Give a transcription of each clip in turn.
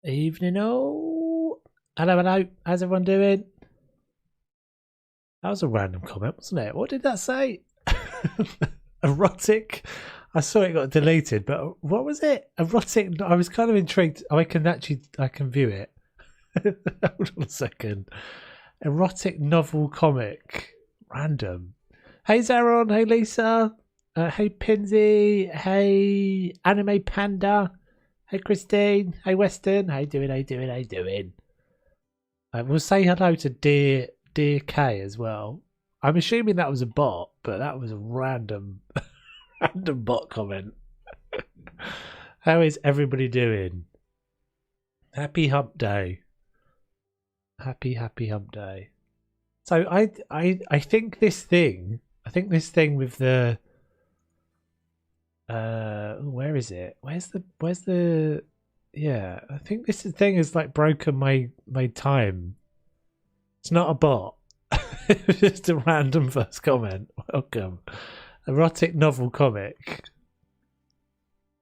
Evening all. Hello, hello. How's everyone doing? That was a random comment, wasn't it? What did that say? Erotic. I saw it got deleted, but what was it? Erotic. I was kind of intrigued. I can view it. Hold on a second. Erotic novel comic. Random. Hey Zaron. Hey Lisa. Hey Pinsy. Hey Anime Panda. Hey Christine. Hey Weston. How you doing? How you doing? How you doing? We'll say hello to Dear K as well. I'm assuming that was a bot, but that was a random bot comment. How is everybody doing? Happy Hump Day. Happy Hump Day. So I think this thing with the where is it? Where's the yeah, I think this thing has like broken my time. It's not a bot. It was just a random first comment. Welcome. Erotic novel comic.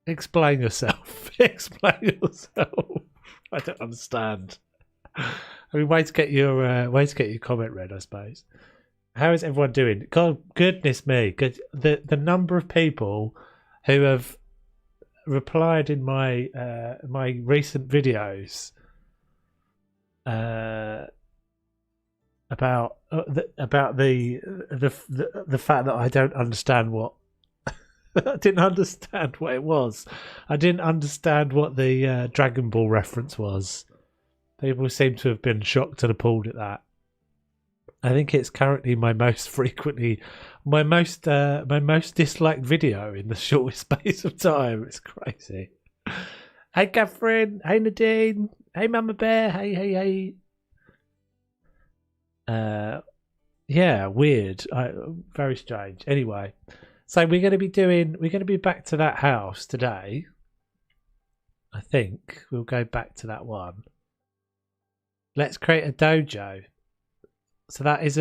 Explain yourself. Explain yourself. I don't understand. I mean, way to get your comment read, I suppose. How is everyone doing? God, goodness me! The number of people who have replied in my my recent videos about the fact that I don't understand what I didn't understand what it was. I didn't understand what the Dragon Ball reference was. People seem to have been shocked and appalled at that. I think it's currently my most disliked video in the shortest space of time. It's crazy. Hey Catherine, hey Nadine, hey Mama Bear, hey. Yeah, weird. Very strange. Anyway, so we're going to be back to that house today. I think we'll go back to that one. Let's create a dojo. So that's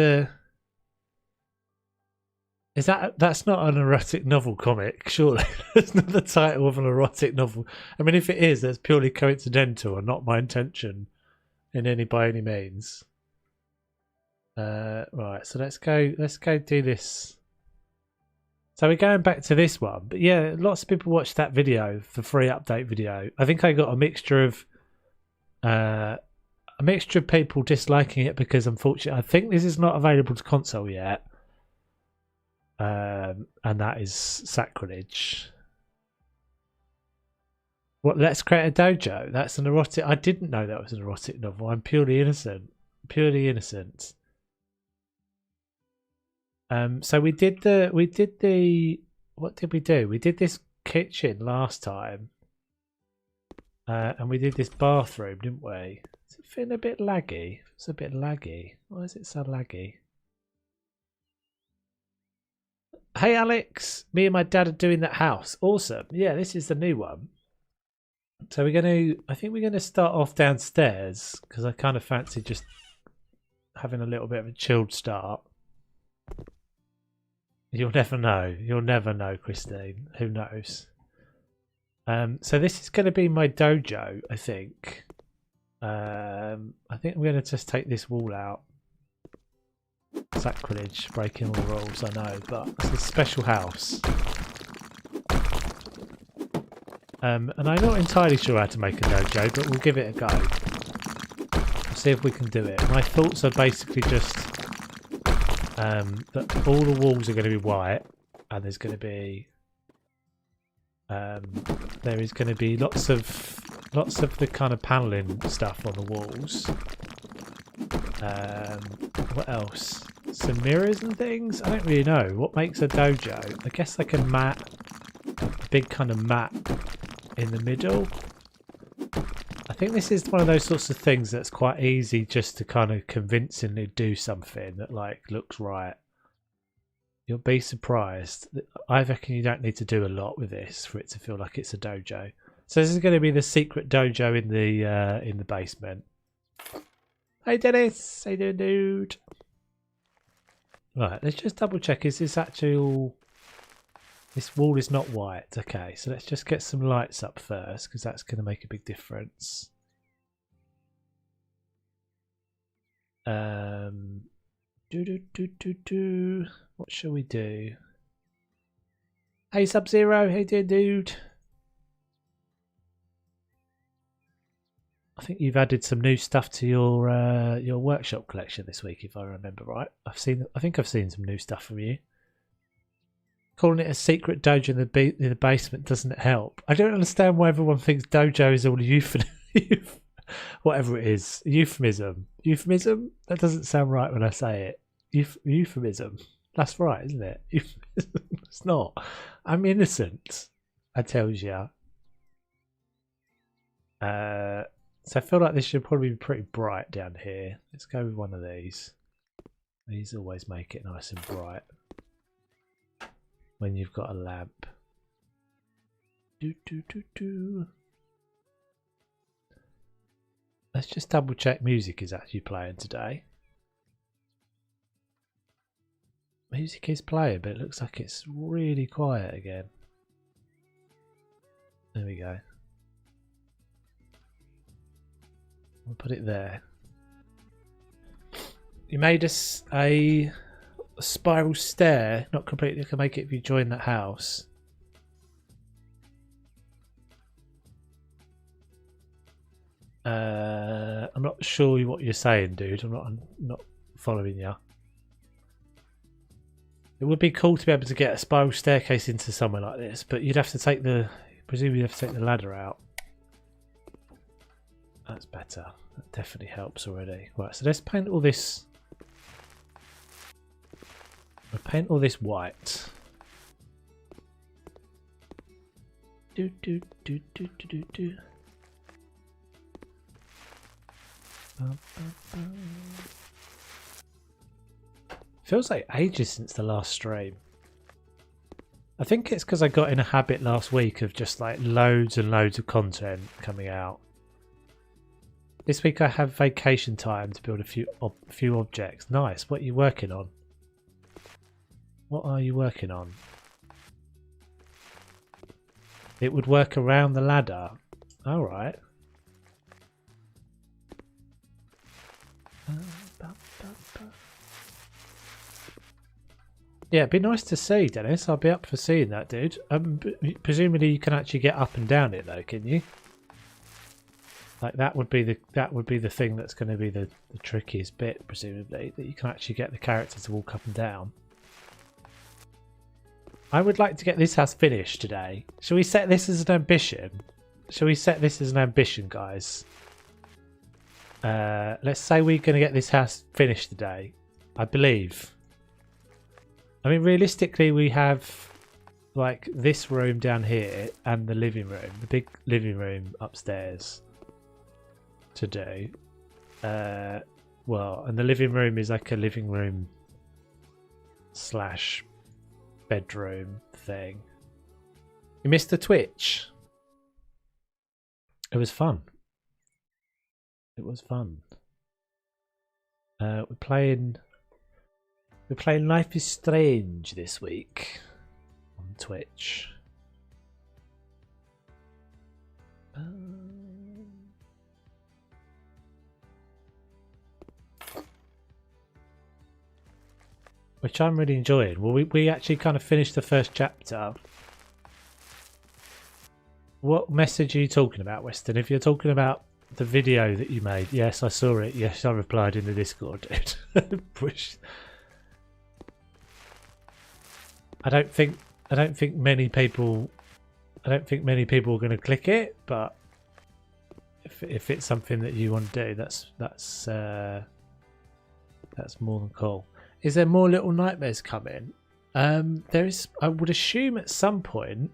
not an erotic novel comic, surely. It's not the title of an erotic novel. I mean, if it is, that's purely coincidental and not my intention by any means. Right, so let's go do this. So we're going back to this one, but yeah, lots of people watched that video, the free update video. I think I got a mixture of people disliking it because, unfortunately, I think this is not available to console yet, and that is sacrilege. What? Let's create a dojo. That's an erotic. I didn't know that was an erotic novel. I'm purely innocent. Purely innocent. So we did the what did we do? We did this kitchen last time, and we did this bathroom, didn't we? Is it feeling a bit laggy? It's a bit laggy. Why is it so laggy? Hey Alex, me and my dad are doing that house. Awesome. Yeah, this is the new one. So I think we're gonna start off downstairs because I kind of fancy just having a little bit of a chilled start. You'll never know, Christine. Who knows? So this is going to be my dojo, I think. I think I'm going to just take this wall out. Sacrilege, breaking all the rules, I know, but it's a special house. And I'm not entirely sure how to make a dojo, but we'll give it a go. See if we can do it. My thoughts are basically just that all the walls are going to be white, and there's going to be there is going to be lots of the kind of paneling stuff on the walls. What else? Some mirrors and things. I don't really know what makes a dojo. I guess like a big kind of mat in the middle. I think this is one of those sorts of things that's quite easy just to kind of convincingly do something that like looks right. You'll be surprised. I reckon you don't need to do a lot with this for it to feel like it's a dojo. So this is going to be the secret dojo in the basement. Hey Dennis, how you doing, dude? Right, let's just double check. Is this actual? This wall is not white. Okay, so let's just get some lights up first because that's going to make a big difference. What shall we do? Hey Sub-Zero, hey dear dude. I think you've added some new stuff to your workshop collection this week, if I remember right. I think I've seen some new stuff from you. Calling it a secret dojo in the basement doesn't help. I don't understand why everyone thinks dojo is all a euphemism. Whatever it is, euphemism. Euphemism? That doesn't sound right when I say it. Euphemism. That's right, isn't it? It's not. I'm innocent, I tells you. So I feel like this should probably be pretty bright down here. Let's go with one of these. These always make it nice and bright when you've got a lamp. Let's just double check music is actually playing today. Music is playing, but it looks like it's really quiet again. There we go. We'll put it there. You made us a spiral stair, not completely. I can make it if you join that house. I'm not sure what you're saying, dude. I'm not following you. It would be cool to be able to get a spiral staircase into somewhere like this, but you'd have to take presumably you have to take the ladder out. That's better. That definitely helps already. Right, so let's paint all this. We'll paint all this white. Feels like ages since the last stream. I think it's because I got in a habit last week of just like loads and loads of content coming out. This week I have vacation time to build a few objects. Nice. What are you working on? What are you working on? It would work around the ladder. All right. Yeah, it'd be nice to see, Dennis. I'll be up for seeing that, dude. Presumably you can actually get up and down it, though, can you? Like that would be the thing that's going to be the trickiest bit, presumably, that you can actually get the character to walk up and down. I would like to get this house finished today. Shall we set this as an ambition? Shall we set this as an ambition, guys? Let's say we're going to get this house finished today. I believe. I mean, realistically, we have like this room down here and the living room, the big living room upstairs to do. Well, and the living room is like a living room slash bedroom thing. You missed the Twitch. It was fun. It was fun. We're playing Life is Strange this week on Twitch. Which I'm really enjoying. Well, we actually kind of finished the first chapter. What message are you talking about, Weston? If you're talking about the video that you made, yes, I saw it. Yes, I replied in the Discord, dude. Push. I don't think many people are going to click it, but if it's something that you want to do, that's more than cool. Is there more Little Nightmares coming? There is. I would assume at some point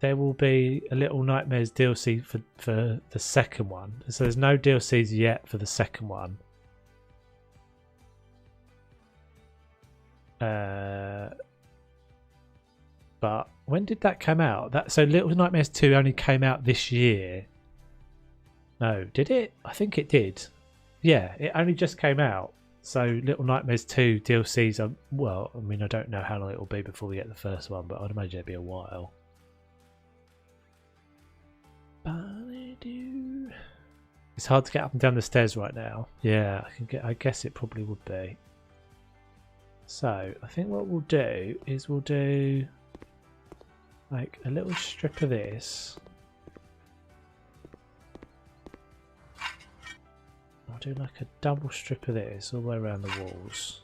there will be a Little Nightmares DLC for the second one. So there's no DLCs yet for the second one. But when did that come out? So Little Nightmares 2 only came out this year. No, did it? I think it did. Yeah, it only just came out. So Little Nightmares 2 DLCs are, well, I mean, I don't know how long it will be before we get the first one, but I'd imagine it'll be a while. It's hard to get up and down the stairs right now. Yeah, I guess it probably would be. So I think what we'll do is we'll do like a little strip of this. I'll do like a double strip of this all the way around the walls.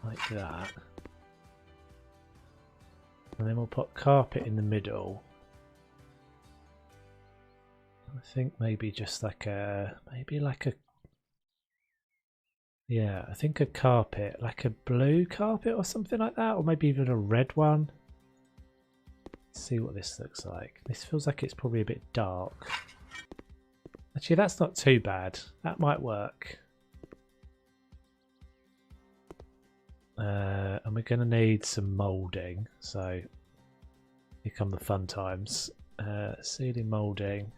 Like that. And then we'll put carpet in the middle. I think maybe just like a, yeah, I think a carpet, like a blue carpet or something like that, or maybe even a red one. Let's see what this looks like. This feels like it's probably a bit dark. Actually, that's not too bad. That might work. And we're going to need some moulding, so here come the fun times. Ceiling moulding.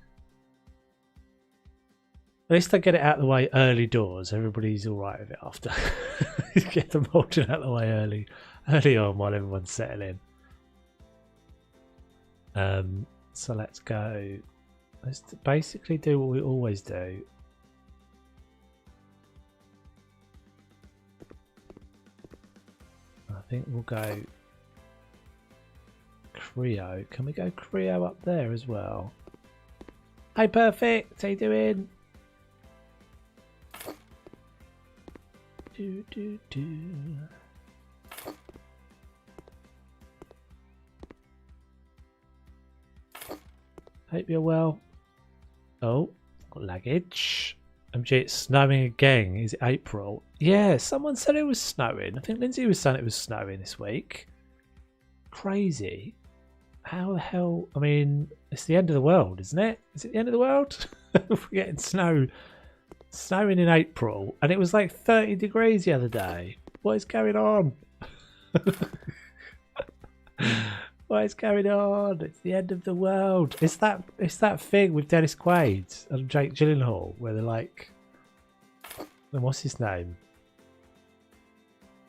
At least I get it out of the way early doors. Everybody's all right with it after. Get the moulding out of the way early on while everyone's settling. So let's go. Let's basically do what we always do. I think we'll go Creo. Can we go Creo up there as well? Hey, perfect. How you doing? Hope you're well. Oh, luggage. MG, it's snowing again. Is it April? Yeah, someone said it was snowing. I think Lindsay was saying it was snowing this week. Crazy. How the hell? I mean, it's the end of the world, isn't it? Is it the end of the world? We're getting snowing in April, and it was like 30 degrees the other day. What is going on? What is going on? It's the end of the world. It's that thing with Dennis Quaid and Jake Gyllenhaal where they're like, and what's his name?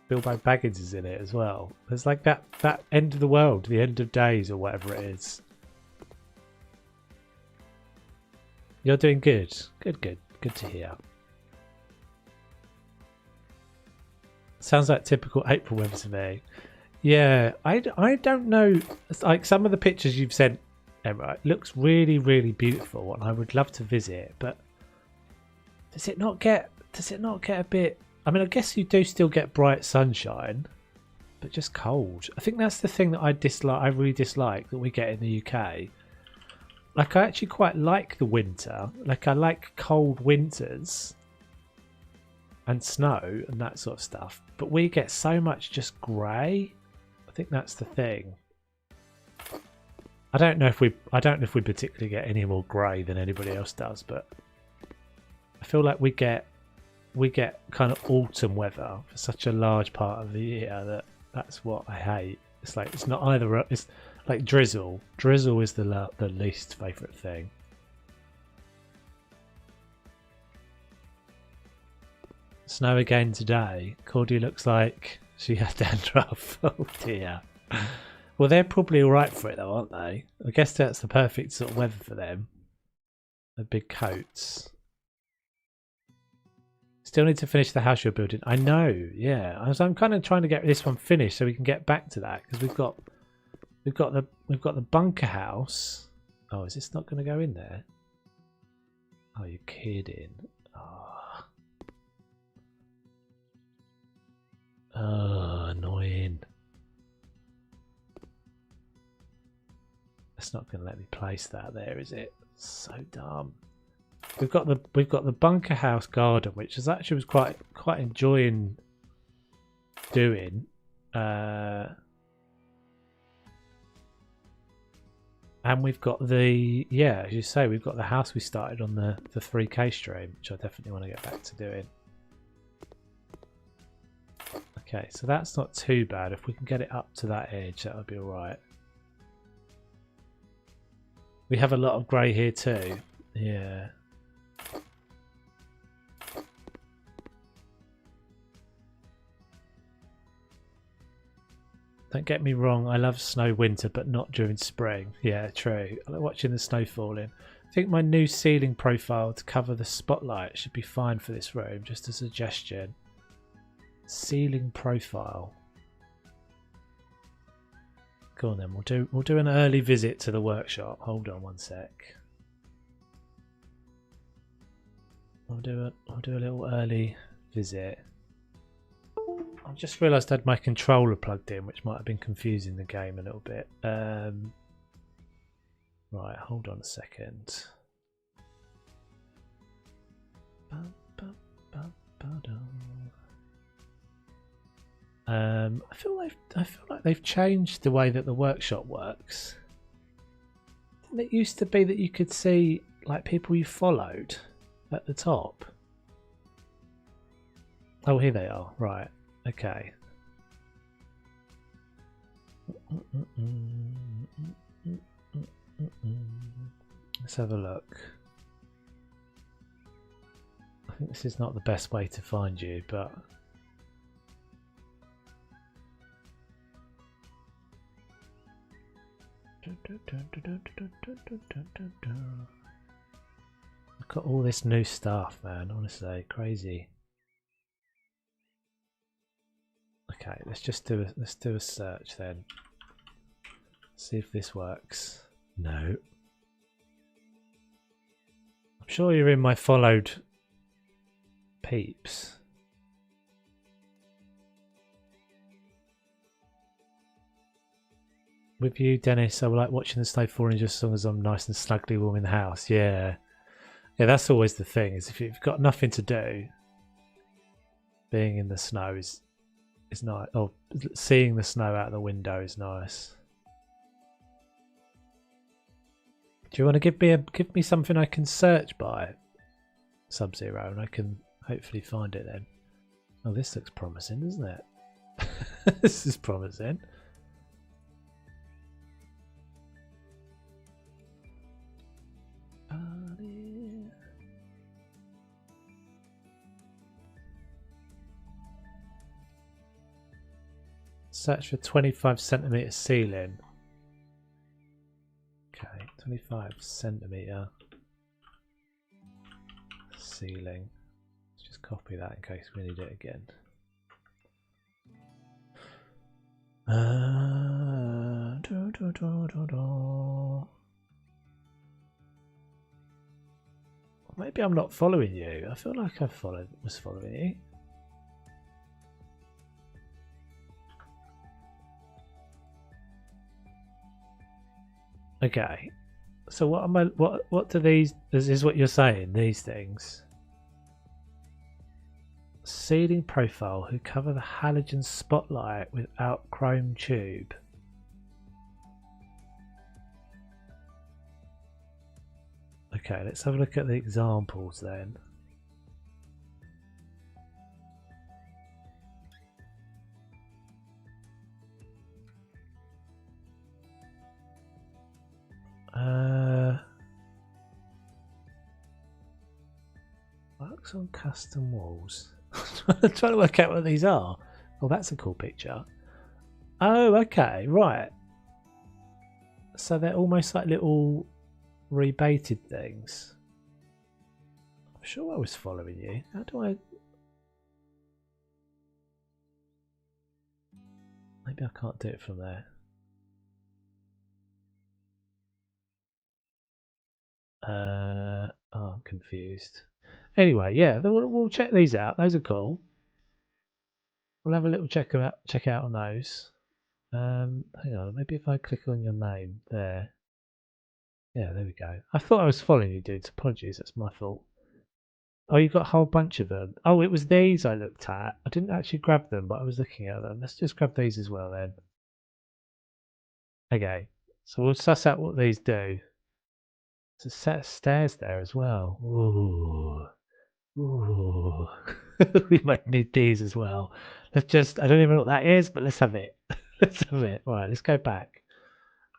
Bilbo Baggins is in it as well. There's like that end of the world, the end of days or whatever it is. You're doing good. Good to hear. Sounds like typical April weather to me. Yeah, I don't know. It's like some of the pictures you've sent, Emma, it looks really, really beautiful, and I would love to visit. But does it not get a bit? I mean, I guess you do still get bright sunshine, but just cold. I think that's the thing that I dislike. I really dislike that we get in the UK. Like, I actually quite like the winter. Like, I like cold winters and snow and that sort of stuff. But we get so much just grey. I think that's the thing. I don't know if we particularly get any more grey than anybody else does, but I feel like we get kind of autumn weather for such a large part of the year that's what I hate. It's like it's not either. It's like drizzle. Drizzle is the least favourite thing. Snow again today. Cordy looks like she had dandruff. Oh dear. Well, they're probably alright for it though, aren't they? I guess that's the perfect sort of weather for them. The big coats. Still need to finish the house you're building. I know, yeah. I'm kind of trying to get this one finished so we can get back to that because we've got the bunker house. Oh, is this not going to go in there? Oh, you're kidding. Oh, annoying. That's not going to let me place that there, is it? So dumb. We've got the bunker house garden, which is actually was quite enjoying doing. And we've got the as you say, we've got the house we started on the 3K stream, which I definitely want to get back to doing. Okay, so that's not too bad. If we can get it up to that edge, that would be alright. We have a lot of grey here too. Yeah. Don't get me wrong, I love snow winter, but not during spring. Yeah, true. I like watching the snow falling. I think my new ceiling profile to cover the spotlight should be fine for this room, just a suggestion. Ceiling profile. Go on then, we'll do an early visit to the workshop. Hold on one sec. I'll do a little early visit. I just realised I had my controller plugged in, which might have been confusing the game a little bit. Right, hold on a second. I feel like they've changed the way that the workshop works. Didn't it used to be that you could see like people you followed at the top? Oh, here they are. Right. Okay. Let's have a look. I think this is not the best way to find you, but I've got all this new stuff, man. Honestly, crazy. Okay, let's do a search then. See if this works. No. I'm sure you're in my followed peeps. With you, Dennis, I like watching the snow falling just as long as I'm nice and snugly warm in the house. Yeah. Yeah, that's always the thing, is if you've got nothing to do, being in the snow is nice. Oh, seeing the snow out the window is nice. Do you want to give me something I can search by, Sub-Zero, and I can hopefully find it then? Oh, this looks promising, doesn't it? This is promising. Search for 25cm ceiling. Okay, 25cm ceiling. Let's just copy that in case we need it again. Maybe I'm not following you. I feel like I was following you. Okay, so what am I? What do these? Is what you're saying? These things. Ceiling profile who cover the halogen spotlight without chrome tube. Okay, let's have a look at the examples then. Works on custom walls. I'm trying to work out what these are. Oh, that's a cool picture. Oh, okay, right. So they're almost like little rebaited things. I'm sure I was following you. How do I... Maybe I can't do it from there. Oh, I'm confused. Anyway, yeah, we'll check these out. Those are cool. We'll have a little check out on those. Hang on, maybe if I click on your name there. Yeah, there we go. I thought I was following you, dudes. Apologies, that's my fault. Oh, you've got a whole bunch of them. Oh, it was these I looked at. I didn't actually grab them, but I was looking at them. Let's just grab these as well then. Okay, so we'll suss out what these do. There's a set of stairs there as well. Ooh. Ooh. We might need these as well. Let's just, I don't even know what that is, but let's have it. Let's have it. Right, let's go back.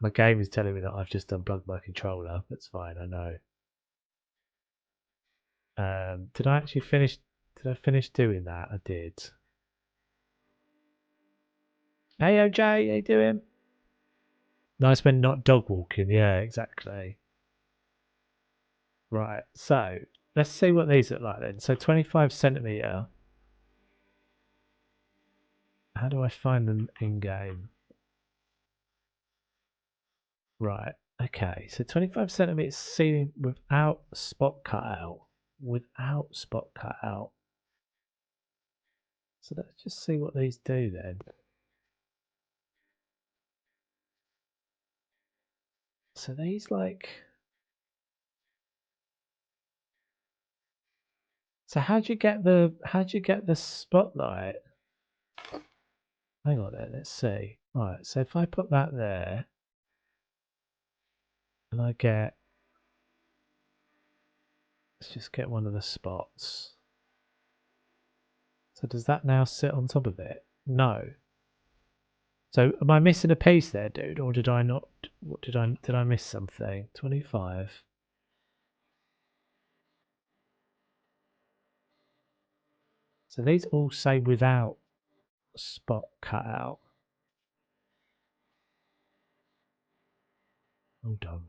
My game is telling me that I've just unplugged my controller. That's fine, I know. Did I actually finish? Did I finish doing that? I did. Hey OJ, how you doing? Nice when not dog walking, yeah, exactly. Right, so let's see what these look like then. So 25 centimetre. How do I find them in game? Right, okay. So 25 centimetres ceiling without spot cutout. Without spot cutout. So let's just see what these do then. So these like. So how'd you get the spotlight? Hang on then, let's see. Right, so if I put that there and I get, let's just get one of the spots. So does that now sit on top of it? No. So am I missing a piece there, dude, or did I not? What did I miss something? 25. So these all say without spot cutout. Hold on.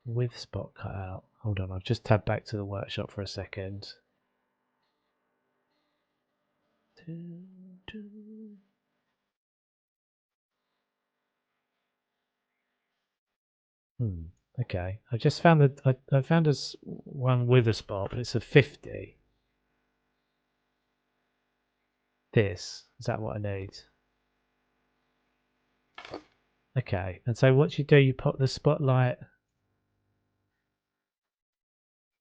With spot cutout. Hold on, I've just tabbed back to the workshop for a second. Okay, I just found that I found us one with a spot, but it's a 50. This is that what I need? Okay, and so what you do, you put the spotlight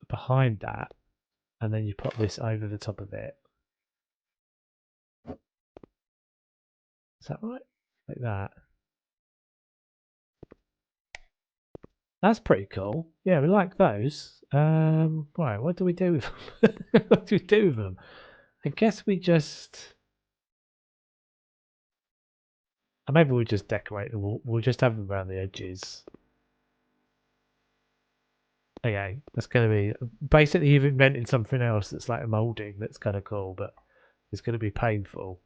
behind that, and then you put this over the top of it. Is that right? Like that. That's pretty cool. Yeah, we like those. Right, what do we do with them? What do we do with them? I guess we just. Maybe we'll just decorate them. We'll just have them around the edges. Okay, that's going to be basically you've invented something else that's like a molding that's kind of cool, but it's going to be painful.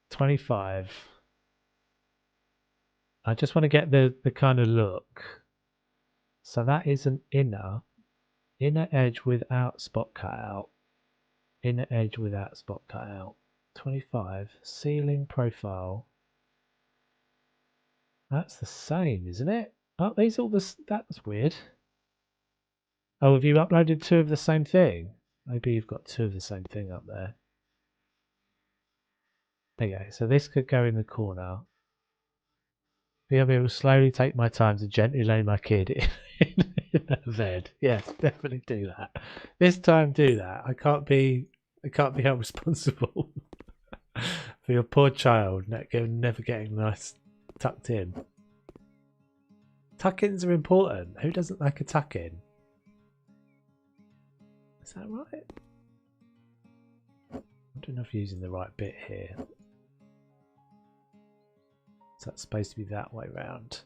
25. I just want to get the kind of look. So that is an inner edge without spot cutout. Inner edge without spot cutout. 25. Ceiling profile. That's the same, isn't it? Oh, these all this. That's weird. Oh, have you uploaded two of the same thing? Maybe you've got two of the same thing up there. Okay, so this could go in the corner. I will slowly take my time to gently lay my kid in a bed. Yes, definitely do that. This time, do that. I can't be held responsible for your poor child never getting nice tucked in. Tuck-ins are important. Who doesn't like a tuck-in? Is that right? I don't know if you're using the right bit here. So that's supposed to be that way round.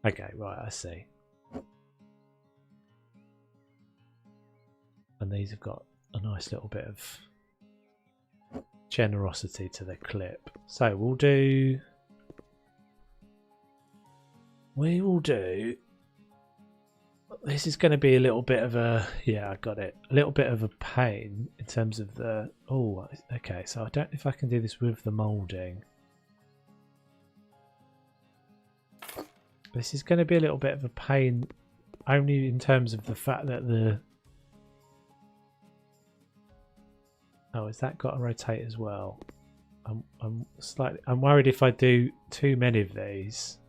Okay, right, I see. And these have got a nice little bit of generosity to the clip. So we will do this is going to be a little bit of a I got it, a little bit of a pain in terms of the okay, so I don't know if I can do this with the molding. This is going to be a little bit of a pain only in terms of the fact that has that got to rotate as well? I'm worried if I do too many of these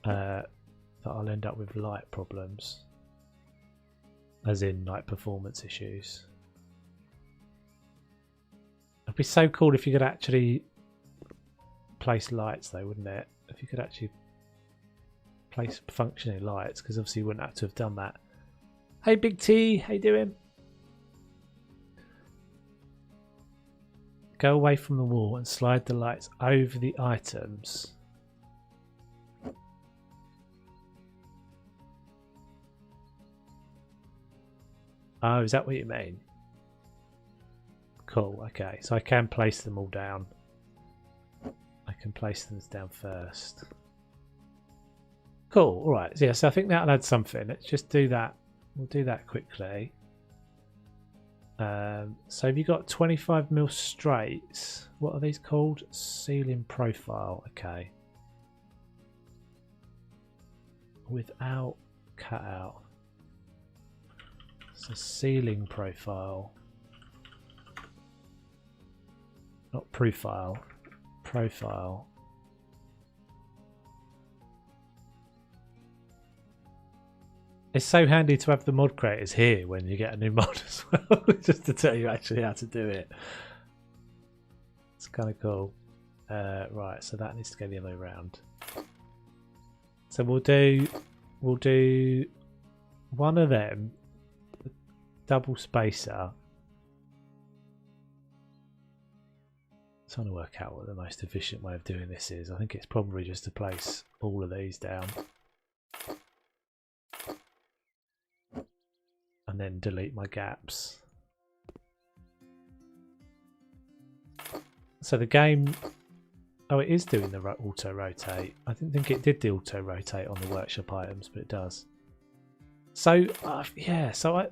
that I'll end up with light problems, as in like performance issues. It'd be so cool if you could actually place lights though, wouldn't it? If you could actually place functioning lights, because obviously you wouldn't have to have done that. Hey Big T, how you doing? Go away from the wall and slide the lights over the items. Oh, is that what you mean? Cool, okay. So I can place them all down. I can place them down first. Cool, alright. Yeah, so I think that'll add something. Let's just do that. We'll do that quickly. So have you got 25mm straights? What are these called? Ceiling profile. Okay. Without cutout. So ceiling profile. Not profile. Profile. It's so handy to have the mod creators here when you get a new mod as well, just to tell you actually how to do it. It's kind of cool. Right, so that needs to go the other way around. So we'll do one of them, double spacer. Trying to work out what the most efficient way of doing this is. I think it's probably just to place all of these down. And then delete my gaps. So the game, oh, it is doing the auto rotate. I didn't think it did the auto rotate on the workshop items, but it does. So yeah, so I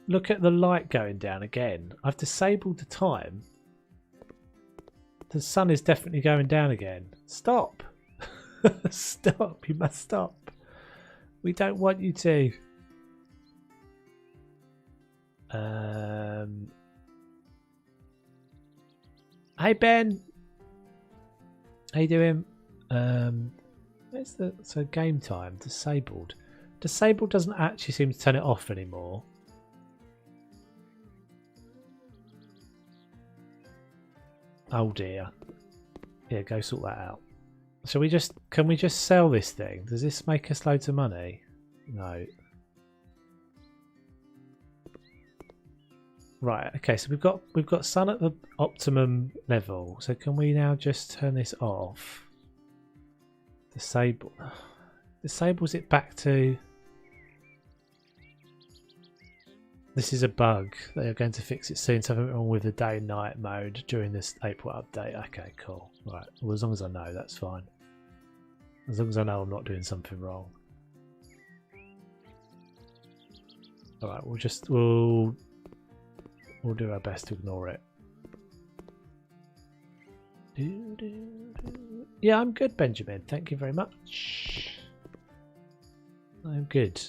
look at the light going down again. I've disabled the time. The sun is definitely going down again. Stop. Stop. You must stop. We don't want you to. Hey Ben, how you doing? Where's the so game time disabled? Disabled doesn't actually seem to turn it off anymore. Oh dear. Yeah, go sort that out. Shall we just? Can we just sell this thing? Does this make us loads of money? No. Right, okay, so we've got sun at the optimum level. So can we now just turn this off? Disable. Disables it back to. This is a bug. They are going to fix it soon. Something wrong with the day-night mode during this April update. Okay, cool. Right. Well, as long as I know, that's fine. As long as I know I'm not doing something wrong. All right. We'll do our best to ignore it. Yeah, I'm good, Benjamin. Thank you very much. I'm good.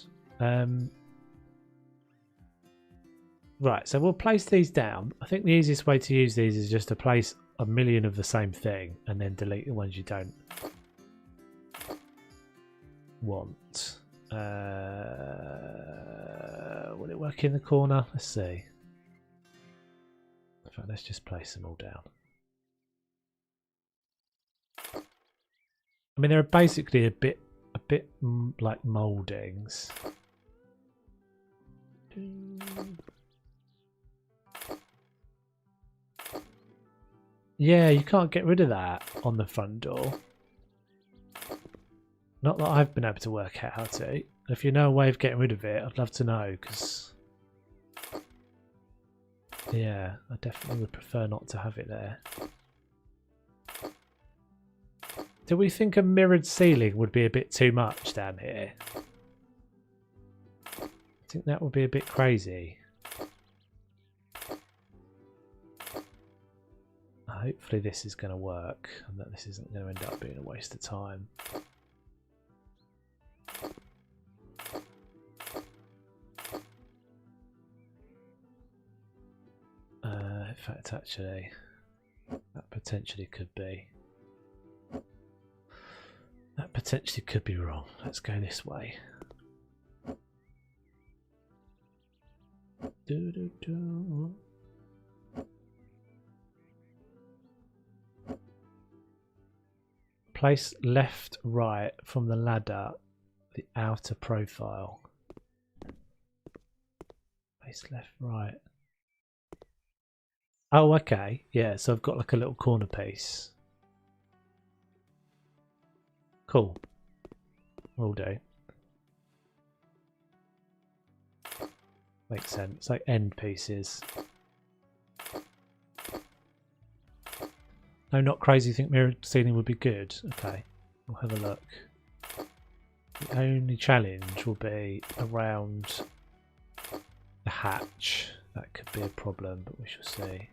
Right, so we'll place these down. I think the easiest way to use these is just to place a million of the same thing and then delete the ones you don't want. Will it work in the corner? Let's see. In fact, let's just place them all down. I mean, they're basically a bit like mouldings. Yeah, you can't get rid of that on the front door. Not that I've been able to work out how to. If you know a way of getting rid of it, I'd love to know, because yeah, I definitely would prefer not to have it there. Do we think a mirrored ceiling would be a bit too much down here? I think that would be a bit crazy. Hopefully this is going to work and that this isn't going to end up being a waste of time. In fact, actually, that potentially could be. That potentially could be wrong. Let's go this way. Place left, right from the ladder, the outer profile. Place left, right. Oh, okay. Yeah, so I've got like a little corner piece. Cool. Will do. Makes sense. Like end pieces. No, not crazy. Think mirror ceiling would be good. Okay, we'll have a look. The only challenge will be around the hatch. That could be a problem, but we shall see.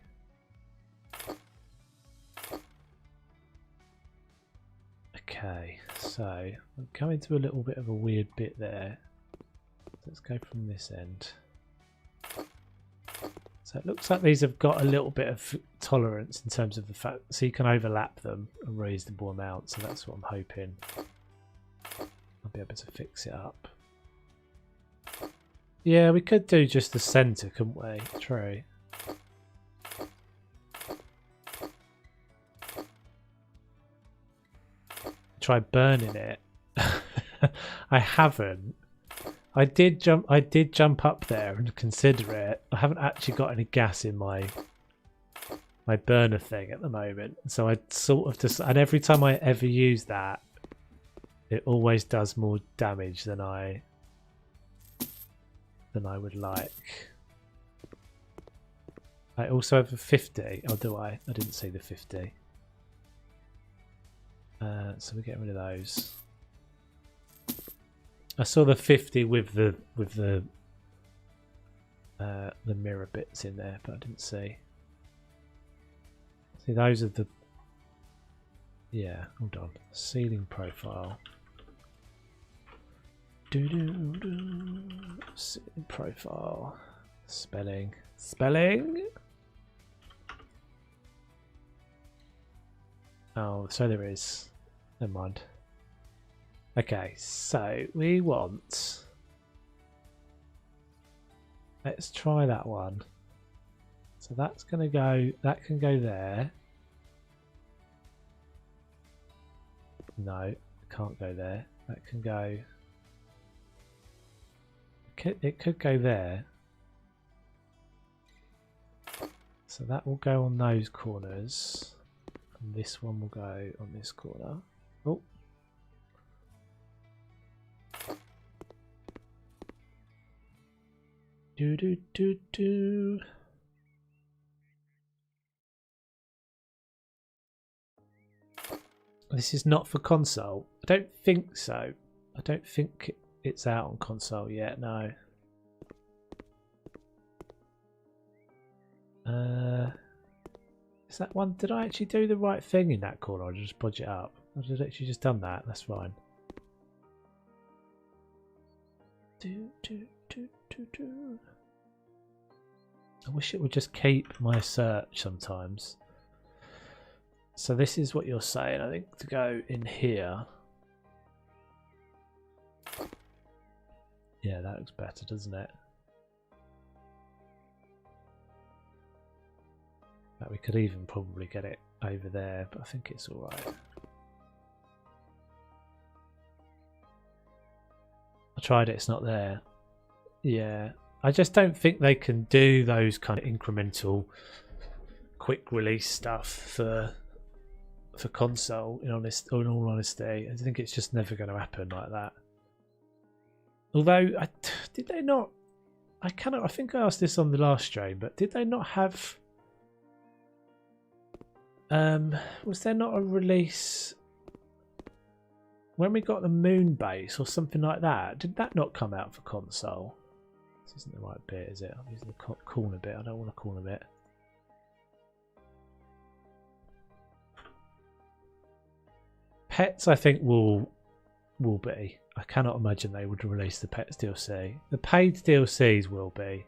Okay, so we're coming to a little bit of a weird bit there. Let's go from this end. So it looks like these have got a little bit of tolerance in terms of the fact, so you can overlap them a reasonable amount. So that's what I'm hoping. I'll be able to fix it up. Yeah, we could do just the centre, couldn't we? True. Try burning it. I haven't. I did jump up there and consider it. I haven't actually got any gas in my burner thing at the moment, so I sort of just, and every time I ever use that, it always does more damage than I would like. I also have a 50. Oh, do I? I didn't see the 50. So we're getting rid of those. I saw the 50 with the mirror bits in there, but I didn't see. See, those are the. Yeah, hold on. Ceiling profile. Ceiling profile. Spelling. Oh, so there is. Never mind. Okay, so we want. Let's try that one. So that's going to go. That can go there. No, can't go there. That can go. It could go there. So that will go on those corners. And this one will go on this corner. Oh. Do. This is not for console. I don't think so. I don't think it's out on console yet, no. Is that one? Did I actually do the right thing in that corner, or did I just podge it up? I did actually just done that. That's fine. I wish it would just keep my search sometimes. So this is what you're saying, I think, to go in here. Yeah, that looks better, doesn't it? But we could even probably get it over there, but I think it's all right. I tried it, it's not there. Yeah, I just don't think they can do those kind of incremental quick release stuff for console, in all honesty. I think it's just never going to happen like that. Although, did they not? I think I asked this on the last stream, but did they not have? Was there not a release when we got the moon base or something like that? Did that not come out for console? This isn't the right bit, is it? I'm using the corner bit. I don't want a corner bit. Pets, I think, will be. I cannot imagine they would release the Pets DLC. The paid DLCs will be.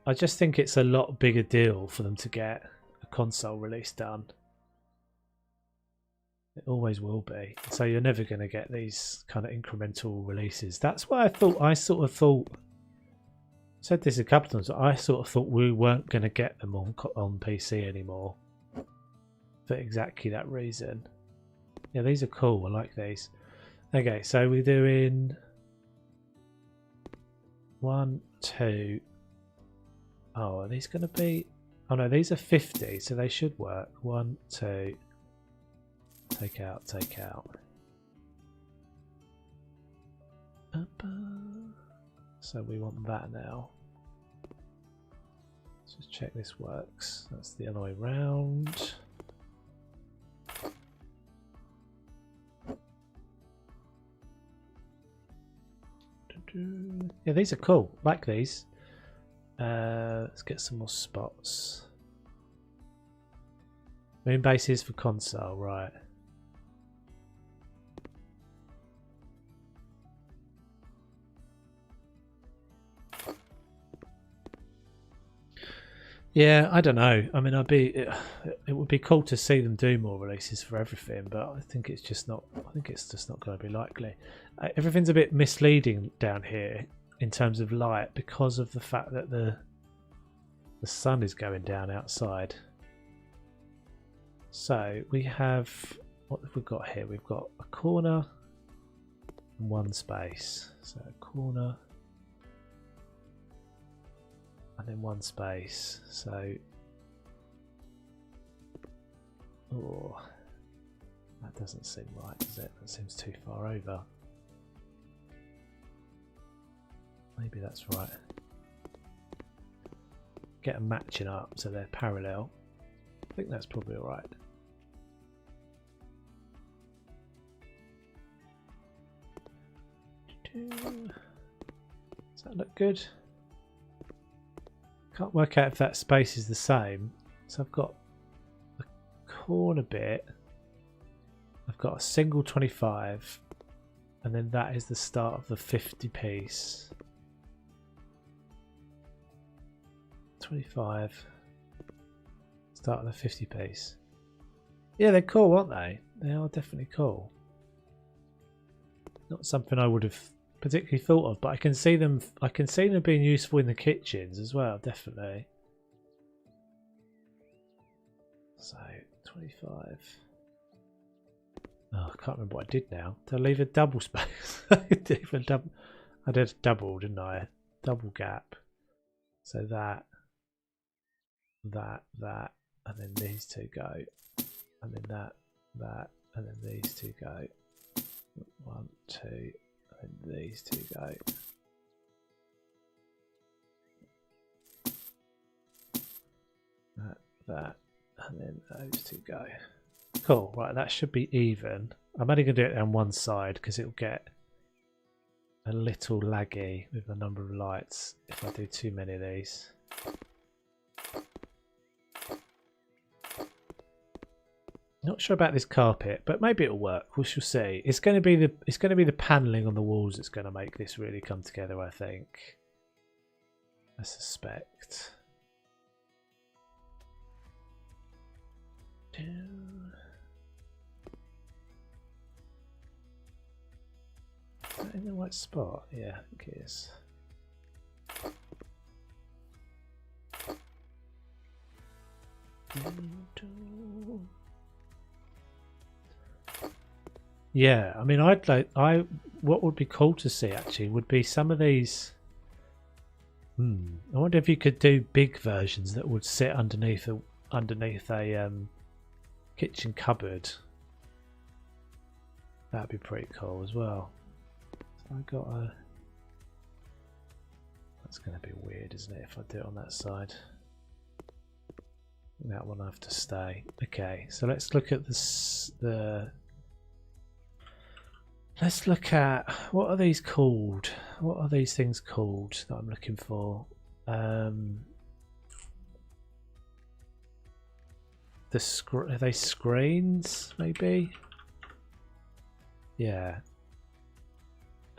I just think it's a lot bigger deal for them to get a console release done. It always will be. So you're never going to get these kind of incremental releases. That's why I sort of thought. Said this a couple of times. I sort of thought we weren't going to get them on PC anymore for exactly that reason. Yeah, these are cool. I like these. Okay, so we're doing 1, 2. Oh, are these going to be? Oh no, these are 50, so they should work. 1, 2. Take out, take out. So we want that now. Let's just check this works. That's the other way round. Yeah, these are cool. Like these. Let's get some more spots. Moon bases for console, right. Yeah, I don't know. I mean, it would be cool to see them do more releases for everything, but I think it's just not. I think it's just not going to be likely. Everything's a bit misleading down here in terms of light because of the fact that the sun is going down outside. So we have, what have we got here? We've got a corner and one space. So a corner and then one space. So, oh, that doesn't seem right, does it? That seems too far over. Maybe that's right. Get them matching up so they're parallel. I think that's probably all right. Does that look good? Can't work out if that space is the same. So I've got the corner bit. I've got a single 25, and then that is the start of the 50 piece. 25. Start of the 50 piece. Yeah, they're cool, aren't they? They are definitely cool. Not something I would have particularly thought of, but I can see them being useful in the kitchens as well, definitely. So 25. Oh, I can't remember what I did now. Did I leave a double space? I did a double, didn't I? Double gap. So that, and then these two go, and then that, and then these two go. 1, 2, and then these two go. That, and then those two go. Cool, right, that should be even. I'm only going to do it on one side because it'll get a little laggy with the number of lights if I do too many of these. Not sure about this carpet, but maybe it'll work. We shall see. It's going to be the paneling on the walls that's going to make this really come together, I think. I suspect. Is that in the right spot? Yeah, I think it is. Yeah, I mean, what would be cool to see actually would be some of these. I wonder if you could do big versions that would sit underneath a kitchen cupboard. That'd be pretty cool as well. So I got a. That's going to be weird, isn't it? If I do it on that side, that one I have to stay. Okay, so let's look at this. Let's look at, what are these called? What are these things called that I'm looking for? Are they screens, maybe? Yeah.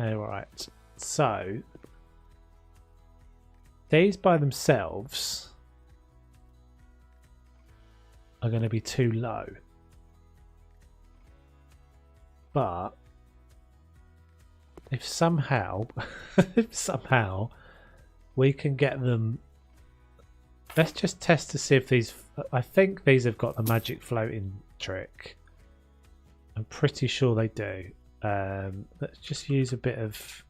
Alright. So, these by themselves are going to be too low. But if somehow we can get them, let's just test to see if these, I think these have got the magic floating trick. I'm pretty sure they do. Let's just use a bit of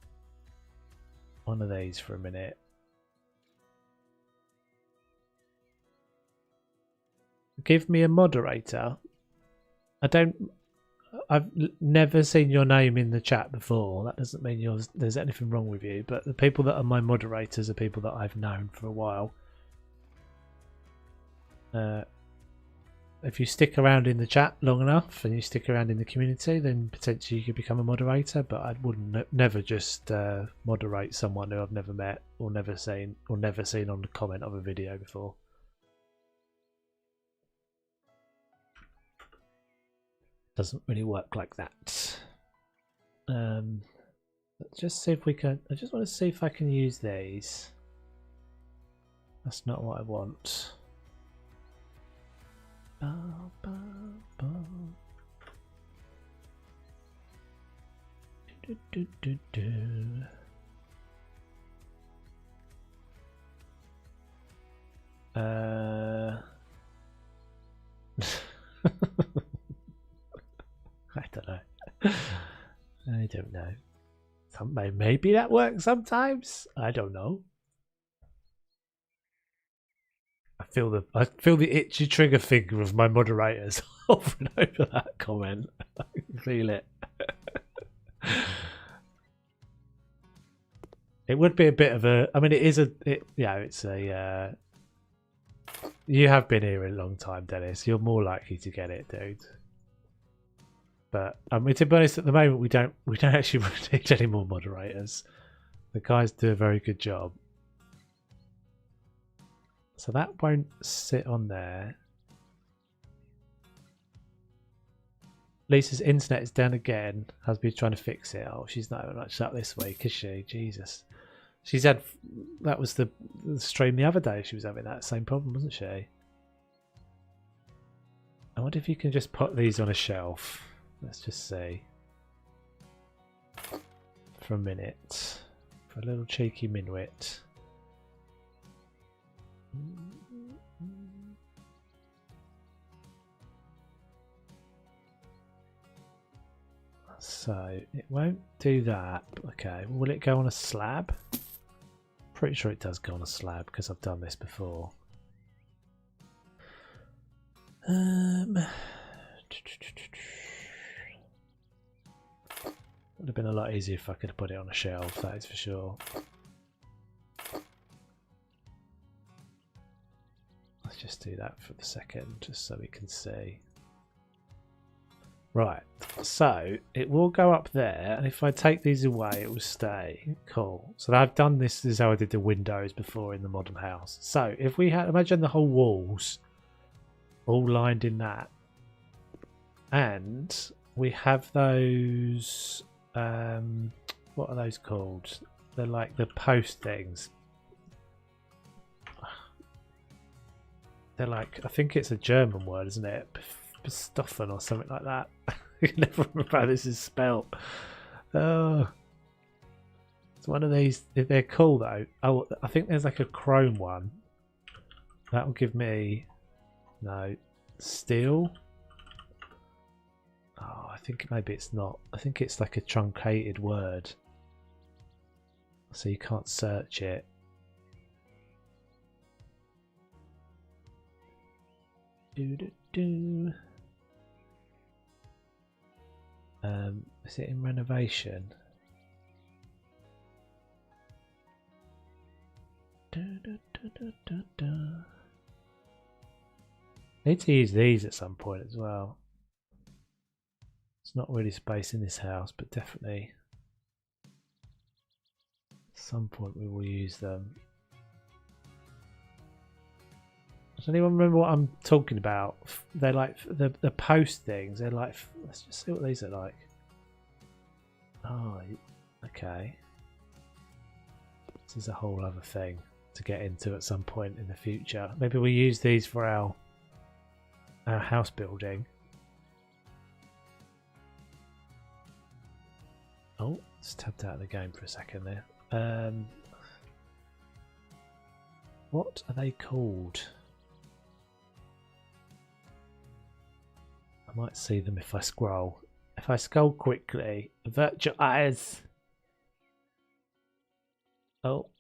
one of these for a minute. Give me a moderator. never seen your name in the chat before. That doesn't mean there's anything wrong with you. But the people that are my moderators are people that I've known for a while. If you stick around in the chat long enough and you stick around in the community, then potentially you could become a moderator. But I wouldn't never just moderate someone who I've never met or never seen on the comment of a video before. Doesn't really work like that. Let's just see if we can. I just want to see if I can use these. That's not what I want. I don't know. I don't know. Maybe that works sometimes. I don't know. I feel the itchy trigger finger of my moderators over and over that comment. I can feel it. It would be a bit of a. I mean, it is a. It's a. You have been here a long time, Dennis. You're more likely to get it, dude. But I mean, to be honest, at the moment we don't actually need any more moderators. The guys do a very good job. So that won't sit on there. Lisa's internet is down again. Husband's trying to fix it. Oh, she's not much up this week, is she? Jesus. She's had. That was the stream the other day. She was having that same problem, wasn't she? I wonder if you can just put these on a shelf. Let's just see. For a minute. For a little cheeky minuet. So it won't do that. Okay, will it go on a slab? Pretty sure it does go on a slab because I've done this before. Would have been a lot easier if I could have put it on a shelf, that is for sure. Let's just do that for the second, just so we can see. Right, so it will go up there, and if I take these away, it will stay. Cool. So I've done this. This is how I did the windows before in the modern house. So if we had, imagine the whole walls all lined in that, and we have those. What are those called? They're like the post things. They're like, I think it's a German word, isn't it? Bestoffen or something like that. I can never remember how this is spelled. Oh, it's one of these. They're cool though. Oh, I think there's like a chrome one. That will give me steel. Oh, I think maybe it's not. I think it's like a truncated word, so you can't search it. Is it in renovation? Need to use these at some point as well. It's not really space in this house, but definitely at some point we will use them. Does anyone remember what I'm talking about? They're like the post things. They're like, let's just see what these are like. Oh, okay. This is a whole other thing to get into at some point in the future. Maybe we use these for our house building. Oh, just tapped out of the game for a second there. What are they called? I might see them if I scroll. If I scroll quickly, avert your eyes. Oh,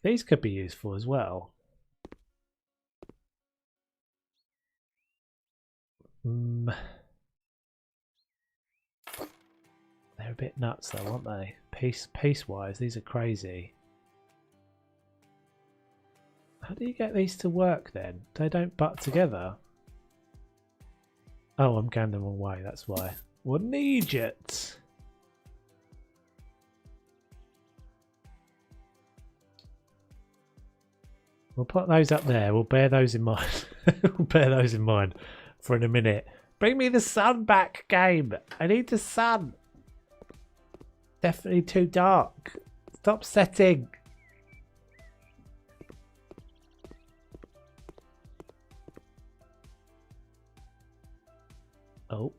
these could be useful as well. They're a bit nuts though, aren't they? Piece wise, these are crazy. How do you get these to work then? They don't butt together. Oh, I'm going the wrong way, that's why. What an idiot! We'll put those up there. We'll bear those in mind. We'll bear those in mind for in a minute. Bring me the sun back, game. I need the sun. Definitely too dark. Stop setting. Oh.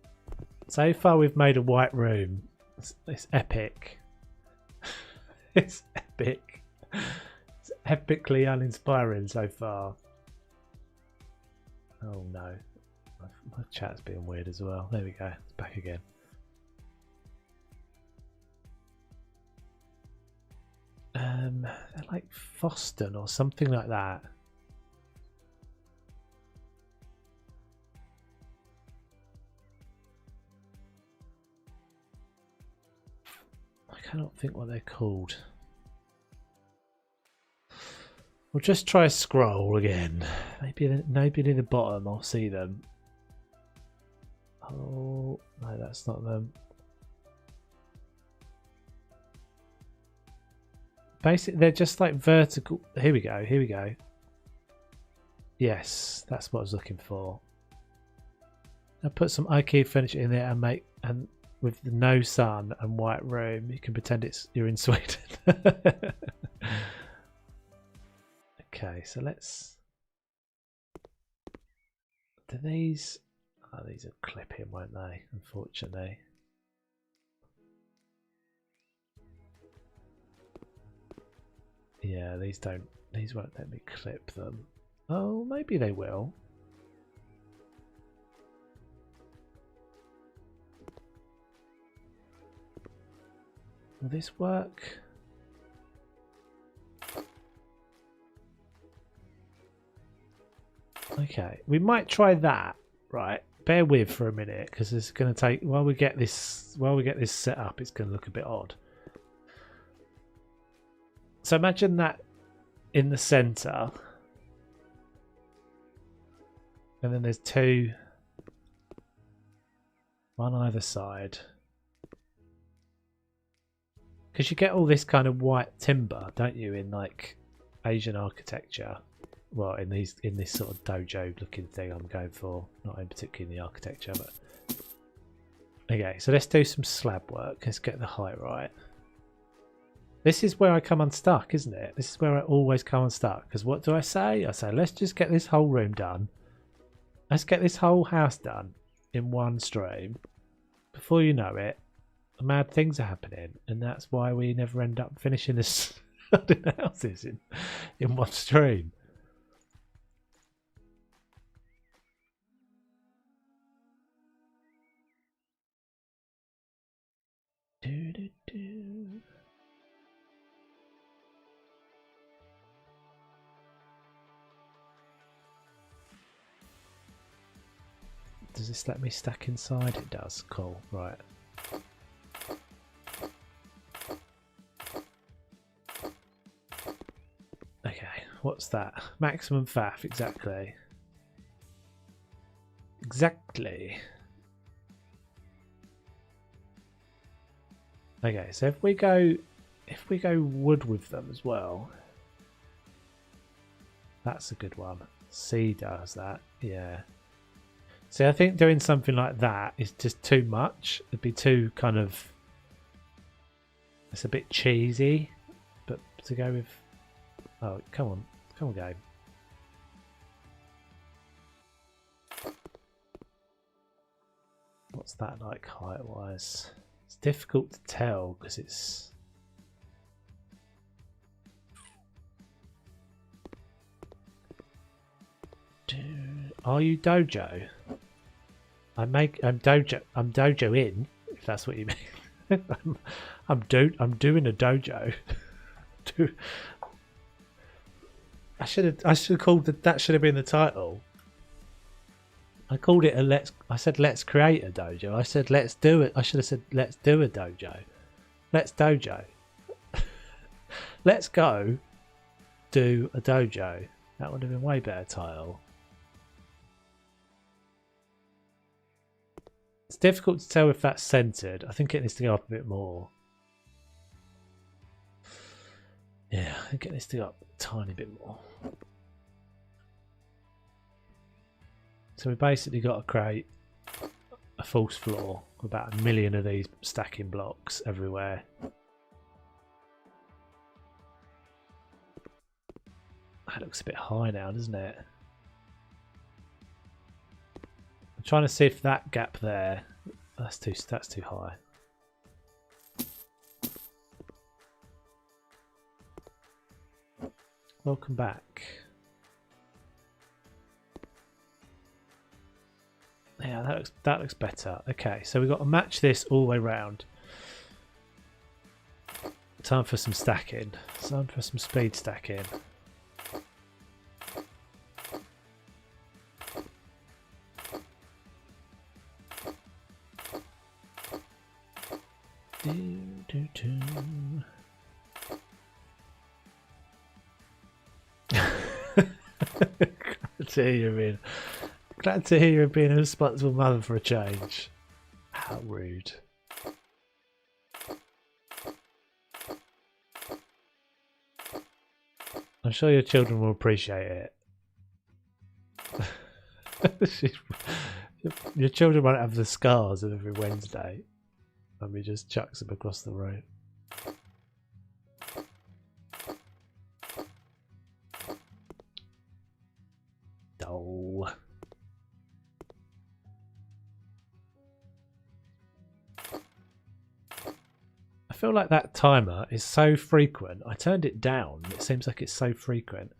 So far we've made a white room. It's epic. It's epic. It's epically uninspiring so far. Oh no. My chat's being weird as well. There we go. It's back again. They're like Foston or something like that. I cannot think what they're called. We'll just try scroll again. Maybe near the bottom I'll see them. Oh no, that's not them. Basically, they're just like vertical. Here we go. Here we go. Yes, that's what I was looking for. I'll put some IKEA furniture in there and with the no sun and white room, you can pretend you're in Sweden. Okay, so let's. Do these? Oh, these will clip in, won't they? Unfortunately. Yeah, these won't let me clip them. Oh, maybe they will. Will this work? Okay, we might try that. Right, bear with for a minute because it's going to take while we get this set up. It's going to look a bit odd. So imagine that in the center, and then there's two, one either side. Because you get all this kind of white timber, don't you, in like Asian architecture? Well, in this sort of dojo looking thing I'm going for, not in particularly in the architecture, but okay. So let's do some slab work. Let's get the height right. This is where I come unstuck, isn't it? This is where I always come unstuck. Because what do I say? I say, let's just get this whole room done. Let's get this whole house done in one stream. Before you know it, mad things are happening. And that's why we never end up finishing this houses in one stream. Does this let me stack inside? It does. Cool. Right. Okay. What's that? Maximum faff. Exactly. Exactly. Okay. So if we go wood with them as well, that's a good one. C does that. Yeah. See, I think doing something like that is just too much. It'd be too kind of... It's a bit cheesy. But to go with... Oh, come on. Come on, game. What's that like height-wise? It's difficult to tell because it's... Are you Dojo? I'm Dojo in, if that's what you mean. I'm doing a Dojo. I should have called that should have been the title. I called it a let's. I said let's create a dojo. I said let's do it. I should have said let's do a dojo. Let's dojo. Let's go do a dojo. That would have been way better title. It's difficult to tell if that's centered. I think it needs to go up a bit more. Yeah, I think it needs to go up a tiny bit more. So we basically got to create a false floor with about 1 million of these stacking blocks everywhere. That looks a bit high now, doesn't it? I'm trying to see if that gap there, that's too high. Welcome back. Yeah, that looks better. Okay, so we've got to match this all the way round. Time for some stacking. Time for some speed stacking. Glad to hear you're being a responsible mother for a change. How rude. I'm sure your children will appreciate it. Your children won't have the scars of every Wednesday. And we just chucks them across the room. Oh. I feel like that timer is so frequent. I turned it down. It seems like it's so frequent.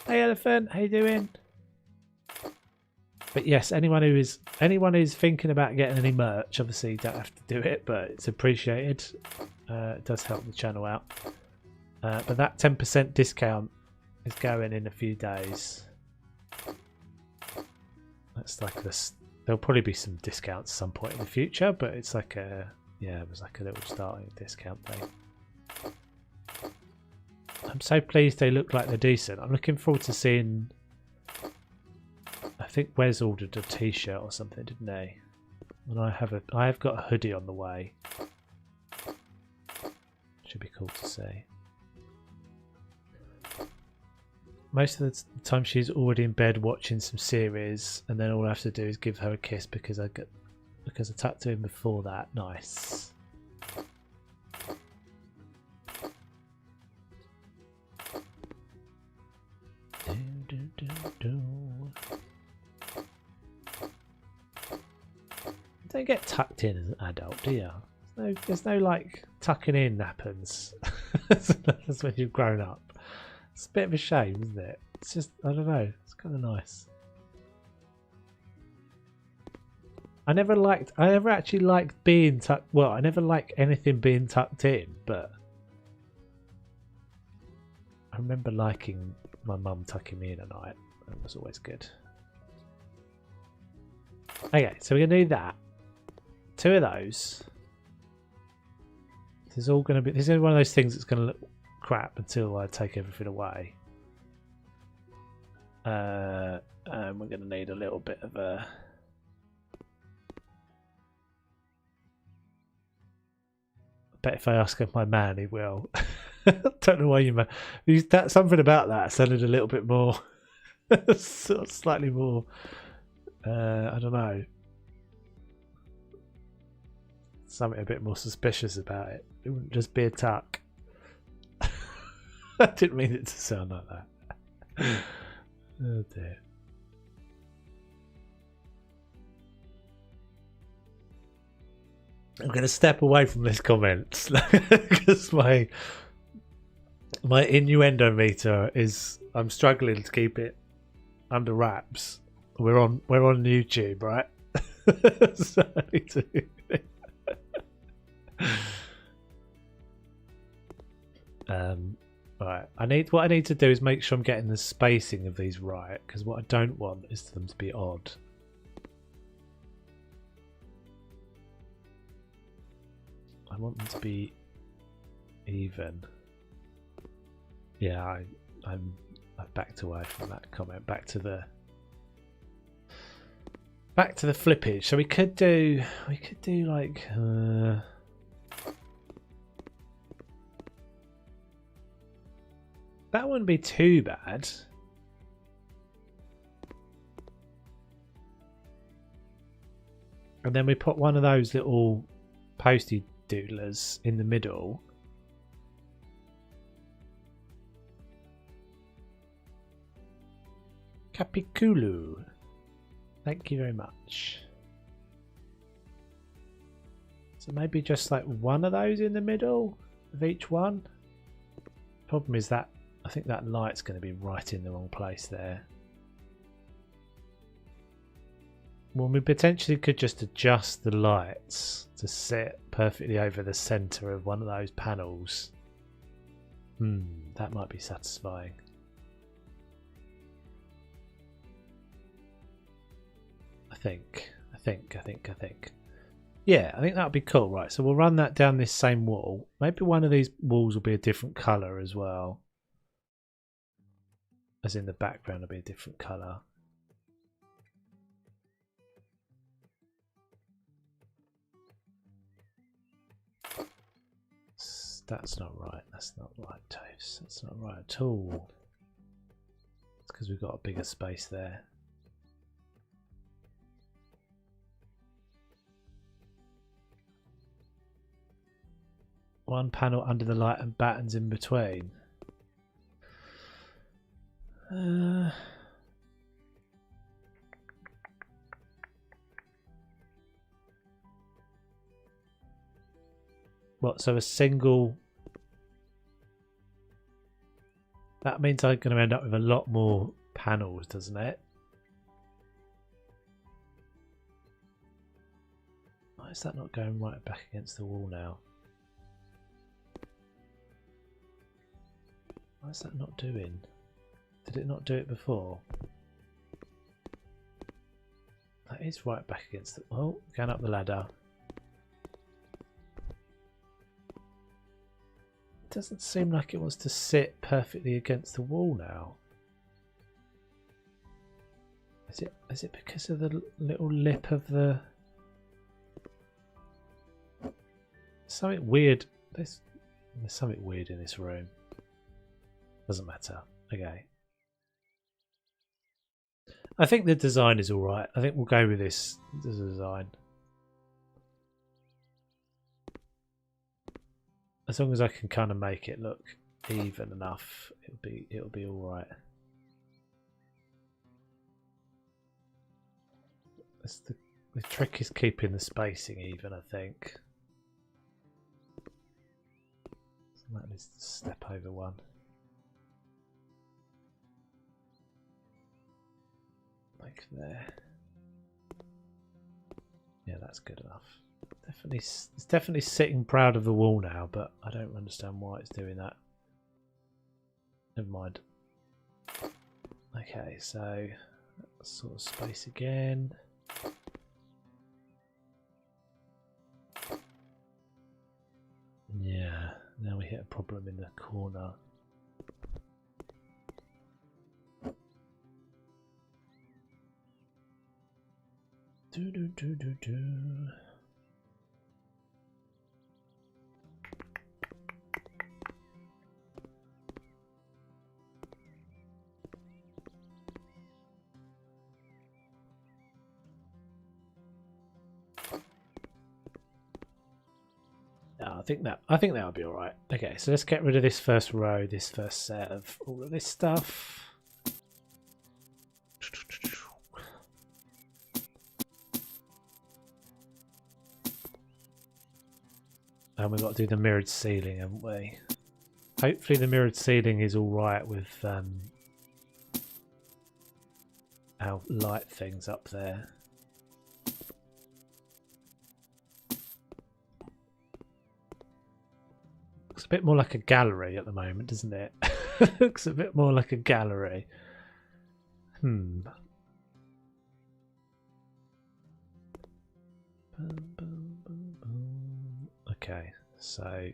Hey Elephant, how you doing? But yes, anyone who's thinking about getting any merch, obviously you don't have to do it, but it's appreciated. It does help the channel out. But that 10% discount is going in a few days. That's like this. There'll probably be some discounts at some point in the future, but it's like a it was like a little starting discount thing. I'm so pleased they look like they're decent. I'm looking forward to seeing. I think Wes ordered a t-shirt or something, didn't they? And I have got a hoodie on the way. Should be cool to see. Most of the time she's already in bed watching some series, and then all I have to do is give her a kiss because I tucked her in before that. Nice. Don't get tucked in as an adult, do you? There's no like tucking in happens. That's when you've grown up. It's a bit of a shame, isn't it? It's just, I don't know, it's kind of nice. I never actually liked being tucked. Well, I never liked anything being tucked in, but I remember liking my mum tucking me in at night. That was always good. Okay, so we're gonna do that. 2 of those. This is all gonna be. This is one of those things that's gonna look crap until I take everything away. And we're gonna need a little bit of a. I bet if I ask my man, he will. Don't know why you man. That something about that sounded a little bit more, slightly more. I don't know. Something a bit more suspicious about it. It wouldn't just be a tuck. I didn't mean it to sound like that. Oh dear. I'm going to step away from this comment because my innuendo meter is. I'm struggling to keep it under wraps. We're on YouTube, right? So I need to. Right. What I need to do is make sure I'm getting the spacing of these right, because what I don't want is for them to be odd. I want them to be even. Yeah, I've backed away from that comment. Back to the flippage. So we could do like that wouldn't be too bad. And then we put one of those little postie doodlers in the middle. Capiculu. Thank you very much. So maybe just like one of those in the middle of each one. Problem is that I think that light's going to be right in the wrong place there. Well, we potentially could just adjust the lights to sit perfectly over the centre of one of those panels. That might be satisfying. I think. Yeah, I think that would be cool. Right, so we'll run that down this same wall. Maybe one of these walls will be a different colour as well. As in the background will be a different colour. That's not right. That's not right, Toast. That's not right at all. It's because we've got a bigger space there. One panel under the light and battens in between. What, so a single... That means I'm going to end up with a lot more panels, doesn't it? Why is that not going right back against the wall now? Why is that not doing? Did it not do it before? That is right back against the... Oh, going up the ladder. It doesn't seem like it wants to sit perfectly against the wall now. Is it because of the little lip of the... Something weird. There's something weird in this room. Doesn't matter. Okay. I think the design is alright. I think we'll go with this design. As long as I can kind of make it look even enough, it'll be all right. The trick is keeping the spacing even, I think. So that needs to step over one. Like there. Yeah, that's good enough. It's definitely sitting proud of the wall now, but I don't understand why it's doing that. Never mind. Okay, so sort of space again. Yeah, now we hit a problem in the corner. Do. I think that'll be all right. Okay, so let's get rid of this first row, this first set of all of this stuff. And we've got to do the mirrored ceiling, haven't we? Hopefully the mirrored ceiling is all right with our light things up there. Looks a bit more like a gallery at the moment, doesn't it? Looks a bit more like a gallery. Okay, so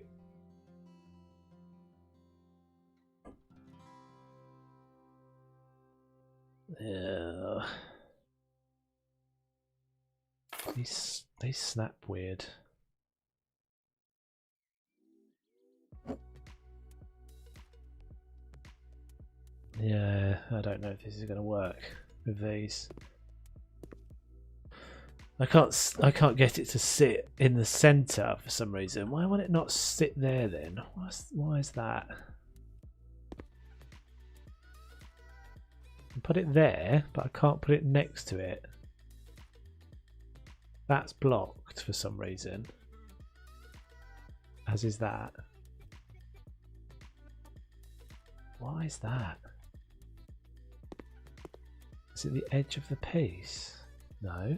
they snap weird. Yeah, I don't know if this is going to work with these. I can't get it to sit in the center for some reason. Why would it not sit there then? Why is that? I can put it there, but I can't put it next to it. That's blocked for some reason. As is that. Why is that? Is it the edge of the piece? No.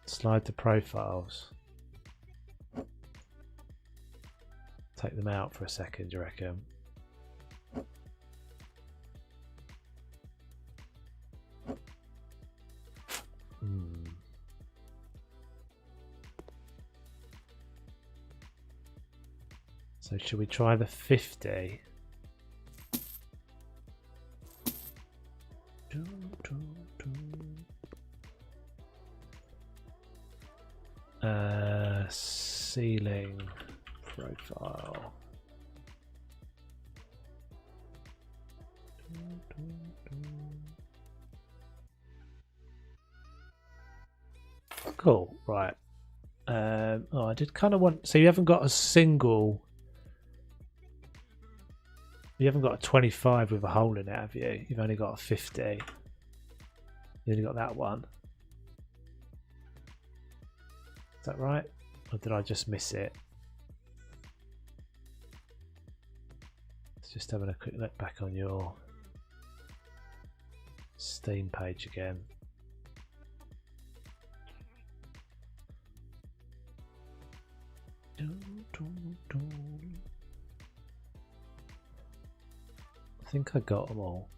Slide the profiles. Take them out for a second, do you reckon? So should we try the 50? Ceiling profile. Cool, right. Oh, I did kind of want. So you haven't got a single. You haven't got a 25 with a hole in it, have you? You've only got a 50. You only got that one. Is that right? Or did I just miss it? Let's just having a quick look back on your Steam page again. I think I got them all.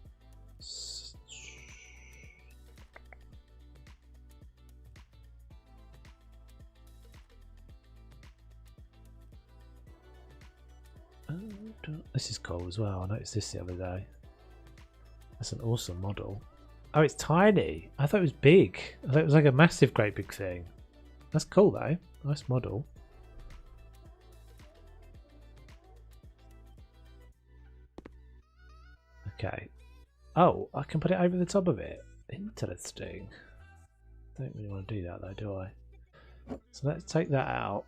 This is cool as well. I noticed this the other day. That's an awesome model. Oh, it's tiny. I thought it was big. I thought it was like a massive, great big thing. That's cool though. Nice model. Okay. Oh, I can put it over the top of it. Interesting. Don't really want to do that though, do I? So let's take that out.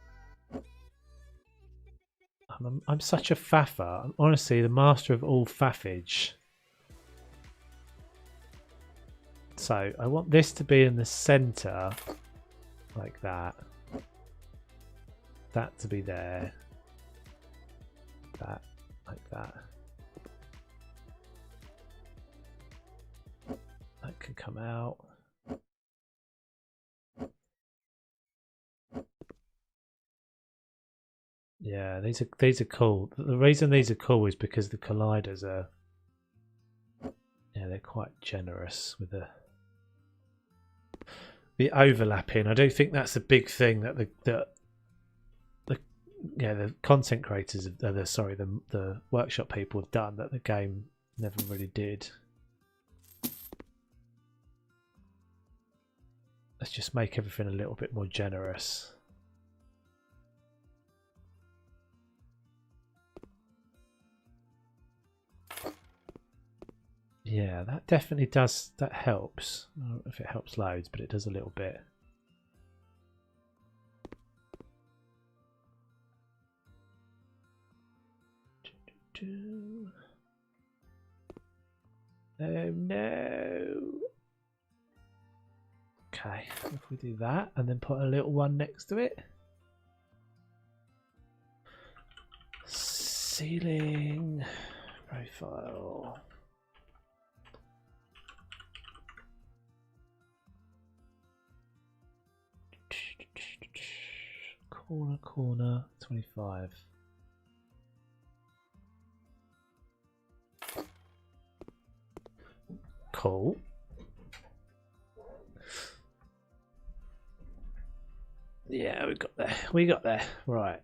I'm such a faffer. I'm honestly the master of all faffage. So I want this to be in the center, like that. That to be there. That, like that. That can come out. Yeah, these are cool. The reason these are cool is because the colliders are, yeah, they're quite generous with the overlapping. I do think that's a big thing that the content creators, the workshop people have done that the game never really did. Let's just make everything a little bit more generous. Yeah, that definitely does. That helps. I don't know if it helps loads, but it does a little bit. Oh no. Okay, if we do that and then put a little one next to it. Ceiling profile. Corner 25. Cool. Yeah, we got there. We got there. Right.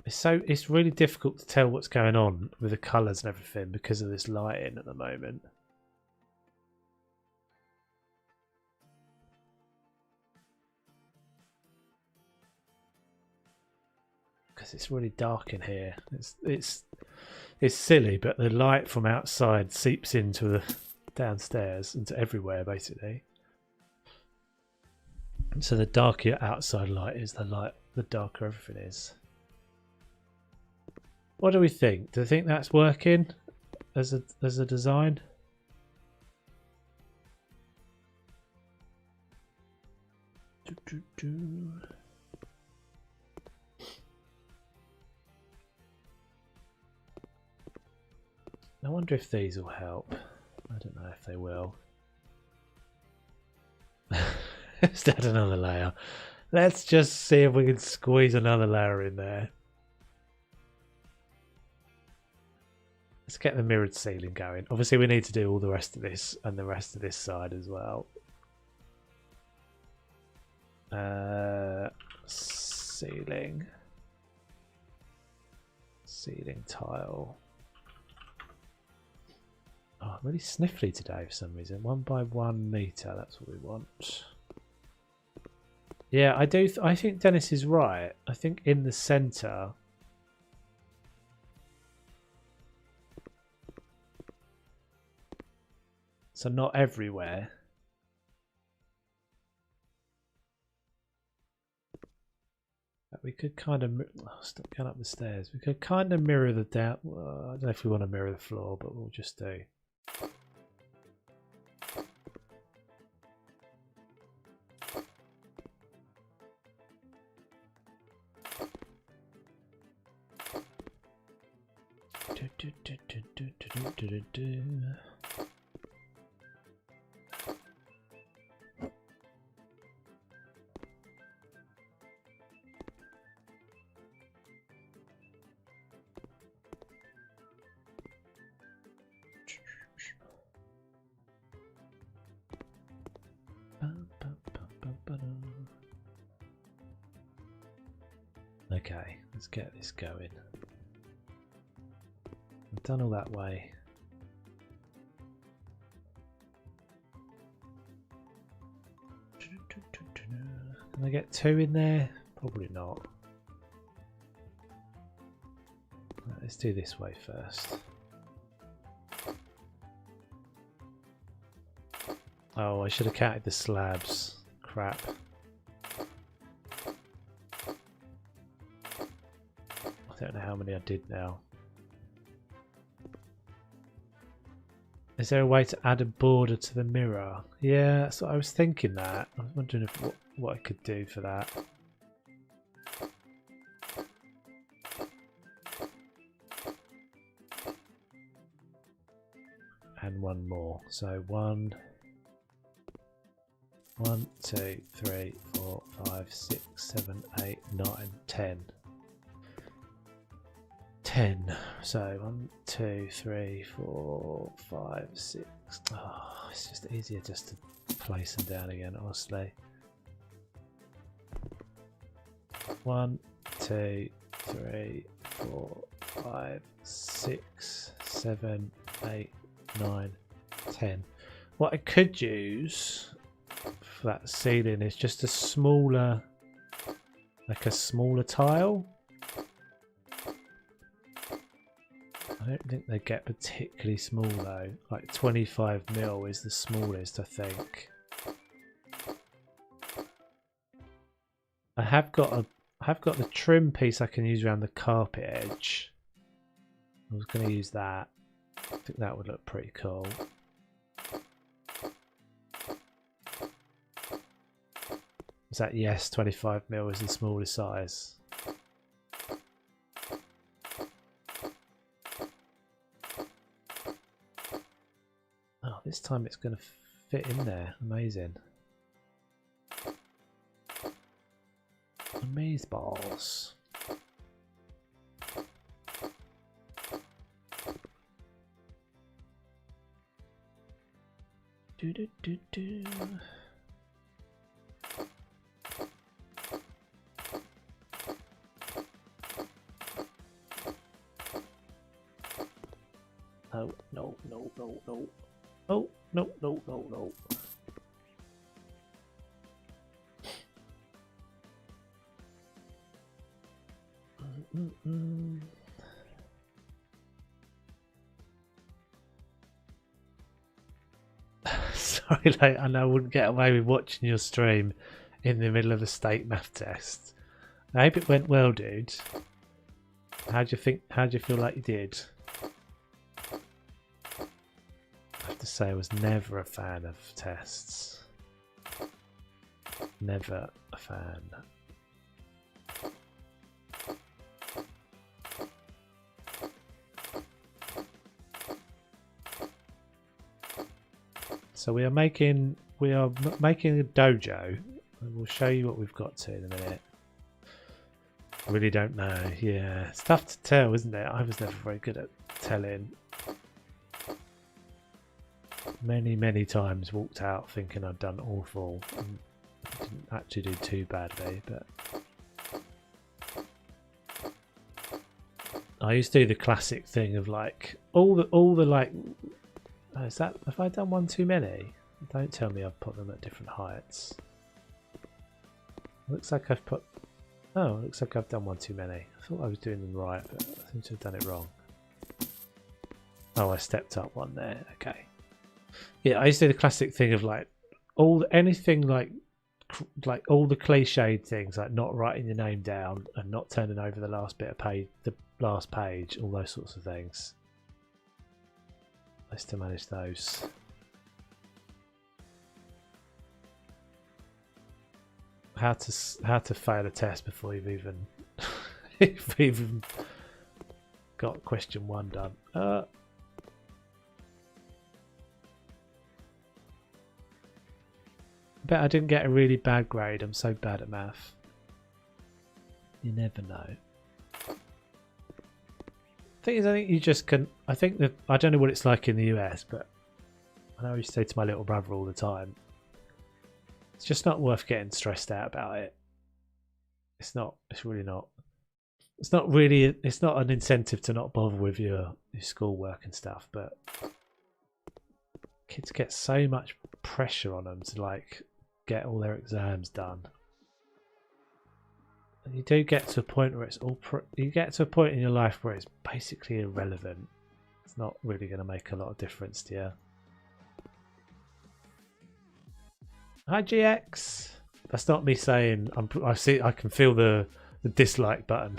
It's really difficult to tell what's going on with the colours and everything because of this lighting at the moment. Because it's really dark in here. It's silly, but the light from outside seeps into the downstairs, into everywhere basically. So the darker your outside light is, the darker everything is. What do we think? Do you think that's working as a design? I wonder if these will help. I don't know if they will. Let's add another layer. Let's just see if we can squeeze another layer in there. Let's get the mirrored ceiling going. Obviously we need to do all the rest of this and the rest of this side as well. Ceiling tile. Oh, I'm really sniffly today for some reason. 1 by 1 meter, that's what we want. Yeah, I do. I think Dennis is right. I think in the centre. So not everywhere. But we could kind of stop going up the stairs. We could kind of mirror the down. Well, I don't know if we want to mirror the floor, but we'll just do. Okay, let's get this going. I've done all that way. Can I get 2 in there? Probably not. Right, let's do this way first. Oh, I should have counted the slabs. Crap. I don't know how many I did now. Is there a way to add a border to the mirror? Yeah, that's what I was thinking that. I was wondering if what I could do for that. And one more. So 1, 2, 3, 4, 5, 6, 7, 8, 9, 10. 10. So 1, 2, 3, 4, 5, 6. Oh, it's just easier just to place them down again, honestly. 1, 2, 3, 4, 5, 6, 7, 8, 9, 10. What I could use for that ceiling is just a smaller, like a smaller tile. I don't think they get particularly small though. Like 25mm is the smallest, I think. I have got the trim piece I can use around the carpet edge. I was going to use that. I think that would look pretty cool. Is that yes? 25mm is the smallest size. Oh, this time it's going to fit in there. Amazing. Amaze balls. No, no, no, no, no. Oh, no, no, no, no. Sorry, like, I know I wouldn't get away with watching your stream in the middle of a state math test. I hope it went well, dude. How do you think? How do you feel like you did? I have to say, I was never a fan of tests. Never a fan. So we are making a dojo, and we'll show you what we've got to in a minute. Really don't know. Yeah, it's tough to tell, isn't it? I was never very good at telling. Many times walked out thinking I'd done awful and didn't actually do too badly, but I used to do the classic thing of like all the like, oh, is that, have I done one too many? Don't tell me I've put them at different heights. Looks like I've put, oh, looks like I've done one too many. I thought I was doing them right, but I seem to have done it wrong. Oh, I stepped up one there. Okay. Yeah, I used to do the classic thing of like anything like all the cliched things, like not writing your name down and not turning over the last bit of last page, all those sorts of things. I used to manage those. How to fail a test before you've even you've even got question 1 done. Bet I didn't get a really bad grade. I'm so bad at math. You never know. Thing is, I think you just can. I think that I don't know what it's like in the US, but I know I used to say to my little brother all the time, it's just not worth getting stressed out about it. It's not. It's really not. It's not really. It's not an incentive to not bother with your schoolwork and stuff. But kids get so much pressure on them to like get all their exams done. And you do get to a point where it's all. You get to a point in your life where it's basically irrelevant. It's not really going to make a lot of difference to you. Hi GX. That's not me saying I can feel the dislike button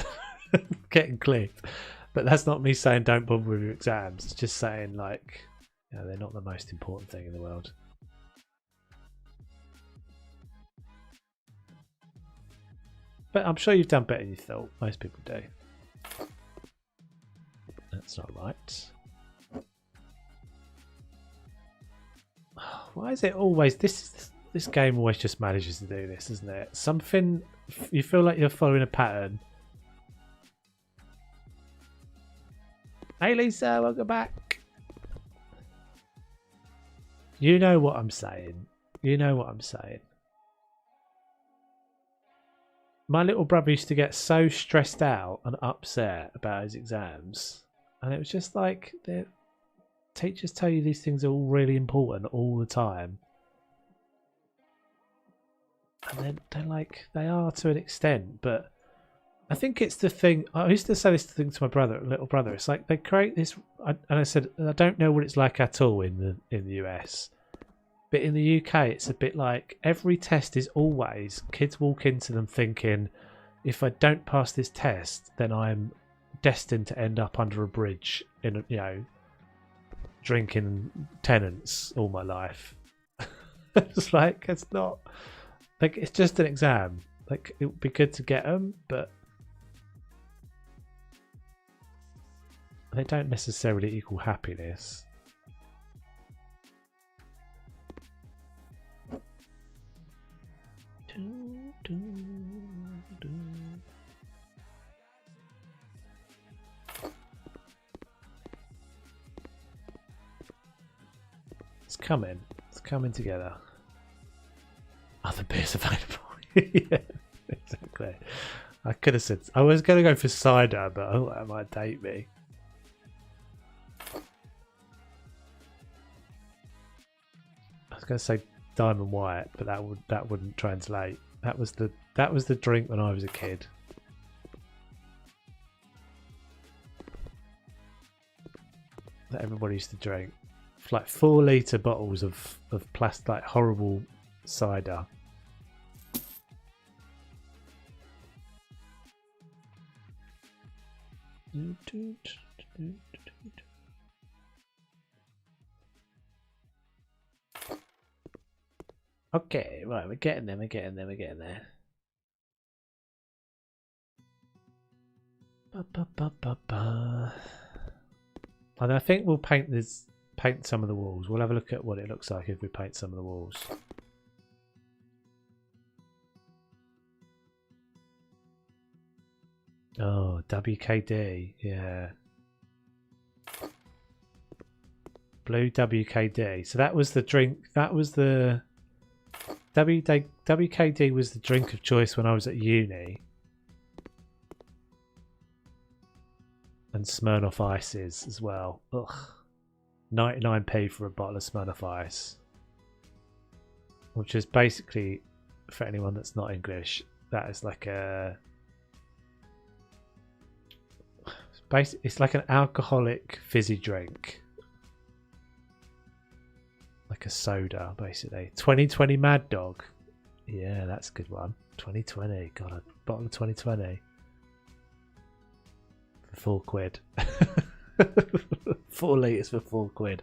getting clicked, but that's not me saying don't bother with your exams. It's just saying like, you know, they're not the most important thing in the world. But I'm sure you've done better than you thought. Most people do. That's not right. Why is it always this game always just manages to do this, isn't it? Something you feel like you're following a pattern. Hey Lisa, welcome back. You know what I'm saying. You know what I'm saying. My little brother used to get so stressed out and upset about his exams, and it was just like the teachers tell you these things are all really important all the time. And then they're like, they are to an extent, but I think it's the thing. I used to say this thing to my little brother. It's like they create this, and I said I don't know what it's like at all in the US, but in the UK it's a bit like every test is always kids walk into them thinking, if I don't pass this test, then I'm destined to end up under a bridge in drinking tenants all my life. It's like it's not. Like, it's just an exam. Like, it would be good to get them, but they don't necessarily equal happiness. It's coming. It's coming together. Other beers available. Yeah, exactly. I could have said I was going to go for cider, but oh, that might date me. I was going to say diamond white, but that wouldn't translate. That was the drink when I was a kid. That everybody used to drink. Like 4-litre bottles of plastic, like horrible cider. Okay, right, we're getting there, we're getting there, we're getting there. And I think we'll paint some of the walls. We'll have a look at what it looks like if we paint some of the walls. Oh, WKD, yeah. Blue WKD. So that was the drink. That was the WKD was the drink of choice when I was at uni. And Smirnoff Ices as well. Ugh. 99p for a bottle of Smirnoff Ice. Which is basically, for anyone that's not English, that is like a... It's like an alcoholic fizzy drink. Like a soda, basically. 2020 Mad Dog. Yeah, that's a good one. 2020. Got a bottle of 2020. For £4. 4 litres for £4.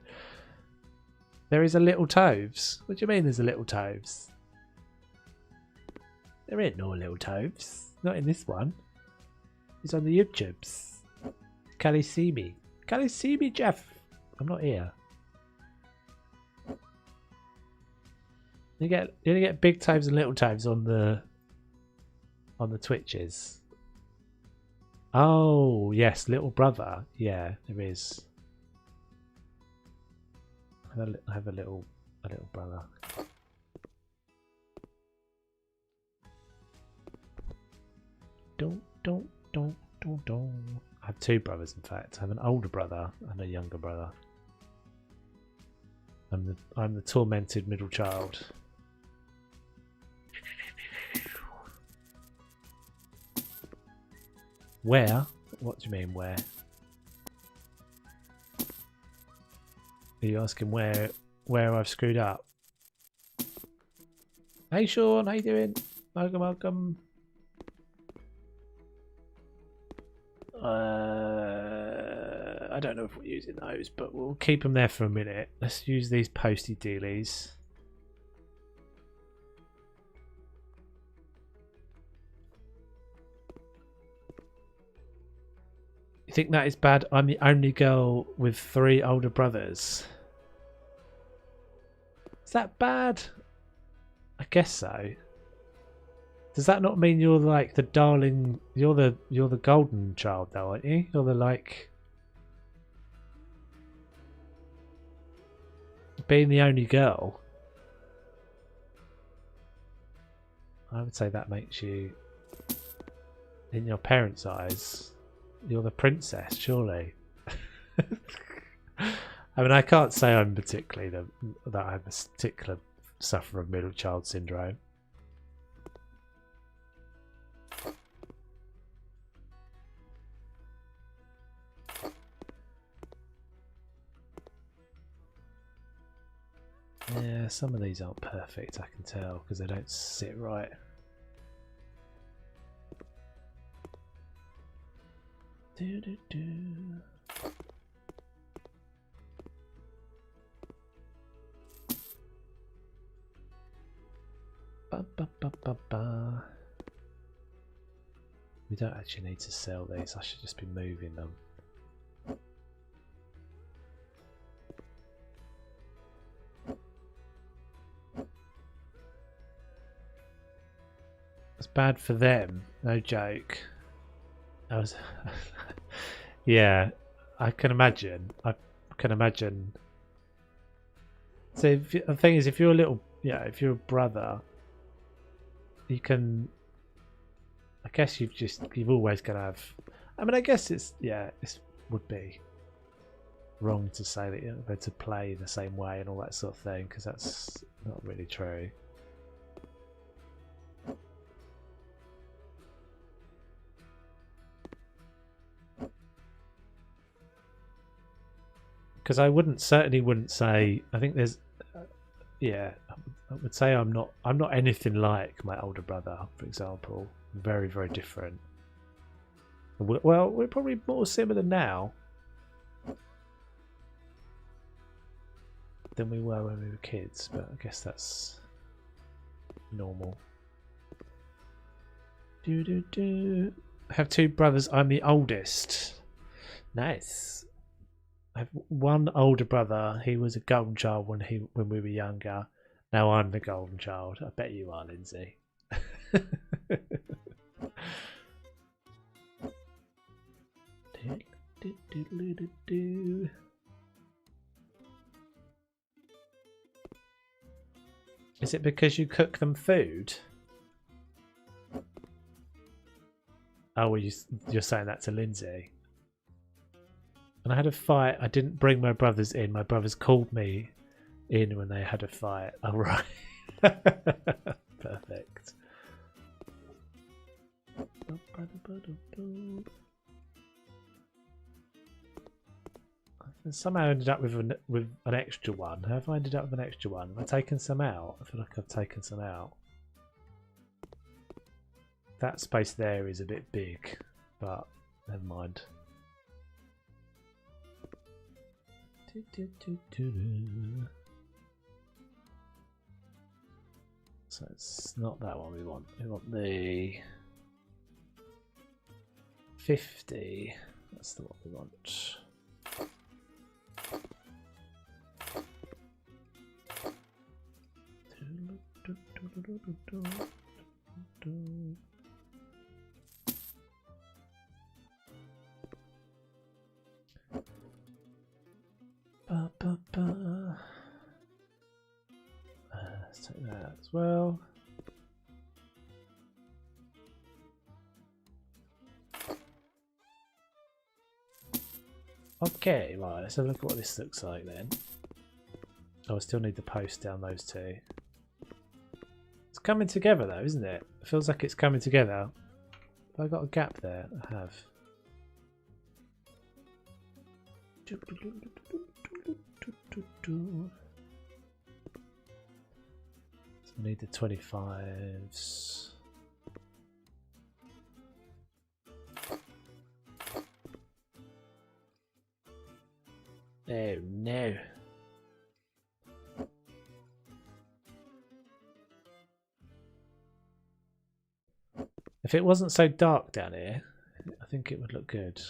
There is a Little Toves. What do you mean there's a Little Toves? There ain't no Little Toves. Not in this one. It's on the YouTubes. Can you see me? Can you see me, Jeff? I'm not here. You only get big Toves and Little Toves on the Twitches. Oh yes, Little Brother. Yeah, there is. I have a little brother. Don't. I have 2 brothers, in fact. I have an older brother and a younger brother. I'm the tormented middle child. Where? What do you mean where? Are you asking where I've screwed up? Hey Sean, how you doing? Welcome. I don't know if we're using those, but we'll keep them there for a minute. Let's use these posty dealies. You think that is bad? I'm the only girl with 3 older brothers. Is that bad? I guess so. Does that not mean you're like the darling? You're the golden child, though, aren't you? You're the like being the only girl. I would say that makes you, in your parents' eyes, you're the princess, surely. I mean, I can't say I'm particularly that I'm a particular sufferer of middle child syndrome. Yeah, some of these aren't perfect, I can tell, because they don't sit right. We don't actually need to sell these, I should just be moving them. It's bad for them, no joke. I was yeah, I can imagine. So the thing is, if you're a little, yeah, if you're a brother, you can. I guess you've always got to have. I mean, I guess it would be wrong to say that you're going to play the same way and all that sort of thing, because that's not really true. Because I certainly wouldn't say. I think there's, yeah, I would say I'm not anything like my older brother, for example. Very, very different. Well, we're probably more similar now than we were when we were kids, but I guess that's normal. I have two brothers. I'm the oldest. Nice. I have one older brother. He was a golden child when we were younger. Now I'm the golden child. I bet you are, Lindsay. Is it because you cook them food? Oh, well, you're saying that to Lindsay. And I had a fight. I didn't bring my brothers in. My brothers called me in when they had a fight. Oh, right. Perfect. I somehow ended up with an extra one. Have I ended up with an extra one? Have I taken some out? I feel like I've taken some out. That space there is a bit big, but never mind. So it's not that one we want. We want the 50. That's the one we want. Let's take that as well. Okay, right, let's have a look at what this looks like then. Oh, I still need the post down those two. It's coming together though, isn't it? It feels like it's coming together. Have I got a gap there? I have. So I need the 25s. Oh no. If it wasn't so dark down here, I think it would look good.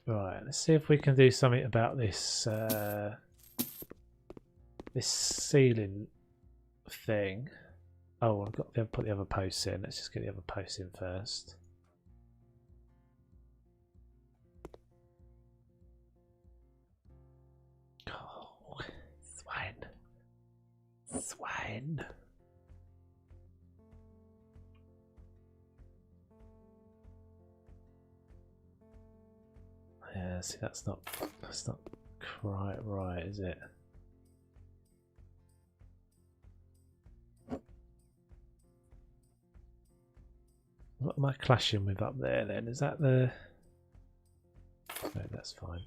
Right, let's see if we can do something about this this ceiling thing. Oh, I've got to put the other posts in. Let's just get the other posts in first. Oh, swine. Yeah, see, that's not quite right, is it? What am I clashing with up there then? Is that the... No, that's fine.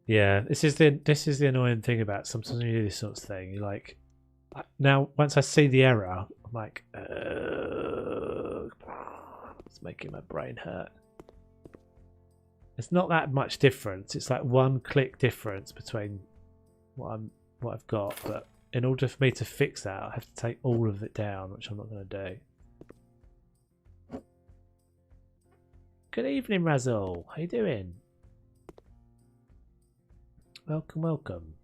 Yeah, this is the annoying thing about sometimes when you do this sort of thing. You're like, now once I see the error, I'm like, it's making my brain hurt. It's not that much difference. It's like one click difference between what I've got, but in order for me to fix that, I have to take all of it down, which I'm not going to do. Good evening, Razzle. How you doing? Welcome, welcome.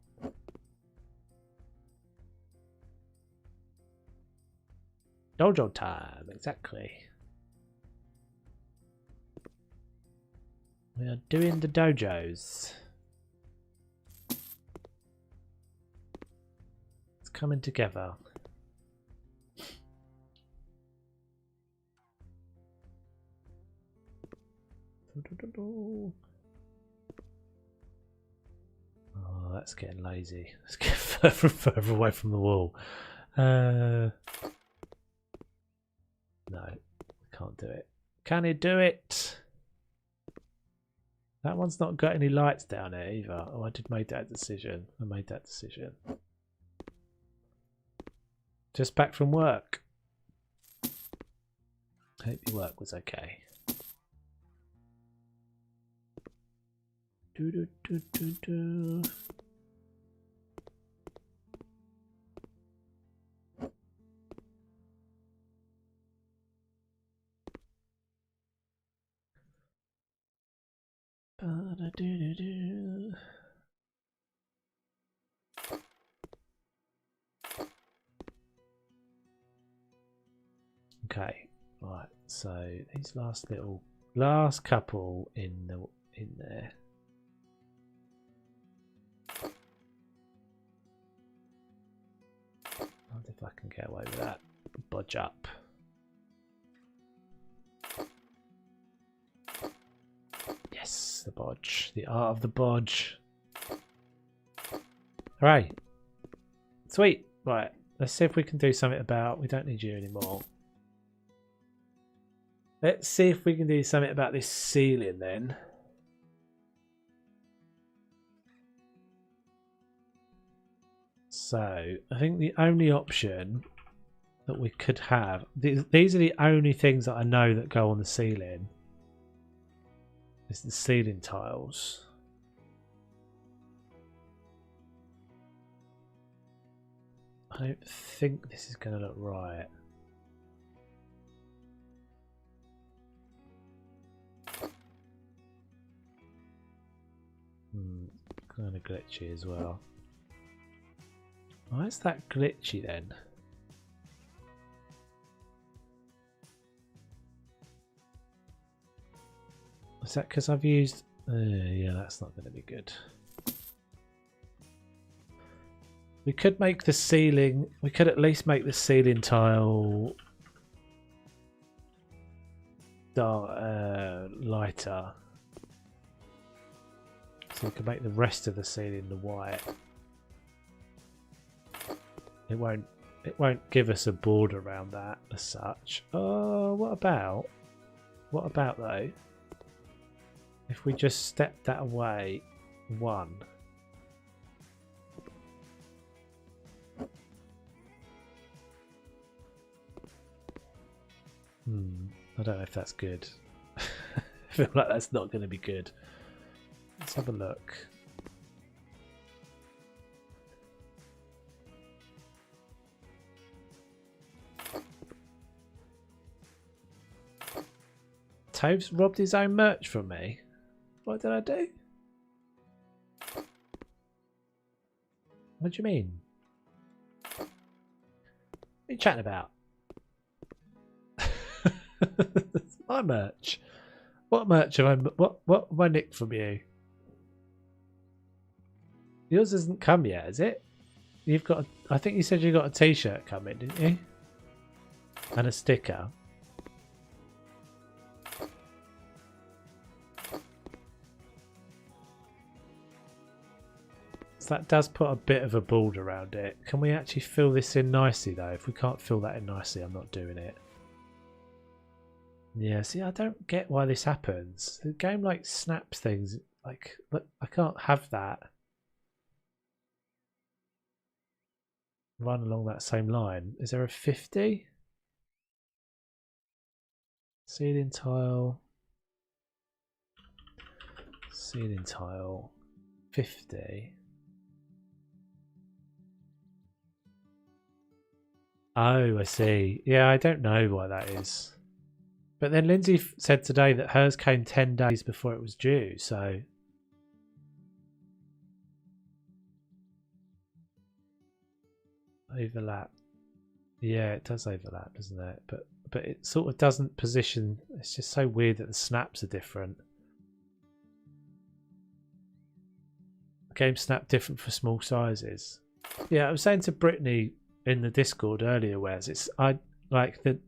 Dojo time, exactly. We are doing the dojos. It's coming together. Oh, that's getting lazy. Let's get further and further away from the wall. No, can't do it. Can he do it? That one's not got any lights down there either. Oh, I did make that decision. I made that decision. Just back from work. Hope your work was okay. Do do do do do. Okay, right. So these last couple in there. I wonder if I can get away with that. Bodge up. Yes, the bodge. The art of the bodge. Hooray. Sweet. Right. Let's see if we can do something about... We don't need you anymore. Let's see if we can do something about this ceiling then. So, I think the only option that we could have... These are the only things that I know that go on the ceiling. Is the ceiling tiles. I don't think this is going to look right. Kind of glitchy as well. Why is that glitchy then? Is that because I've used... yeah, that's not going to be good. We could make the ceiling... We could at least make the ceiling tile... lighter. So we can make the rest of the ceiling the white. It won't give us a border around that as such. Oh, what about though? If we just step that away one. I don't know if that's good. I feel like that's not going to be good. Let's have a look. Tove's robbed his own merch from me. What did I do? What do you mean? What are you chatting about? It's my merch. What merch have I? What have I nicked from you? Yours hasn't come yet, is it? You've got. I think you said you got a T-shirt coming, didn't you? And a sticker. So that does put a bit of a border around it. Can we actually fill this in nicely though? If we can't fill that in nicely, I'm not doing it. Yeah, see, I don't get why this happens. The game like snaps things. Like, but I can't have that run along that same line. Is there a 50? Ceiling tile. Ceiling tile. 50. Oh, I see. Yeah, I don't know why that is. But then Lindsay said today that hers came 10 days before it was due, so... Overlap. Yeah, it does overlap, doesn't it? But it sort of doesn't position. It's just so weird that the snaps are different. Game snap different for small sizes. Yeah, I was saying to Brittany in the Discord earlier, whereas it's I like the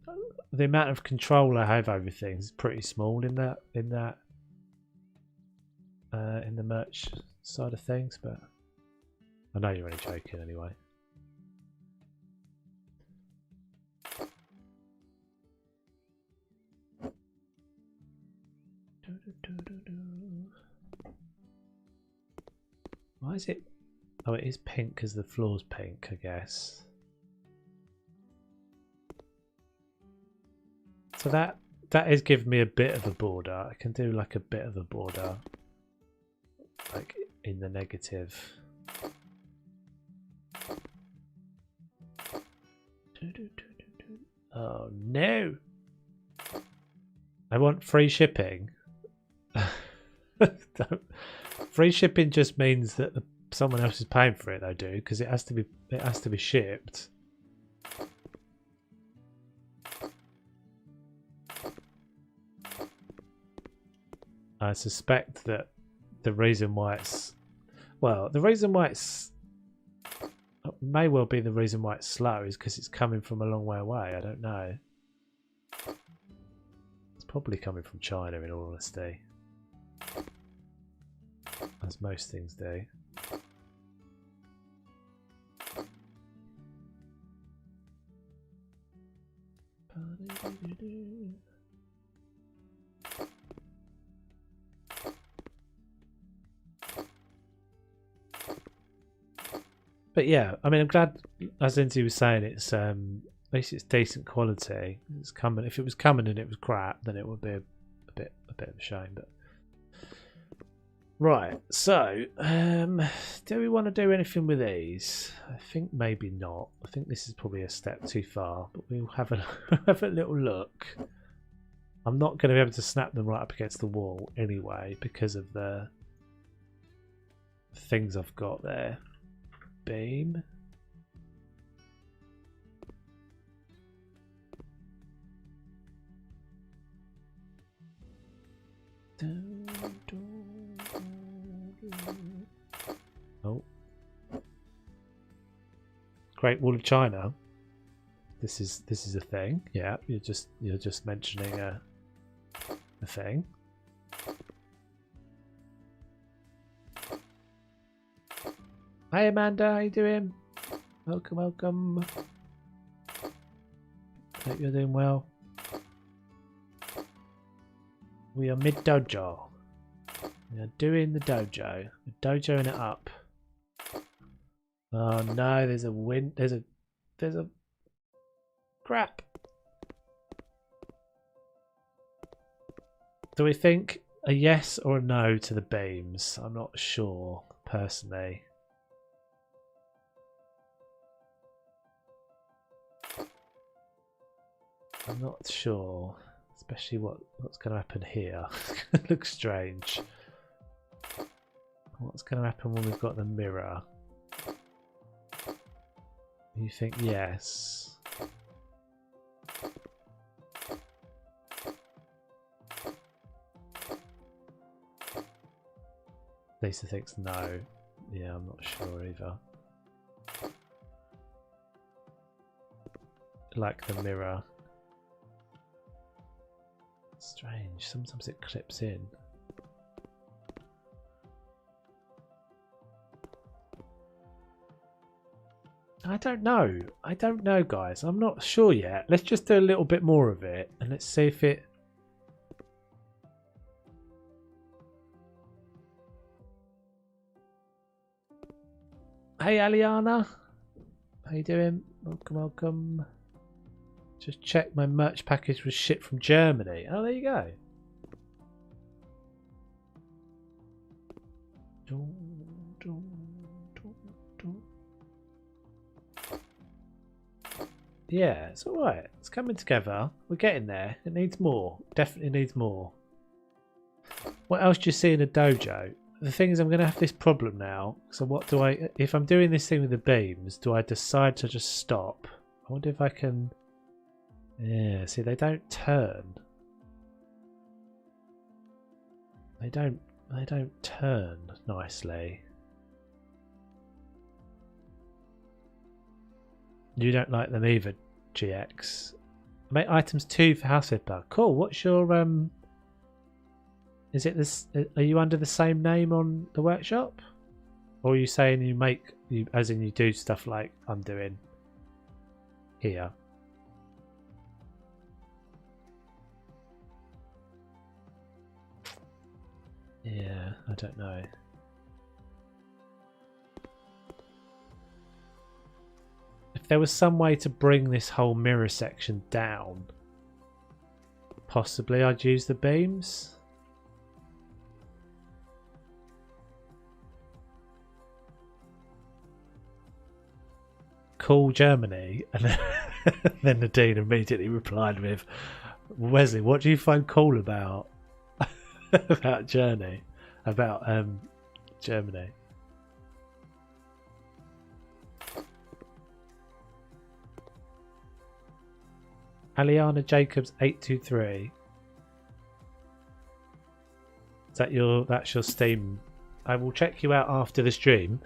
amount of control I have over things is pretty small in the merch side of things, but I know you're only joking anyway. Why is it? Oh, it is pink because the floor's pink, I guess. So that is giving me a bit of a border. I can do like a bit of a border, like in the negative. Oh no! I want free shipping. Free shipping just means that someone else is paying for it, though, dude, because it has to be shipped. I suspect that the reason why it's may well be the reason why it's slow is because it's coming from a long way away. I don't know. It's probably coming from China, in all honesty, as most things do. But yeah, I mean, I'm glad, as Lindsay was saying, it's at least it's decent quality. It's coming. If it was coming and it was crap, then it would be a bit of a shame. But right, so do we want to do anything with these? I think maybe not. I think this is probably a step too far, but we'll have a have a little look. I'm not going to be able to snap them right up against the wall anyway because of the things I've got there. Beam. Oh, Great Wall of China. This is a thing. Yeah, you're just mentioning a thing. Hi Amanda, how you doing? Welcome, welcome. Hope you're doing well. We are mid dojo. We are doing the dojo. We're dojoing it up. Oh no, there's a wind. There's a crap. Do we think a yes or a no to the beams? I'm not sure personally. I'm not sure, especially what's going to happen here. It looks strange. What's going to happen when we've got the mirror? You think yes? Lisa thinks no. Yeah, I'm not sure either. Like the mirror. Strange, sometimes it clips in. I don't know guys, I'm not sure yet. Let's just do a little bit more of it and let's see if it... Hey Aliana, how you doing? Welcome, welcome. Just check my merch package was shipped from Germany. Oh, there you go. Yeah, it's alright. It's coming together. We're getting there. It needs more. Definitely needs more. What else do you see in a dojo? The thing is, I'm going to have this problem now. So what do I... If I'm doing this thing with the beams, do I decide to just stop? I wonder if I can... Yeah, see, they don't turn. They don't turn nicely. You don't like them either, GX. Make items 2 for house flipper. Cool. What's your is it this? Are you under the same name on the workshop, or are you saying you make you as in you do stuff like I'm doing here? Yeah, I don't know. If there was some way to bring this whole mirror section down, possibly I'd use the beams. Cool Germany. And then Nadine immediately replied with, Wesley, what do you find cool about about Germany? Aliana Jacobs 823. Is that that's your Steam? I will check you out after the stream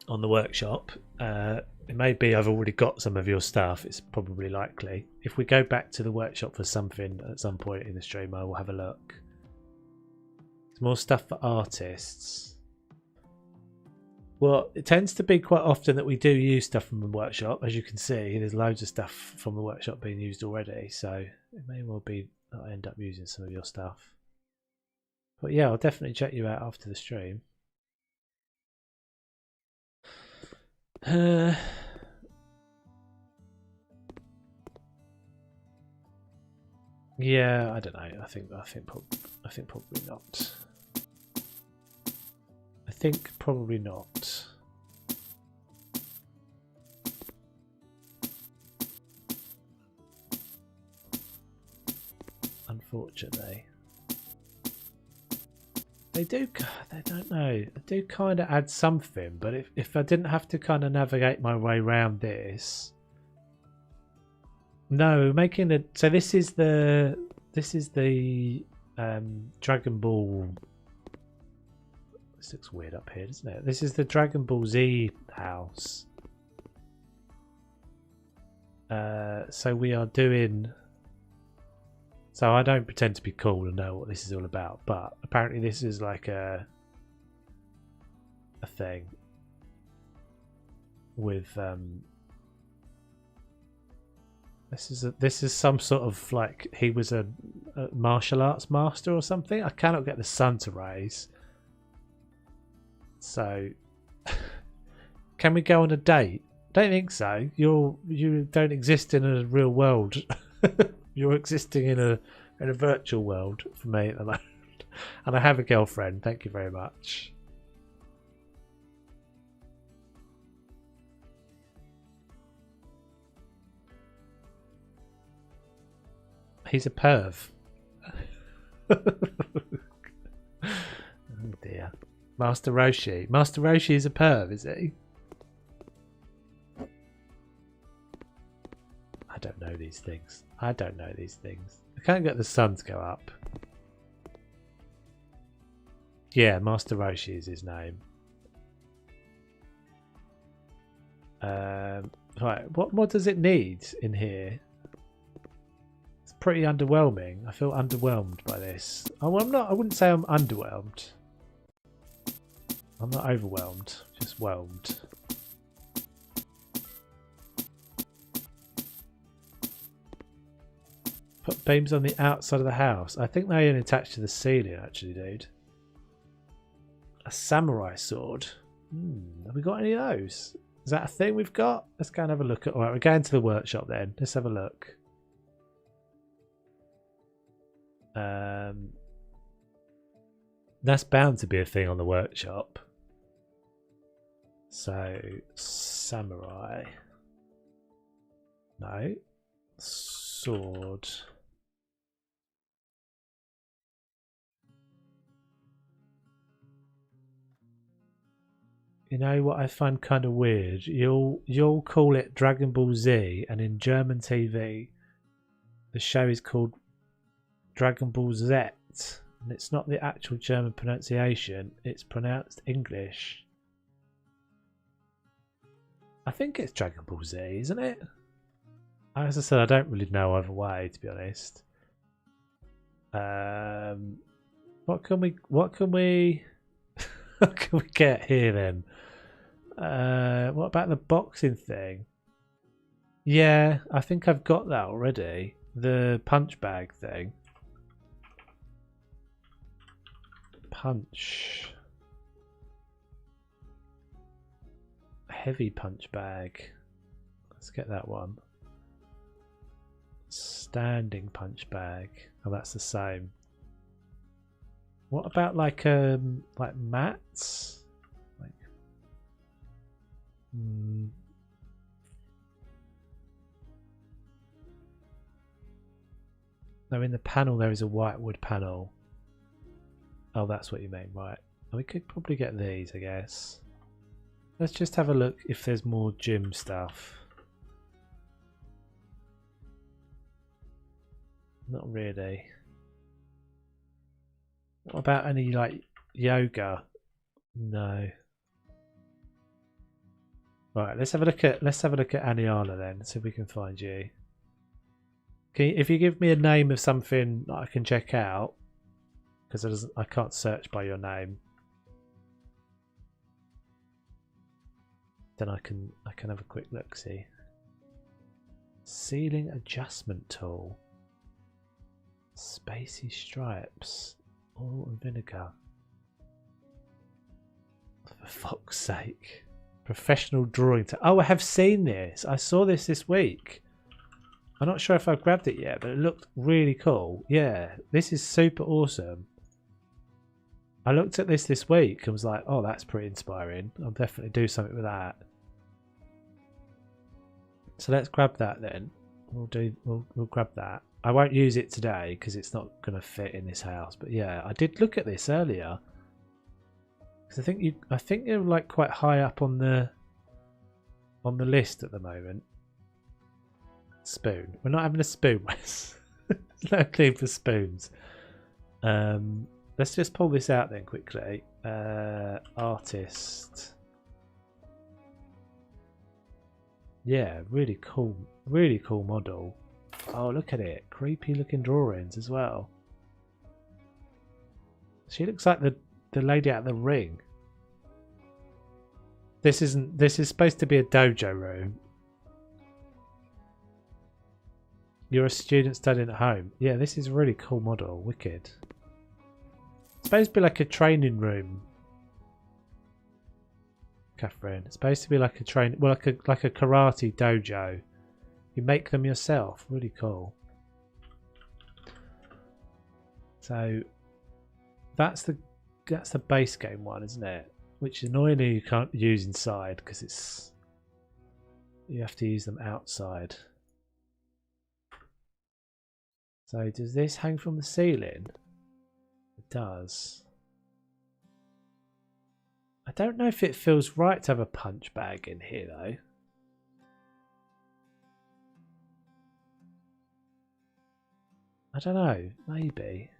on the workshop. It may be I've already got some of your stuff. It's probably likely. If we go back to the workshop for something at some point in the stream, I will have a look. There's more stuff for artists. Well, it tends to be quite often that we do use stuff from the workshop. As you can see, there's loads of stuff from the workshop being used already. So it may well be that I end up using some of your stuff. But yeah, I'll definitely check you out after the stream. Yeah, I don't know. I think probably not. I think probably not. Unfortunately. They don't know. They do kind of add something, but if I didn't have to kind of navigate my way around this. No, making it so this is the Dragon Ball. This looks weird up here, doesn't it? This is the Dragon Ball Z house. So we are doing. So I don't pretend to be cool and know what this is all about, but apparently this is like a thing with this is some sort of like he was a martial arts master or something. I cannot get the sun to raise. So can we go on a date? Don't think so. You don't exist in a real world. You're existing in a virtual world for me at the moment. And I have a girlfriend. Thank you very much. He's a perv. Oh dear. Master Roshi. Master Roshi is a perv, is he? I don't know these things. I can't get the sun to go up. Yeah, Master Roshi is his name. Right, what does it need in here? It's pretty underwhelming. I feel underwhelmed by this. Oh, well, I wouldn't say I'm underwhelmed. I'm not overwhelmed, just whelmed. Put beams on the outside of the house. I think they only attach to the ceiling, actually, dude. A samurai sword. Have we got any of those? Is that a thing we've got? Let's go and have a look at. All right, we're going to the workshop then. Let's have a look. That's bound to be a thing on the workshop. So, samurai. No. Sword. You know what I find kind of weird? You'll call it Dragon Ball Z, and in German TV, the show is called Dragon Ball Z, and it's not the actual German pronunciation. It's pronounced English. I think it's Dragon Ball Z, isn't it? As I said, I don't really know either way, to be honest. What can we what can we get here then? What about the boxing thing? Yeah, I think I've got that already. The punch bag thing. Punch. Heavy punch bag. Let's get that one. Standing punch bag. Oh, that's the same. What about like mats? Like No, in the panel there is a whitewood panel. Oh, that's what you mean, right. We could probably get these, I guess. Let's just have a look if there's more gym stuff. Not really. What about any like yoga? No. Right, let's have a look at Aniana then, see if we can find you. If you give me a name of something that I can check out, because I can't search by your name, then I can have a quick look. See, ceiling adjustment tool, spacey stripes, oil and vinegar. For fuck's sake, professional drawing. Oh, I have seen this. I saw this week. I'm not sure if I've grabbed it yet, but it looked really cool. Yeah, this is super awesome. I looked at this week and was like, oh, that's pretty inspiring. I'll definitely do something with that. So let's grab that then. We'll grab that. I won't use it today because it's not going to fit in this house. But yeah, I did look at this earlier. Because I think you're like quite high up on the list at the moment. Spoon. We're not having a spoon, Wes. There's no need for spoons. Let's just pull this out then quickly. Artist. Yeah, really cool model. Oh, look at it. Creepy looking drawings as well. She looks like the lady out of The Ring. This is supposed to be a dojo room. You're a student studying at home. Yeah, this is a really cool model. Wicked. It's supposed to be like a training room. Catherine. It's supposed to be like a like a karate dojo. You make them yourself. Really cool. So that's the base game one, isn't it? Which annoyingly you can't use inside because you have to use them outside. So does this hang from the ceiling? It does. I don't know if it feels right to have a punch bag in here though. I don't know, maybe.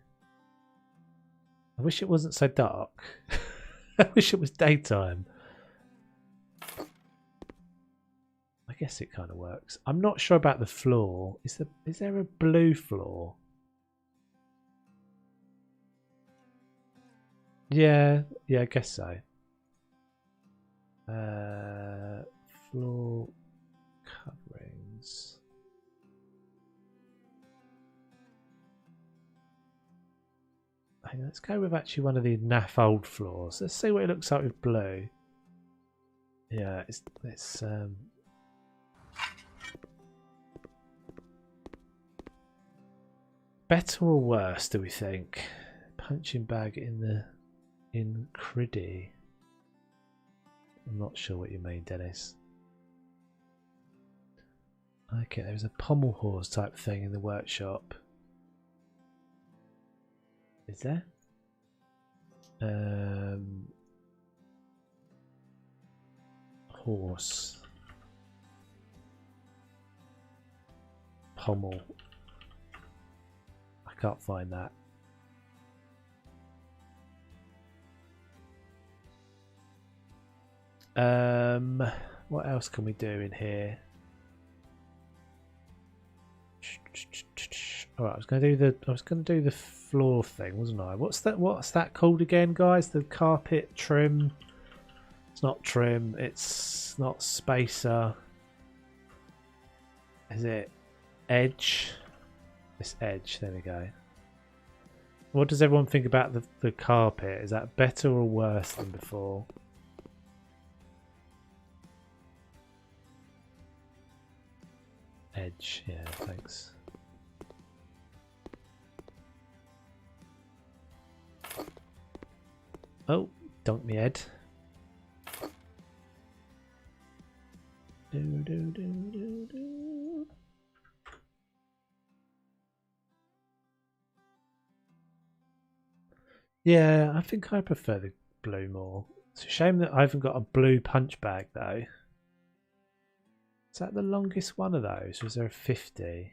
I wish it wasn't so dark. I wish it was daytime. I guess it kind of works. I'm not sure about the floor. Is there a blue floor? Yeah, I guess so. Floor coverings. Hey, let's go with actually one of the naff old floors. Let's see what it looks like with blue. Yeah, it's better or worse, do we think? Punching bag in Criddy. I'm not sure what you mean, Dennis. Okay, there's a pommel horse type thing in the workshop. Is there? Horse. Pommel. I can't find that. What else can we do in here? All right, I was going to do the floor thing, wasn't I? What's that called again, guys? The carpet trim. It's not trim. It's not spacer. Is it edge? This edge. There we go. What does everyone think about the carpet? Is that better or worse than before? Edge. Yeah, thanks. Oh, dunk me head. Do. Yeah, I think I prefer the blue more. It's a shame that I haven't got a blue punch bag though. Is that the longest one of those? Was there a 50?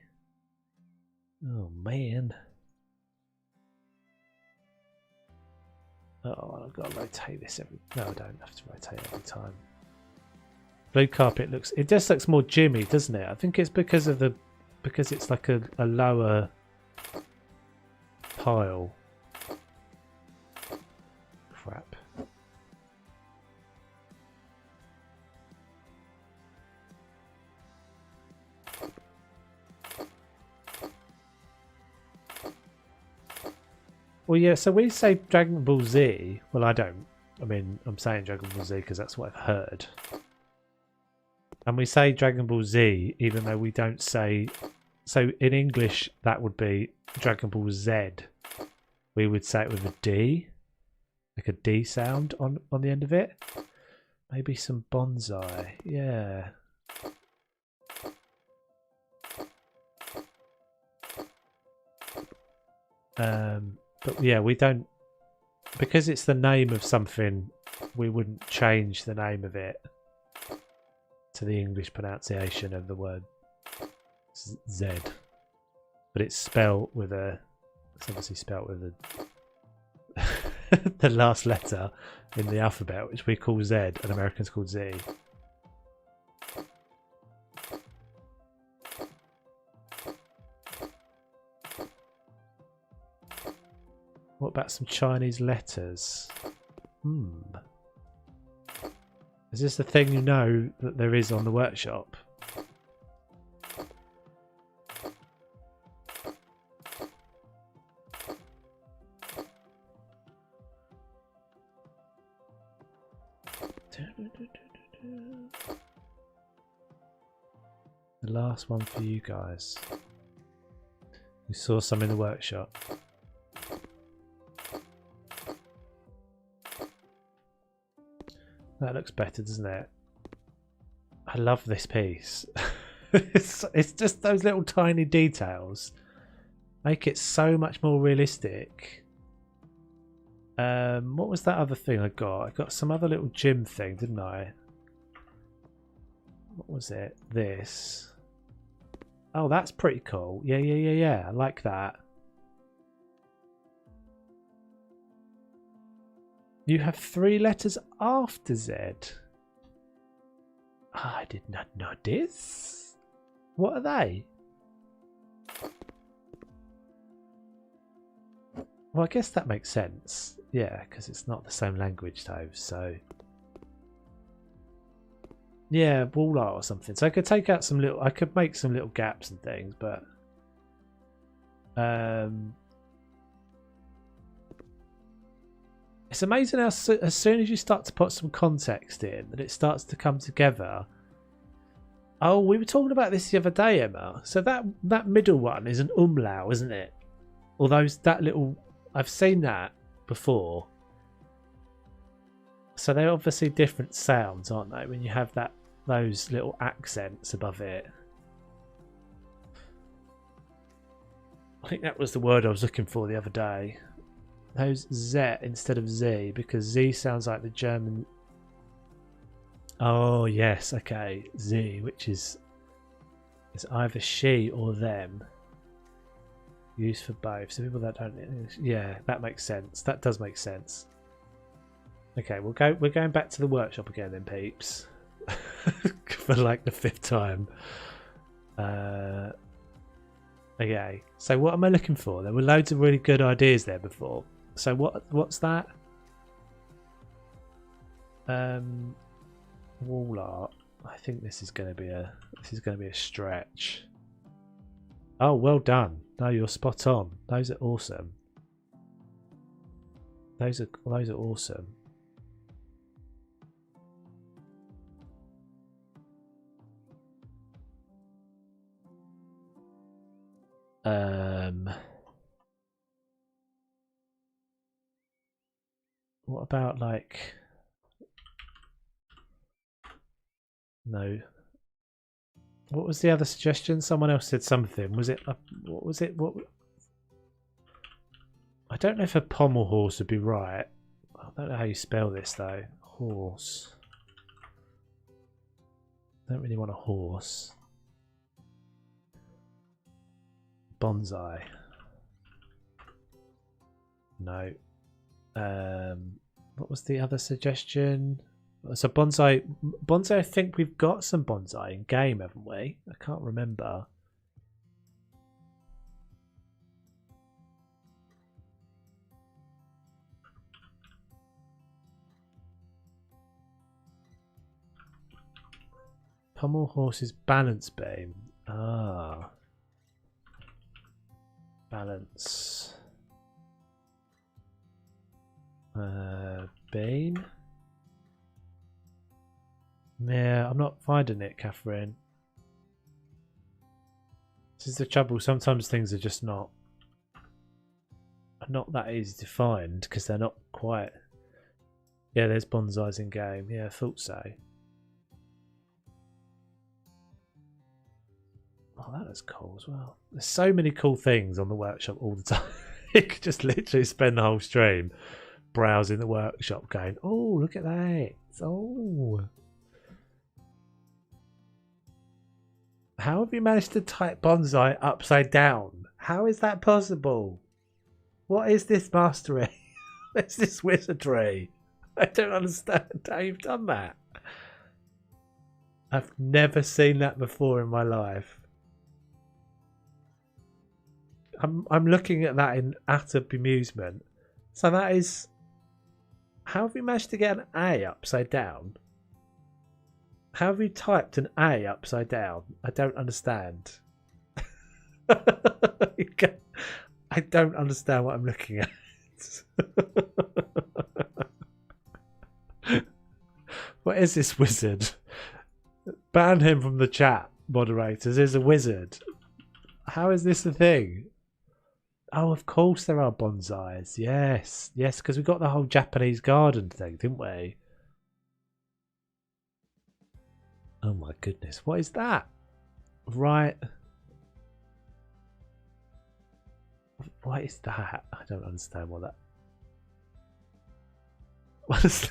Oh man. Oh, I've got to rotate this every... No, I don't have to rotate every time. Blue carpet looks... It just looks more Jimmy, doesn't it? I think it's because of the... Because it's like a lower pile. Crap. Well, yeah, so we say Dragon Ball Z. Well, I don't. I mean, I'm saying Dragon Ball Z because that's what I've heard. And we say Dragon Ball Z even though we don't say... So in English, that would be Dragon Ball Z. We would say it with a D. Like a D sound on the end of it. Maybe some bonsai. Yeah. But yeah, we don't, because it's the name of something, we wouldn't change the name of it to the English pronunciation of the word Z. But it's spelt with a, it's obviously spelt with a the last letter in the alphabet, which we call Z and Americans call Z. What about some Chinese letters? Is this the thing you know that there is on the workshop? The last one for you guys. You saw some in the workshop. That looks better, doesn't it? I love this piece. It's just those little tiny details make it so much more realistic. What was that other thing I got? I got some other little gym thing, didn't I? What was it? This. Oh, that's pretty cool. Yeah. I like that. You have 3 letters after Z. I did not know this. What are they? Well, I guess that makes sense. Yeah, because it's not the same language, though. So, yeah, wall art or something. So I could take out some little. I could make some little gaps and things, but it's amazing how as soon as you start to put some context in, that it starts to come together. Oh, we were talking about this the other day, Emma. So that middle one is an umlaut, isn't it? Although that little, I've seen that before. So they're obviously different sounds, aren't they? When you have those little accents above it. I think that was the word I was looking for the other day. Those Z instead of Z, because Z sounds like the German Oh yes, okay. Z, which is either she or them. Used for both. So people that don't. Yeah, that makes sense. That does make sense. Okay, we'll go. We're going back to the workshop again, then, peeps, for like the 5th time. Okay. So what am I looking for? There were loads of really good ideas there before. So what's that? Wall art. I think this is going to be a stretch. Oh, well done. No, you're spot on. Those are awesome. Those are awesome. What about like? No. What was the other suggestion? Someone else said something. Was it? What was it? What? I don't know if a pommel horse would be right. I don't know how you spell this though. Horse. I don't really want a horse. Bonsai. No. What was the other suggestion? So bonsai. I think we've got some bonsai in game, haven't we? I can't remember. Pommel horse's balance beam. Ah. Balance. Beam. Yeah, I'm not finding it, Catherine. This is the trouble. Sometimes things are just not that easy to find because they're not quite. Yeah, there's bonsais in game. Yeah, I thought so. Oh, that is cool as well. There's so many cool things on the workshop all the time. You could just literally spend the whole stream browsing the workshop going, oh, look at that. Oh. How have you managed to type bonsai upside down? How is that possible? What is this mastery? What's this wizardry? I don't understand how you've done that. I've never seen that before in my life. I'm looking at that in utter bemusement. So that is... How have you managed to get an A upside down? How have you typed an A upside down? I don't understand. I don't understand what I'm looking at. What is this wizard? Ban him from the chat, moderators. There's a wizard. How is this a thing? Oh, of course there are bonsais. Yes, yes, because we got the whole Japanese garden thing, didn't we? Oh my goodness, what is that? Right. What is that? I don't understand what that... What is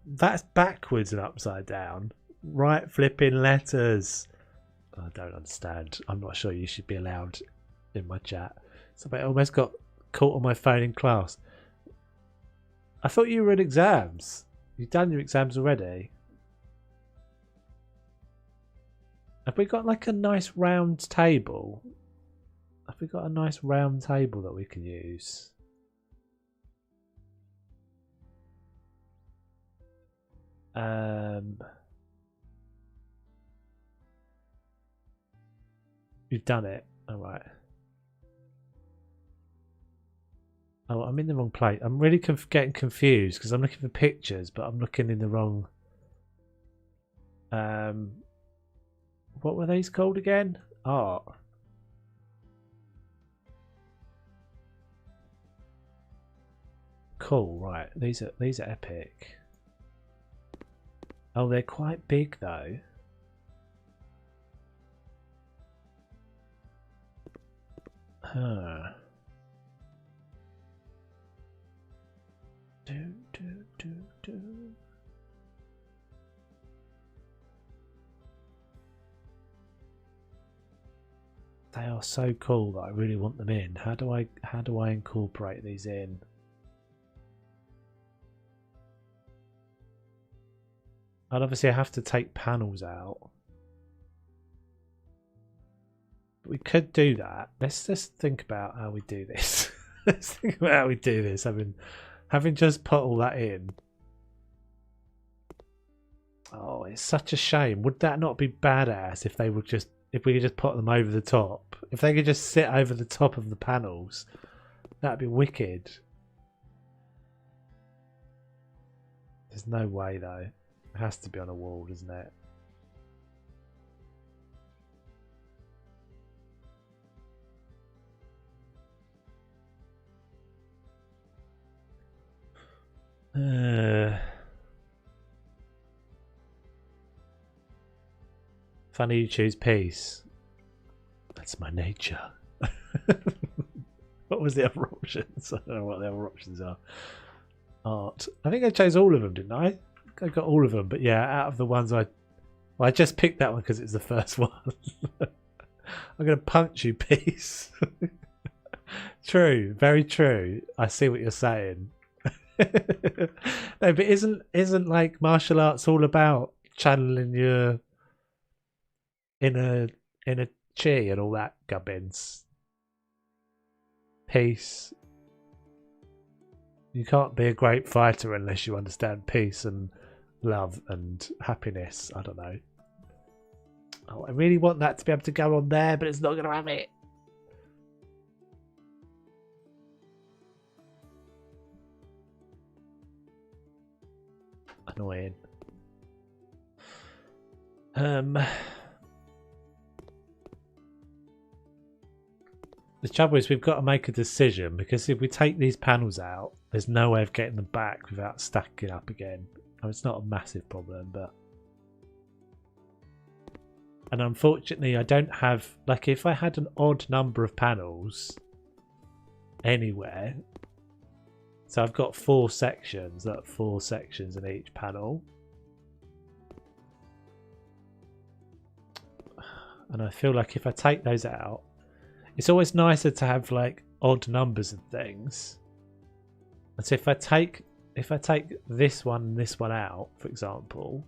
that's backwards and upside down. Right flipping letters. I don't understand. I'm not sure you should be allowed in my chat. So I almost got caught on my phone in class. I thought you were in exams. You've done your exams already. Have we got like a nice round table? Have we got a nice round table that we can use? You've done it. All right. Oh, I'm in the wrong place. I'm really getting confused because I'm looking for pictures, but I'm looking in the wrong. What were these called again? Art. Cool. Right. These are epic. Oh, they're quite big though. Huh. They are so cool that I really want them in. How do I incorporate these in? And obviously I have to take panels out. But we could do that. Let's just think about how we do this. Let's think about how we do this. Having just put all that in. Oh, it's such a shame. Would that not be badass if they would just, if we could just put them over the top? If they could just sit over the top of the panels, that'd be wicked. There's no way though. It has to be on a wall, doesn't it? Funny you choose peace. That's my nature. What was the other options? I don't know what the other options are. Art. I think I chose all of them, didn't I? I got all of them, but yeah, out of the ones I just picked that one because it's the first one. I'm going to punch you, peace. True, very true. I see what you're saying. No, but isn't like martial arts all about channeling your inner chi and all that gubbins? Peace. You can't be a great fighter unless you understand peace and love and happiness. I don't know. Oh, I really want that to be able to go on there, but it's not going to have it. Annoying. The trouble is we've got to make a decision, because if we take these panels out, there's no way of getting them back without stacking up again. I mean, it's not a massive problem, but... And unfortunately, I don't have... Like, if I had an odd number of panels anywhere... So I've got 4 sections, that 4 sections in each panel. And I feel like if I take those out, it's always nicer to have like odd numbers and things. And so if I take this one and this one out, for example,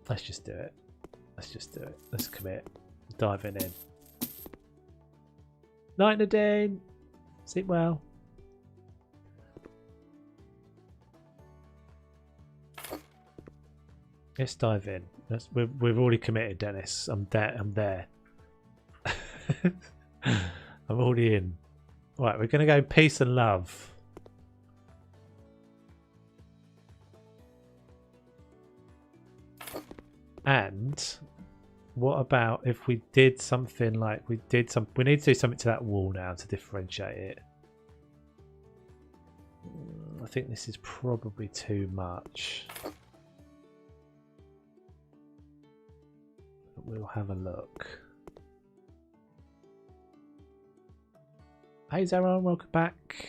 let's just do it. Let's just do it. Let's commit. Diving in. Night, Nadine. Sleep well. Let's dive in. We've already committed, Dennis. I'm there. I'm already in. Right, we're going to go peace and love. And what about if we did something like we need to do something to that wall now to differentiate it. I think this is probably too much. But we'll have a look. Hey Zeron, welcome back.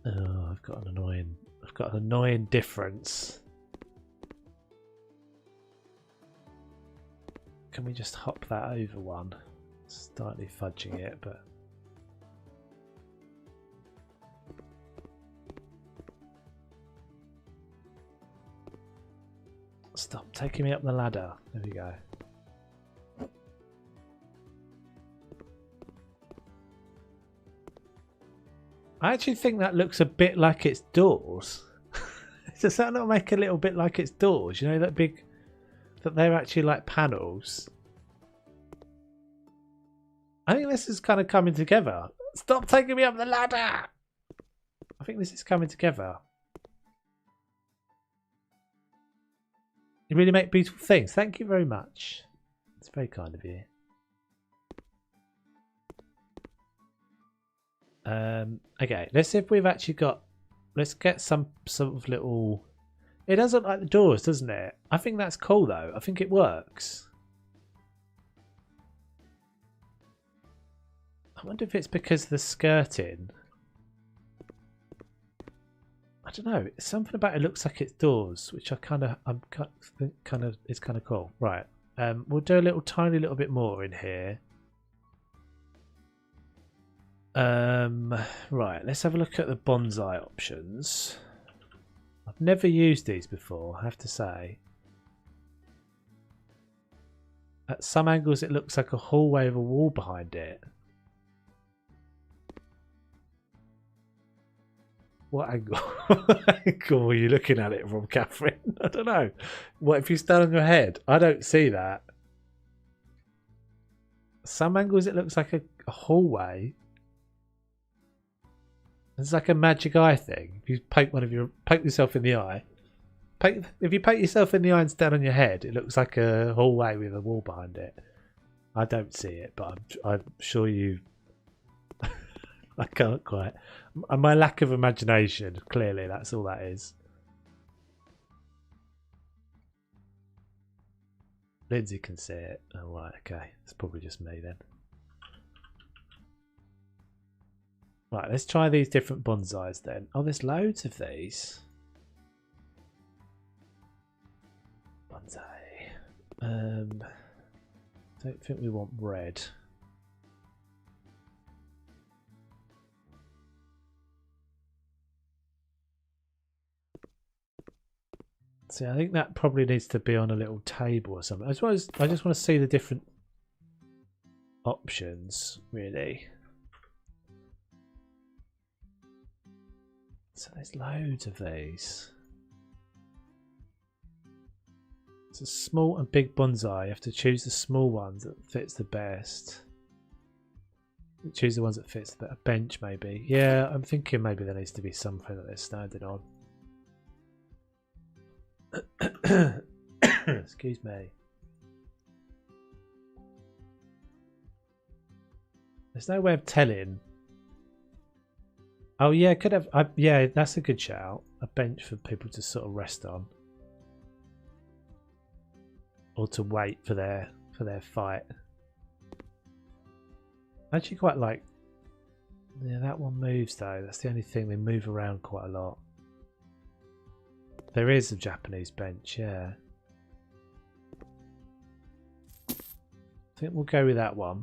Oh, I've got an annoying difference. Can we just hop that over one? Slightly fudging it, but stop taking me up the ladder. There we go. I actually think that looks a bit like its doors. Does that not make a little bit like its doors? You know, that big... That they're actually like panels. I think this is kind of coming together. Stop taking me up the ladder! I think this is coming together. You really make beautiful things. Thank you very much. It's very kind of you. Okay, let's see if we've actually got... Let's get some sort of little... It does look like the doors, doesn't it? I think that's cool, though. I think it works. I wonder if it's because of the skirting. I don't know. It's something about it looks like it's doors, which it's kind of cool. Right. We'll do a tiny little bit more in here. Right. Let's have a look at the bonsai options. I've never used these before, I have to say. At some angles, it looks like a hallway with a wall behind it. What angle? What angle are you looking at it from, Catherine? I don't know. What if you stand on your head? I don't see that. Some angles it looks like a hallway. It's like a magic eye thing. If you poke yourself in the eye. If you poke yourself in the eye and stand on your head, it looks like a hallway with a wall behind it. I don't see it, but I'm sure you. I can't quite. My lack of imagination, clearly, that's all that is. Lindsay can see it. Oh, right, okay. It's probably just me then. Right, let's try these different bonsais then. Oh, there's loads of these. Bonsai. Don't think we want red. See, I think that probably needs to be on a little table or something. I just want to see the different options, really. So there's loads of these. It's a small and big bonsai. You have to choose the small ones that fits the best. Choose the ones that fits the better. Bench, maybe. Yeah, I'm thinking maybe there needs to be something that they're standing on. Excuse me. There's no way of telling. Oh yeah, could have. Yeah, that's a good shout. A bench for people to sort of rest on, or to wait for their fight. I actually quite like. Yeah, that one moves though. That's the only thing. They move around quite a lot. There is a Japanese bench, yeah. I think we'll go with that one.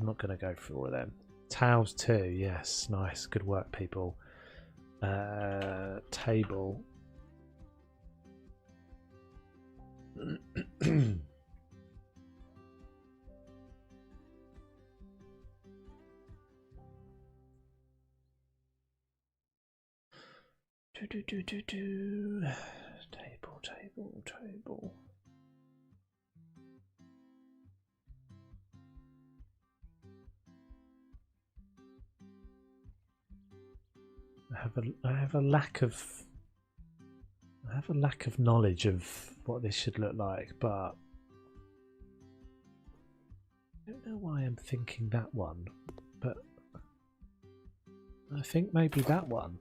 I'm not going to go for all of them. Towels too, yes, nice, good work, people. Table. Table. I have a lack of knowledge of what this should look like, but I don't know why I'm thinking that one, but I think maybe that one.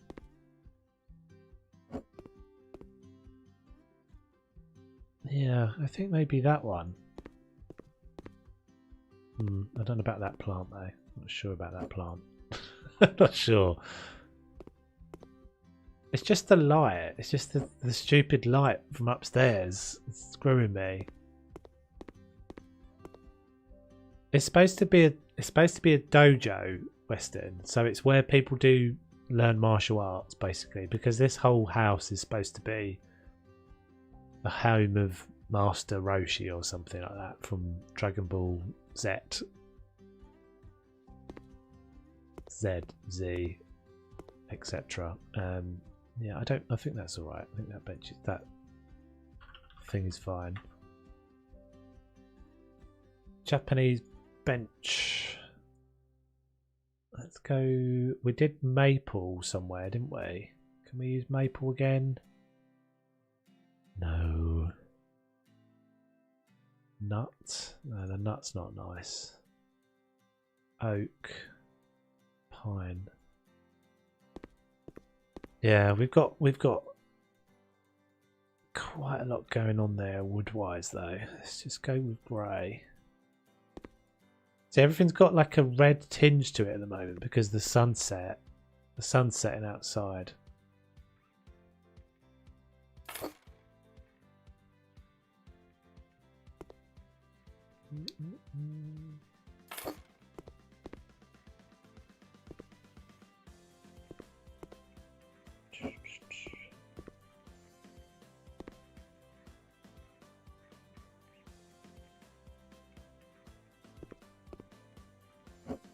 Yeah, I think maybe that one. I don't know about that plant though. I'm not sure about that plant. I'm not sure. It's just the light. It's just the stupid light from upstairs. It's screwing me. It's supposed to be a dojo western, so it's where people do learn martial arts basically, because this whole house is supposed to be a home of Master Roshi or something like that from Dragon Ball Z, etc. Yeah, I think that's all right. I think that thing is fine. Japanese bench. Let's go. We did maple somewhere, didn't we? Can we use maple again? No. Nut? No, the nut's not nice. Oak. Pine. Yeah, we've got quite a lot going on there wood-wise though. Let's just go with grey. So everything's got like a red tinge to it at the moment because the sun's setting outside.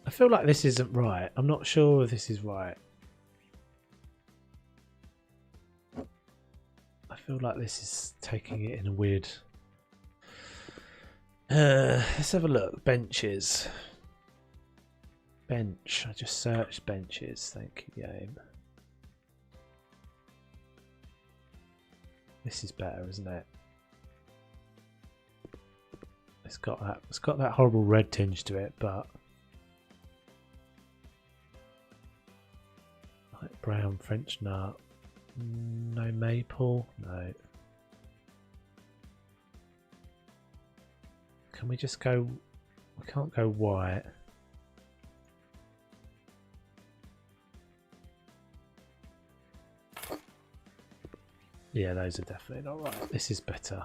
I feel like this isn't right. I'm not sure if this is right. I feel like this is taking it in a weird... let's have a look. Benches. Bench. I just searched benches. Thank you, game. This is better, isn't it? It's got that horrible red tinge to it, but like brown French nut. No maple. No. Can we just go? We can't go white. Yeah, those are definitely not right. This is better.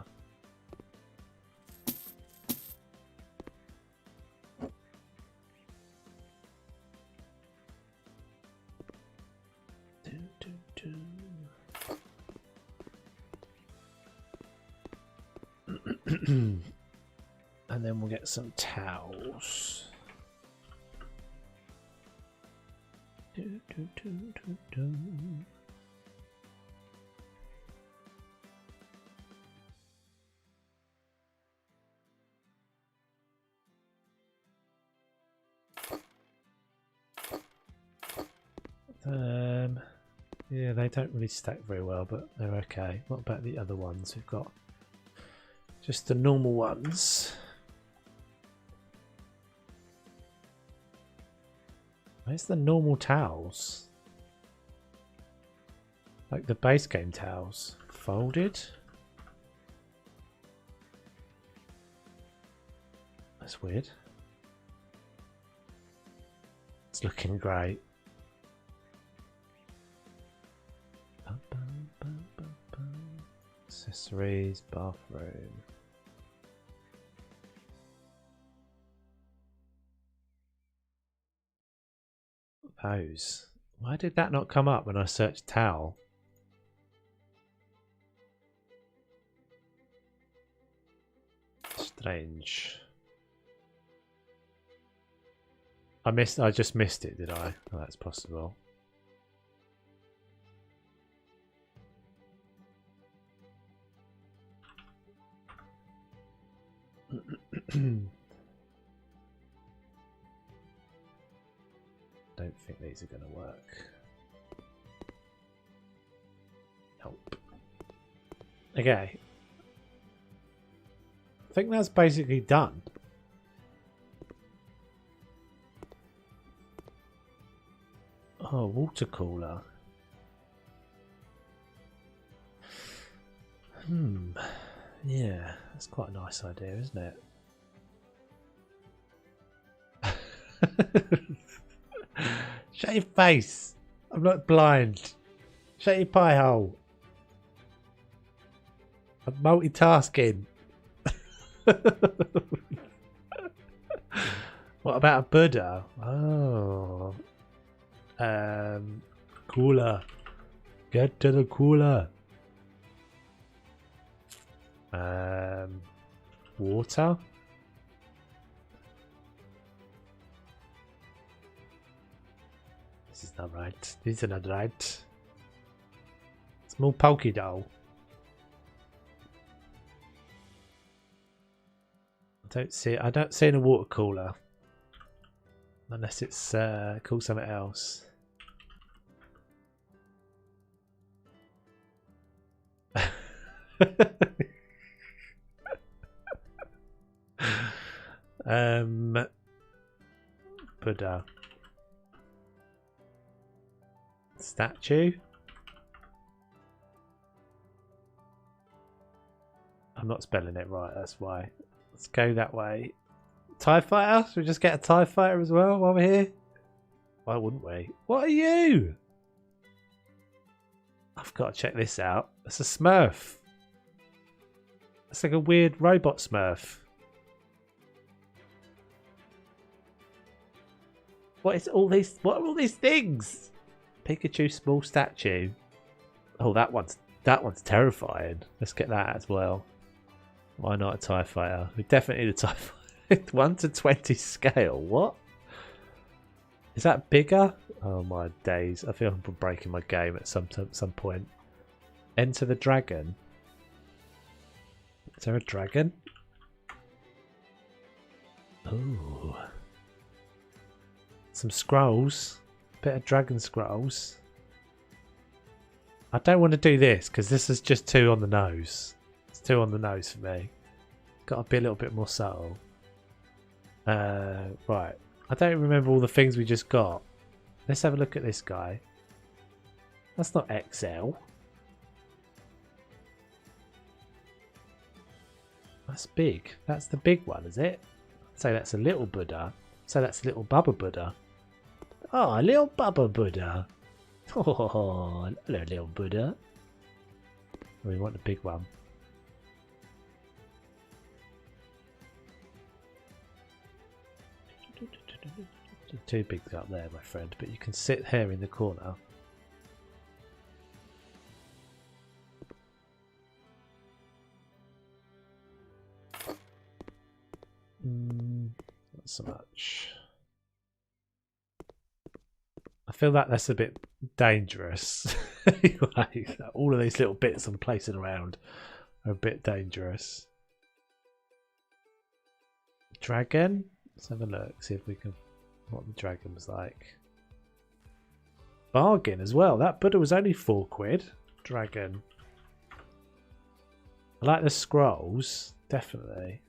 And then we'll get some towels. Yeah, they don't really stack very well, but they're okay. What about the other ones? We've got just the normal ones. Where's the normal towels? Like the base game towels. Folded? That's weird. It's looking great. Accessories, bathroom. Those. Why did that not come up when I searched towel? Strange. I just missed it, did I? Oh, that's possible. Don't think these are going to work. Nope. Okay. I think that's basically done. Oh, water cooler. Yeah, that's quite a nice idea, isn't it? Shut your face. I'm not blind. Shut your pie hole. I'm multitasking. What about a Buddha? Oh. Cooler. Get to the cooler. Water. This is not right. These are not right. Small pokey doll. I don't see in a water cooler. Unless it's called something else. Buddha. Statue. I'm not spelling it right, that's why. Let's go that way. TIE fighter? Should we just get a TIE fighter as well while we're here? Why wouldn't we? What are you? I've got to check this out. It's a Smurf. It's like a weird robot Smurf. What is all these? What are all these things? Pikachu small statue. Oh, that one's terrifying. Let's get that as well. Why not a TIE fighter? We definitely need a TIE fighter. 1 to 20 scale. What? Is that bigger? Oh my days! I feel I'm breaking my game at some point. Enter the dragon. Is there a dragon? Ooh. Some scrolls. Bit of dragon scrolls. I don't want to do this because this is just too on the nose. It's too on the nose for me. Got to be a little bit more subtle. Right. I don't remember all the things we just got. Let's have a look at this guy. That's not XL. That's big. That's the big one, is it? So that's a little Buddha. So that's a little Bubba Buddha. Oh, a little Bubba Buddha. Oh, hello, little Buddha. We want the big one. Too big up there, my friend, but you can sit here in the corner. Not so much. I feel like that's a bit dangerous. Like, all of these little bits I'm placing around are a bit dangerous. Dragon? Let's have a look, see if we can... what the dragon was like. Bargain as well. That Buddha was only £4. Dragon. I like the scrolls, definitely.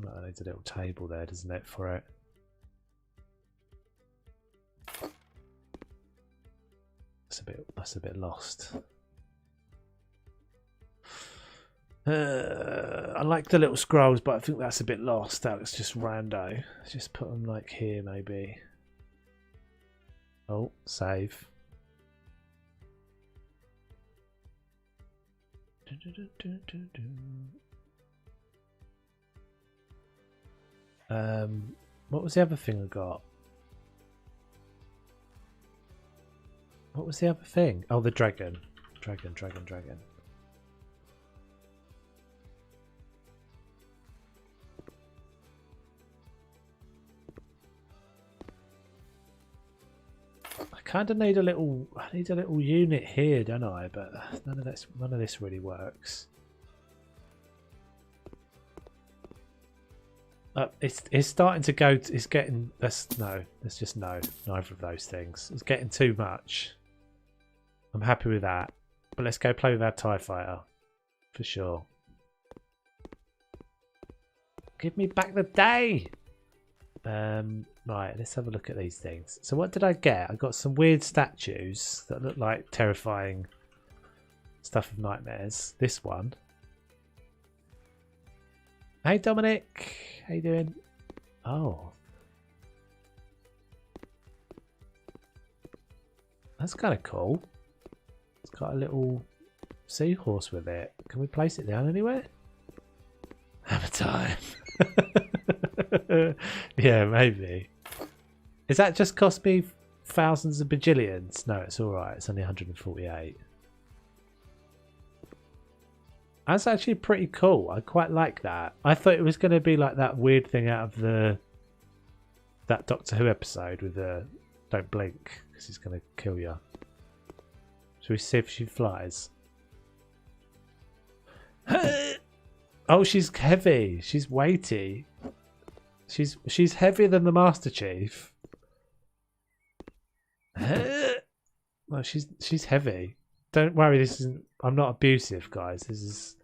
That needs a little table there, doesn't it, for it? That's a bit lost. I like the little scrolls, but I think that's a bit lost. That looks just rando. Let's just put them like here, maybe. Oh, save. What was the other thing I got? What was the other thing? Oh, the dragon. Dragon. I kind of need a little. I need a little unit here, don't I? But none of this really works. It's starting to go. It's getting. Let's just no. Neither of those things. It's getting too much. I'm happy with that. But let's go play with our TIE fighter for sure. Give me back the day. Right, let's have a look at these things. So what did I get? I got some weird statues that look like terrifying stuff of nightmares. This one. Hey Dominic, how you doing? Oh. That's kind of cool. It's got a little seahorse with it. Can we place it down anywhere? Hammer time. Yeah, maybe. Is that just cost me thousands of bajillions? No, it's alright. It's only 148. That's actually pretty cool. I quite like that. I thought it was going to be like that weird thing out of that Doctor Who episode with the don't blink because he's going to kill you. Shall we see if she flies? Oh, she's heavy. She's weighty. She's heavier than the Master Chief. Well, she's heavy. Don't worry. This isn't. I'm not abusive, guys. This is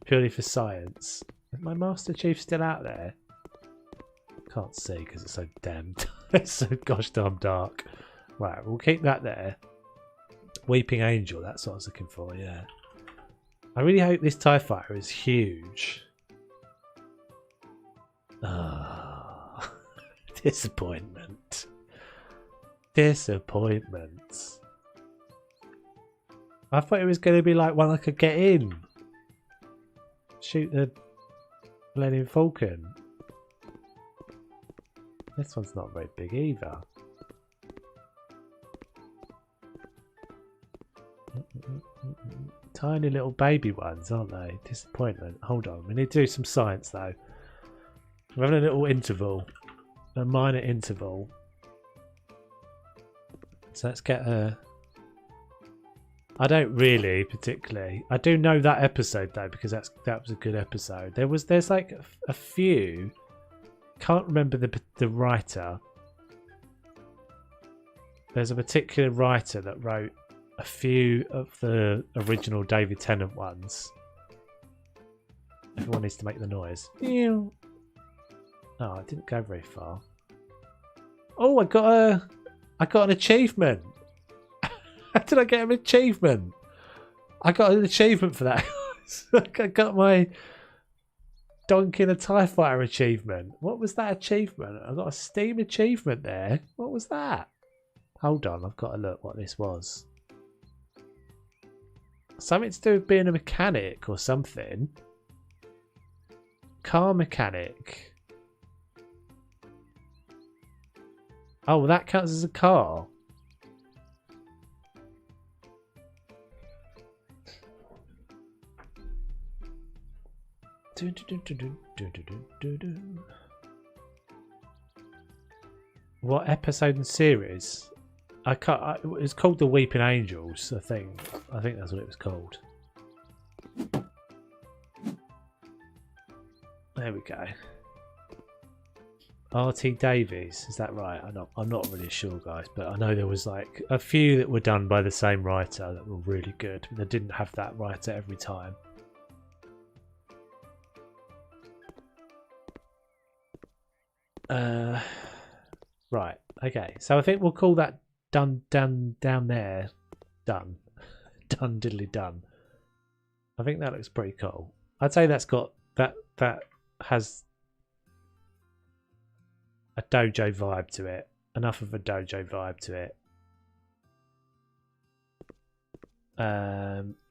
purely for science. Is my Master Chief still out there? Can't see because it's so damn. It's so gosh darn dark. Right, we'll keep that there. Weeping Angel, that's what I was looking for, yeah. I really hope this TIE fighter is huge. Ah, disappointment. Disappointment. I thought it was going to be like one I could get in. Shoot the Millennium Falcon. This one's not very big either. Tiny little baby ones, aren't they? Disappointment. Hold on, we need to do some science though. We're having a little interval, a minor interval. So let's get a... I don't really particularly. I do know that episode though because that was a good episode. There's like a few. Can't remember the writer. There's a particular writer that wrote a few of the original David Tennant ones. Everyone needs to make the noise. Oh, I didn't go very far. Oh, I got an achievement. How did I get an achievement? I got an achievement for that. I got my Donking a TIE Fighter achievement. What was that achievement? I got a Steam achievement there. What was that? Hold on, I've got to look what this was. Something to do with being a mechanic or something. Car mechanic. Oh, well, that counts as a car. What episode and series? I can't. It's called The Weeping Angels. I think that's what it was called. There we go. R.T. Davies, is that right? I'm not really sure, guys, but I know there was like a few that were done by the same writer that were really good. They didn't have that writer every time. Right. Okay. So I think we'll call that done down there. Done diddly done. I think that looks pretty cool. I'd say that's got that has a dojo vibe to it. Enough of a dojo vibe to it.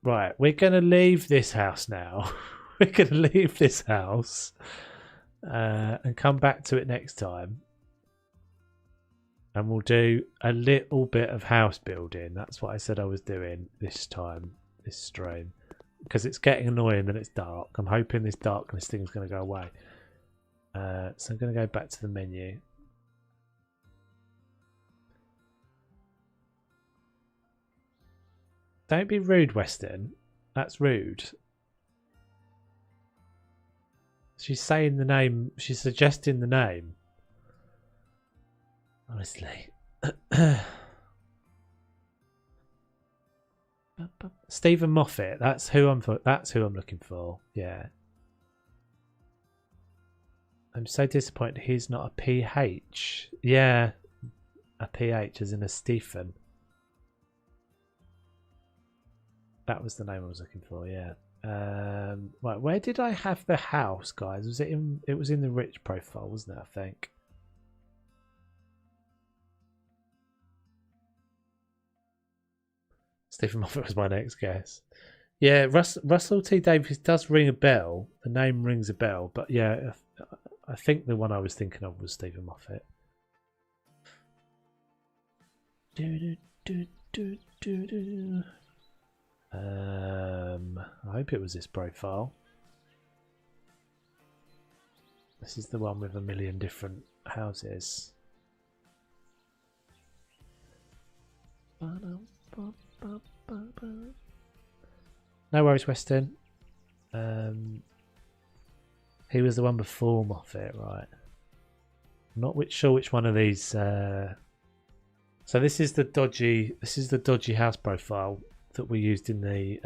Right, we're gonna leave this house now. We're gonna leave this house and come back to it next time. And we'll do a little bit of house building. That's what I said I was doing this time, this stream. Because it's getting annoying that it's dark. I'm hoping this darkness thing's going to go away. So I'm going to go back to the menu. Don't be rude, Weston. That's rude. She's saying the name. She's suggesting the name. Honestly. Stephen Moffat. That's who I'm looking for. Yeah. I'm so disappointed he's not a PH. Yeah. A PH as in a Stephen. That was the name I was looking for, yeah. Right, where did I have the house, guys? Was it in? It was in the rich profile, wasn't it? I think. Stephen Moffat was my next guess. Yeah, Russell T Davies does ring a bell. The name rings a bell, but yeah, I think the one I was thinking of was Stephen Moffat. I hope it was this profile. This is the one with a million different houses. No worries, Weston. He was the one before Moffat, right? I'm not sure which one of these. So this is the dodgy house profile that we used in the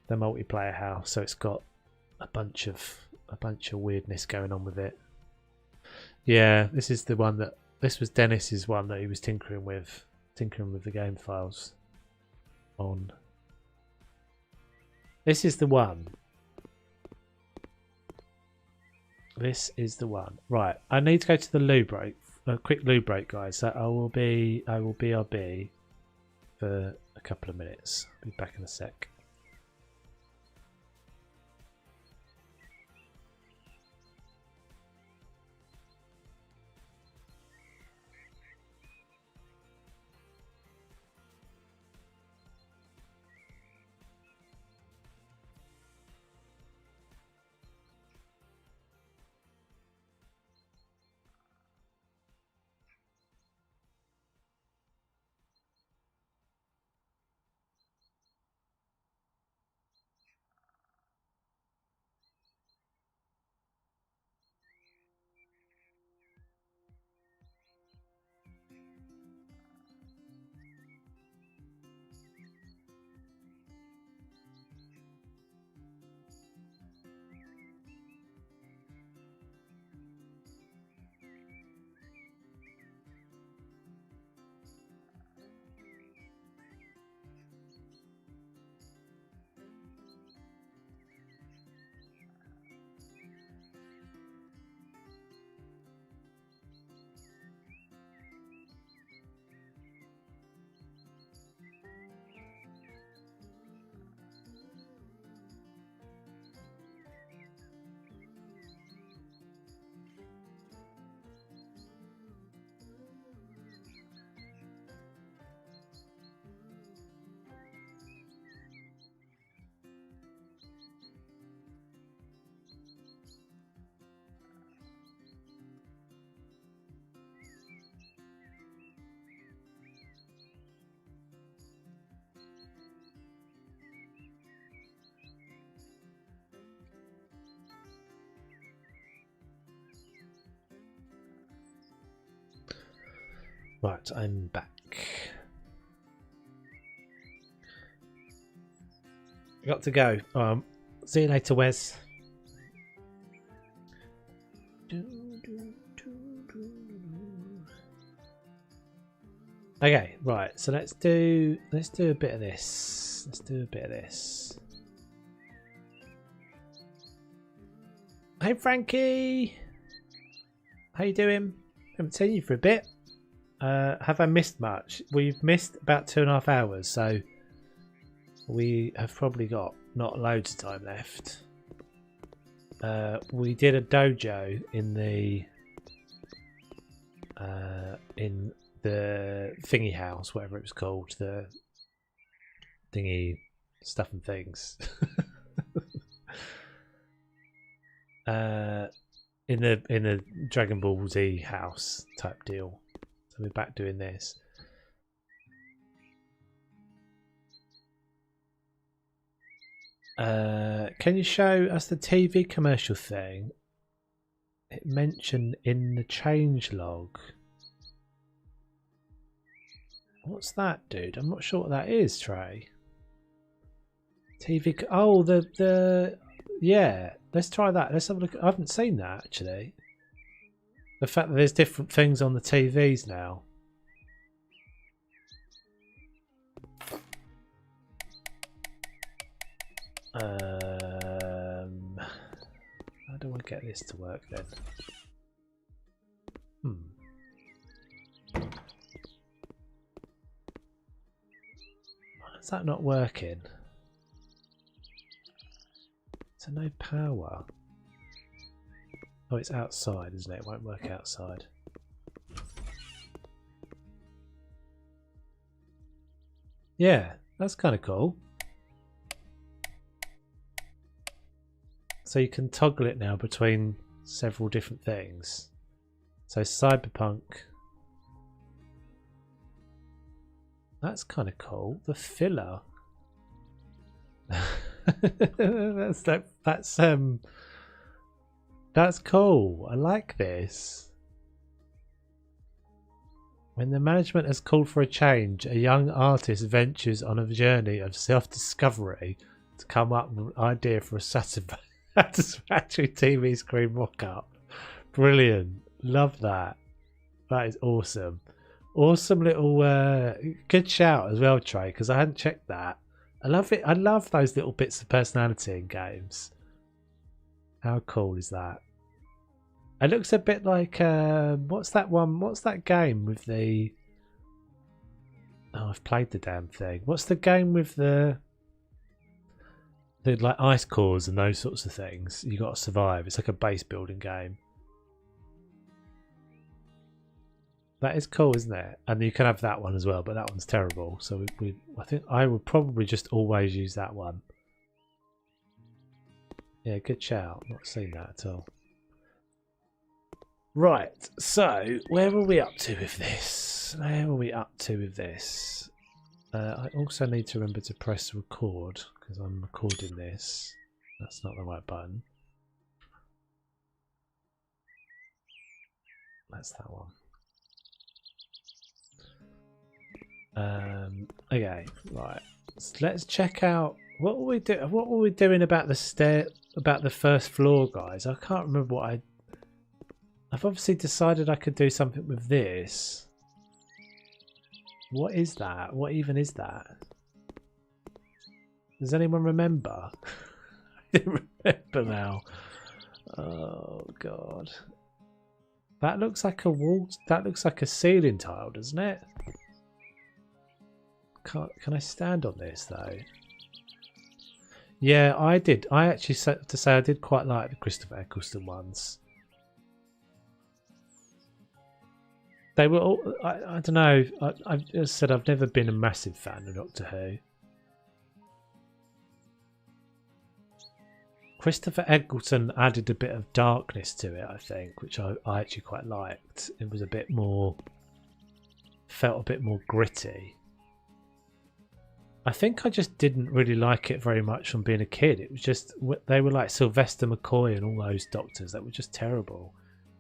multiplayer house. So it's got a bunch of weirdness going on with it. Yeah, this is was Dennis's one that he was tinkering with the game files. on. This is the one. This is the one. Right, I need to go to the loo break. A quick loo break, guys. So I will BRB for a couple of minutes. I'll be back in a sec. Right, I'm back. Got to go. See you later, Wes. Okay, right. So let's do a bit of this. Let's do a bit of this. Hey, Frankie. How you doing? Haven't seen you for a bit. Have I missed much? We've missed about 2.5 hours, so we have probably got not loads of time left. We did a dojo in the thingy house, whatever it was called, the thingy stuff and things. In the Dragon Ball Z house type deal. So we're back doing this. Can you show us the TV commercial thing? It mentioned in the change log. What's that, dude? I'm not sure what that is, Trey. TV. Oh, the yeah. Let's try that. Let's have a look. I haven't seen that actually. The fact that there's different things on the TVs now. How do I get this to work then? Why is that not working? So no power. Oh, it's outside, isn't it? It won't work outside. Yeah, that's kind of cool. So you can toggle it now between several different things. So Cyberpunk. That's kind of cool. The filler. That's cool. I like this. When the management has called for a change, a young artist ventures on a journey of self-discovery to come up with an idea for a satisfactory TV screen mock-up. Brilliant. Love that. That is awesome. Awesome little good shout as well, Trey, because I hadn't checked that. I love it. I love those little bits of personality in games. How cool is that? It looks a bit like what's that one? What's that game with the? Oh, I've played the damn thing. What's the game with the like ice cores and those sorts of things? You got to survive. It's like a base building game. That is cool, isn't it? And you can have that one as well, but that one's terrible. So I think I would probably just always use that one. Yeah, good shout. Not seen that at all. Right, so where were we up to with this? I also need to remember to press record because I'm recording this. That's not the right button. That's that one. Okay, right. So let's check out what were we doing about the first floor, guys. I can't remember what I've obviously decided I could do something with this. What is that? What even is that? Does anyone remember? I don't remember now. Oh god. That looks like a wall. That looks like a ceiling tile, doesn't it? Can I stand on this though? Yeah, I did. I actually have to say I did quite like the Christopher Eccleston ones. They were all, I don't know. I just said I've never been a massive fan of Doctor Who. Christopher Eccleston added a bit of darkness to it, I think, which I actually quite liked. It was a bit more, felt a bit more gritty. I think I just didn't really like it very much from being a kid. It was just, they were like Sylvester McCoy and all those doctors that were just terrible.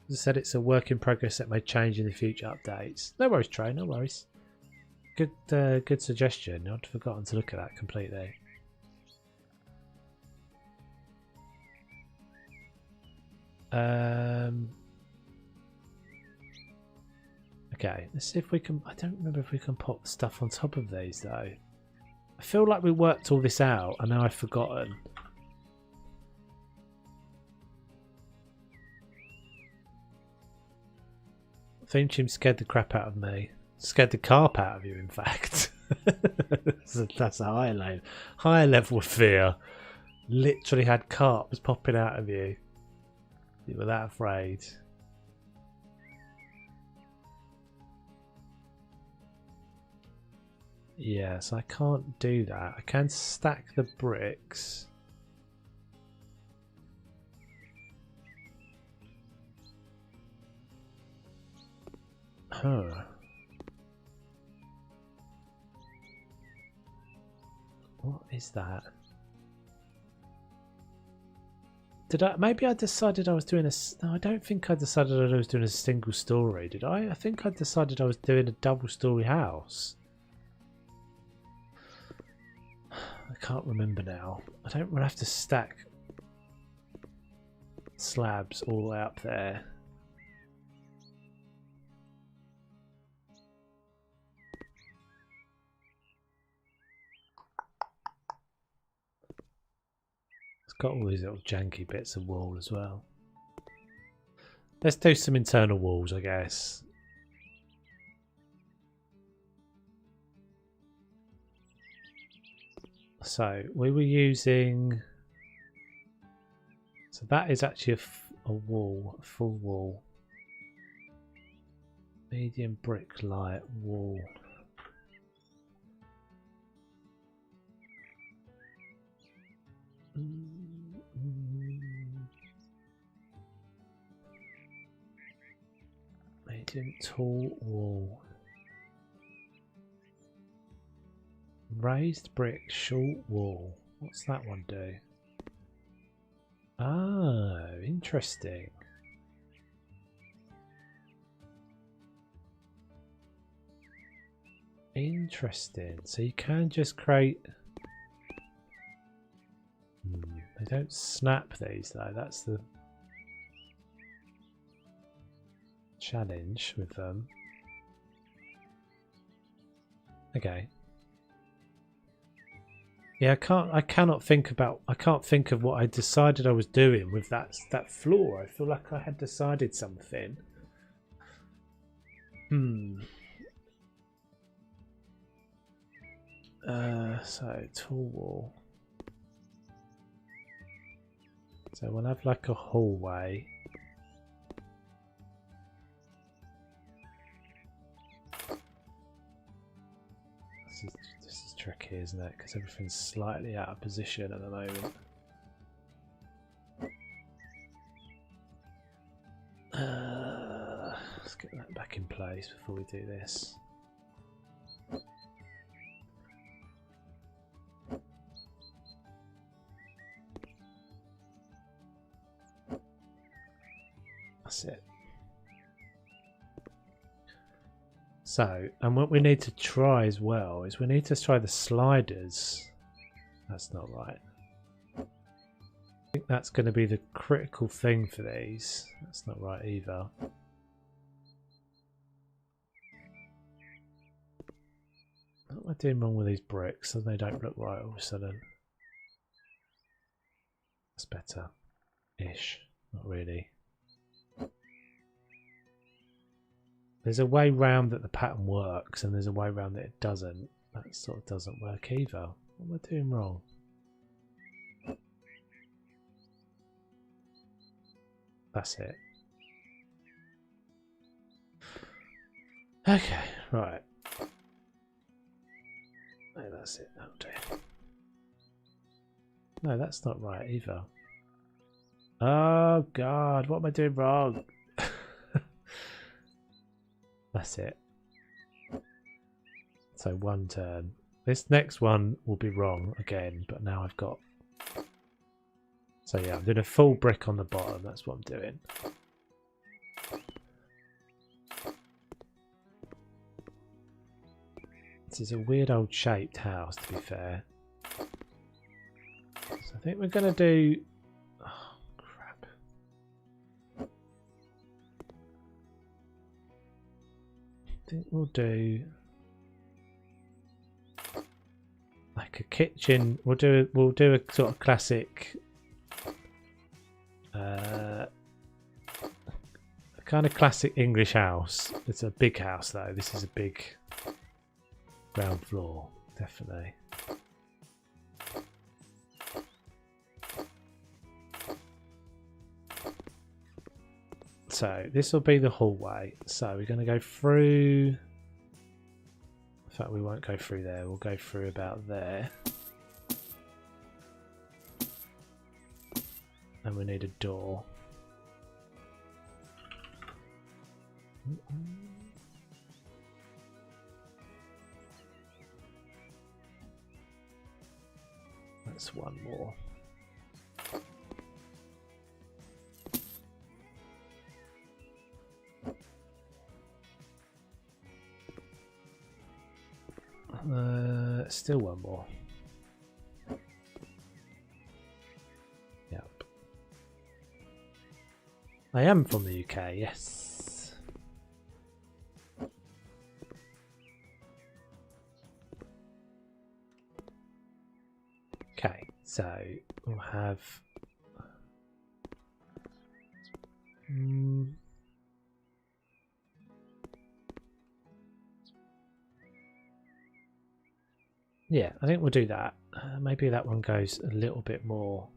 As I said, it's a work in progress that may change in the future updates. No worries, Trey, no worries. Good suggestion. I'd forgotten to look at that completely. Okay, let's see if we can. I don't remember if we can pop stuff on top of these though. I feel like we worked all this out and now I've forgotten. Theme tune scared the crap out of me. Scared the carp out of you, in fact. That's a higher level of fear. Literally had carps popping out of you. You were that afraid. Yeah, so I can't do that. I can stack the bricks. Huh. What is that? Maybe I decided I was doing a... No, I don't think I decided I was doing a single story, did I? I think I decided I was doing a double story house. I can't remember now. I don't want to have to stack slabs all the way up there. It's got all these little janky bits of wall as well. Let's do some internal walls, I guess. So we were using, so that is actually a wall, a full wall. Medium brick light wall. Medium tall wall. Raised brick short wall. What's that one do? Oh, interesting. Interesting. So you can just create... They don't snap these though. That's the challenge with them. Okay. Yeah, I cannot think of what I decided I was doing with that floor. I feel like I had decided something. So tall wall. So we'll have like a hallway. This is tricky, isn't it? Because everything's slightly out of position at the moment. Let's get that back in place before we do this. That's it. So, and what we need to try as well is we need to try the sliders. That's not right. I think that's going to be the critical thing for these. That's not right either. What am I doing wrong with these bricks? So they don't look right all of a sudden. That's better. Ish. Not really. There's a way round that the pattern works, and there's a way round that it doesn't. That sort of doesn't work either. What am I doing wrong? That's it. Okay, right. No, that's it. Oh dear. No, that's not right either. Oh god, what am I doing wrong? That's it. So one turn. This next one will be wrong again, but now I've got... So yeah, I'm doing a full brick on the bottom. That's what I'm doing. This is a weird old shaped house, to be fair. So I think we're going to do... Oh, crap. I think we'll do... like a kitchen. We'll do a sort of classic... a kind of classic English house. It's a big house though. This is a big ground floor, definitely. So this will be the hallway. So we're going to go through... In fact, we won't go through there. We'll go through about there. And we need a door. That's one more. Still one more. Yep. I am from the UK, yes. Okay, so we'll have... yeah, I think we'll do that. Maybe that one goes a little bit more...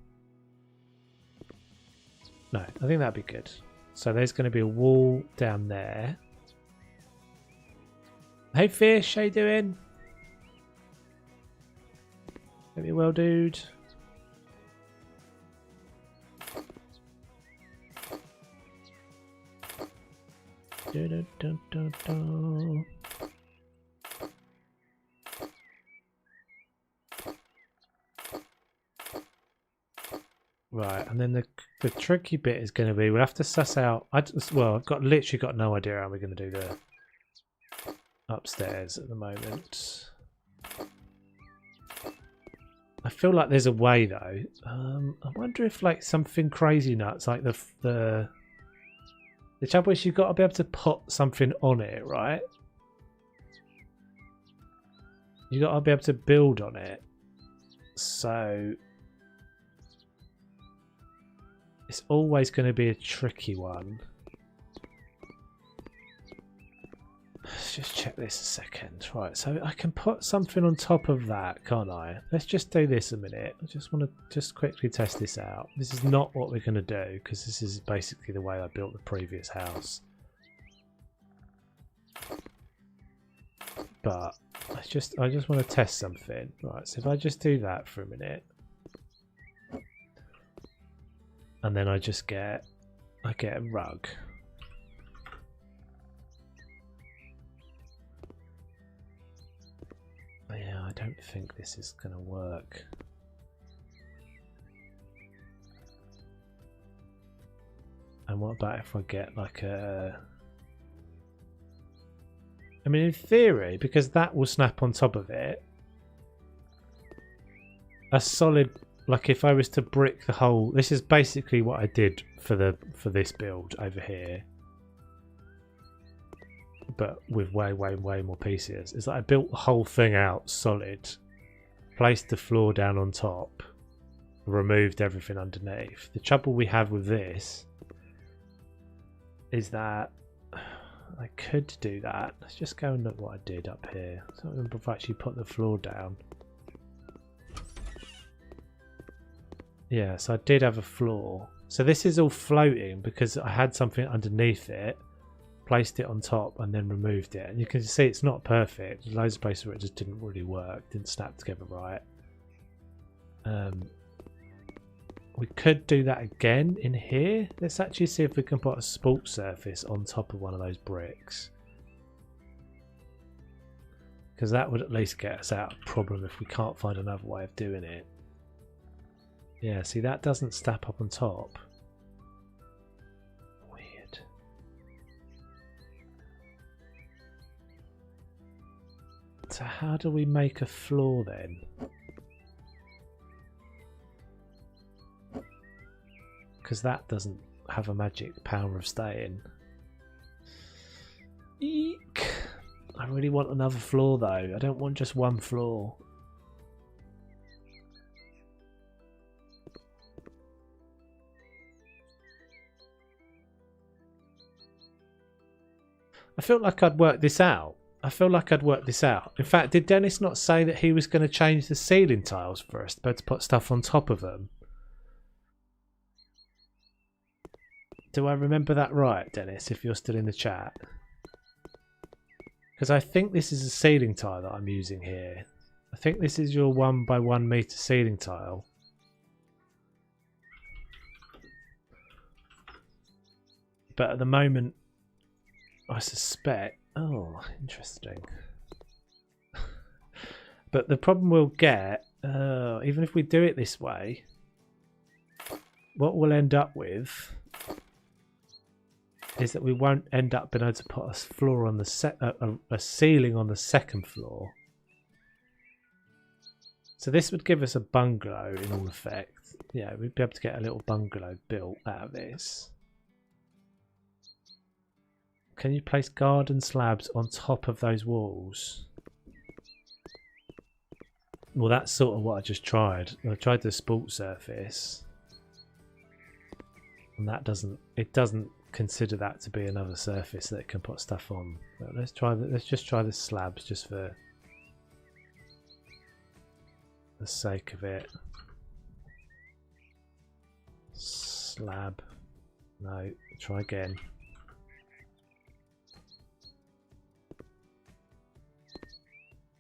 No, I think that'd be good. So there's going to be a wall down there. Hey Fish, how you doing? Hope you're well, dude. Dun, dun, dun, dun. Right, and then the tricky bit is going to be we'll have to suss out. I've literally got no idea how we're going to do the upstairs at the moment. I feel like there's a way though. I wonder if like something crazy nuts, like the trouble is you've got to be able to put something on it, right? You got to be able to build on it. So it's always going to be a tricky one. Let's just check this a second. Right, so I can put something on top of that, can't I? Let's just do this a minute. I just want to just quickly test this out. This is not what we're going to do because this is basically the way I built the previous house. But I just want to test something. Right, so if I just do that for a minute. And then I get a rug. Yeah, I don't think this is going to work. And what about if I get like a... I mean, in theory, because that will snap on top of it, a solid... Like if I was to brick the whole... This is basically what I did for this build over here. But with way more pieces. Is that I built the whole thing out solid. Placed the floor down on top. Removed everything underneath. The trouble we have with this is that I could do that. Let's just go and look what I did up here. I don't remember if I actually put the floor down. Yeah, so I did have a floor. So this is all floating because I had something underneath it, placed it on top and then removed it. And you can see it's not perfect. There's loads of places where it just didn't really work, didn't snap together right. We could do that again in here. Let's actually see if we can put a sport surface on top of one of those bricks. Because that would at least get us out of the problem if we can't find another way of doing it. Yeah, see that doesn't stack up on top. Weird. So how do we make a floor then? Because that doesn't have a magic power of staying. Eek. I really want another floor though. I don't want just one floor. I felt like I'd worked this out. In fact, did Dennis not say that he was going to change the ceiling tiles for us to put stuff on top of them? Do I remember that right, Dennis, if you're still in the chat? Because I think this is a ceiling tile that I'm using here. I think this is your 1 by 1 meter ceiling tile. But at the moment, I suspect... Oh, interesting. But the problem we'll get, even if we do it this way, what we'll end up with is that we won't end up being able to put a floor on the a ceiling on the second floor. So this would give us a bungalow in all effect. Yeah, we'd be able to get a little bungalow built out of this. Can you place garden slabs on top of those walls? Well, that's sort of what I just tried. I tried the sport surface, and that doesn't consider that to be another surface that it can put stuff on. But let's just try the slabs just for the sake of it. Slab. No, try again.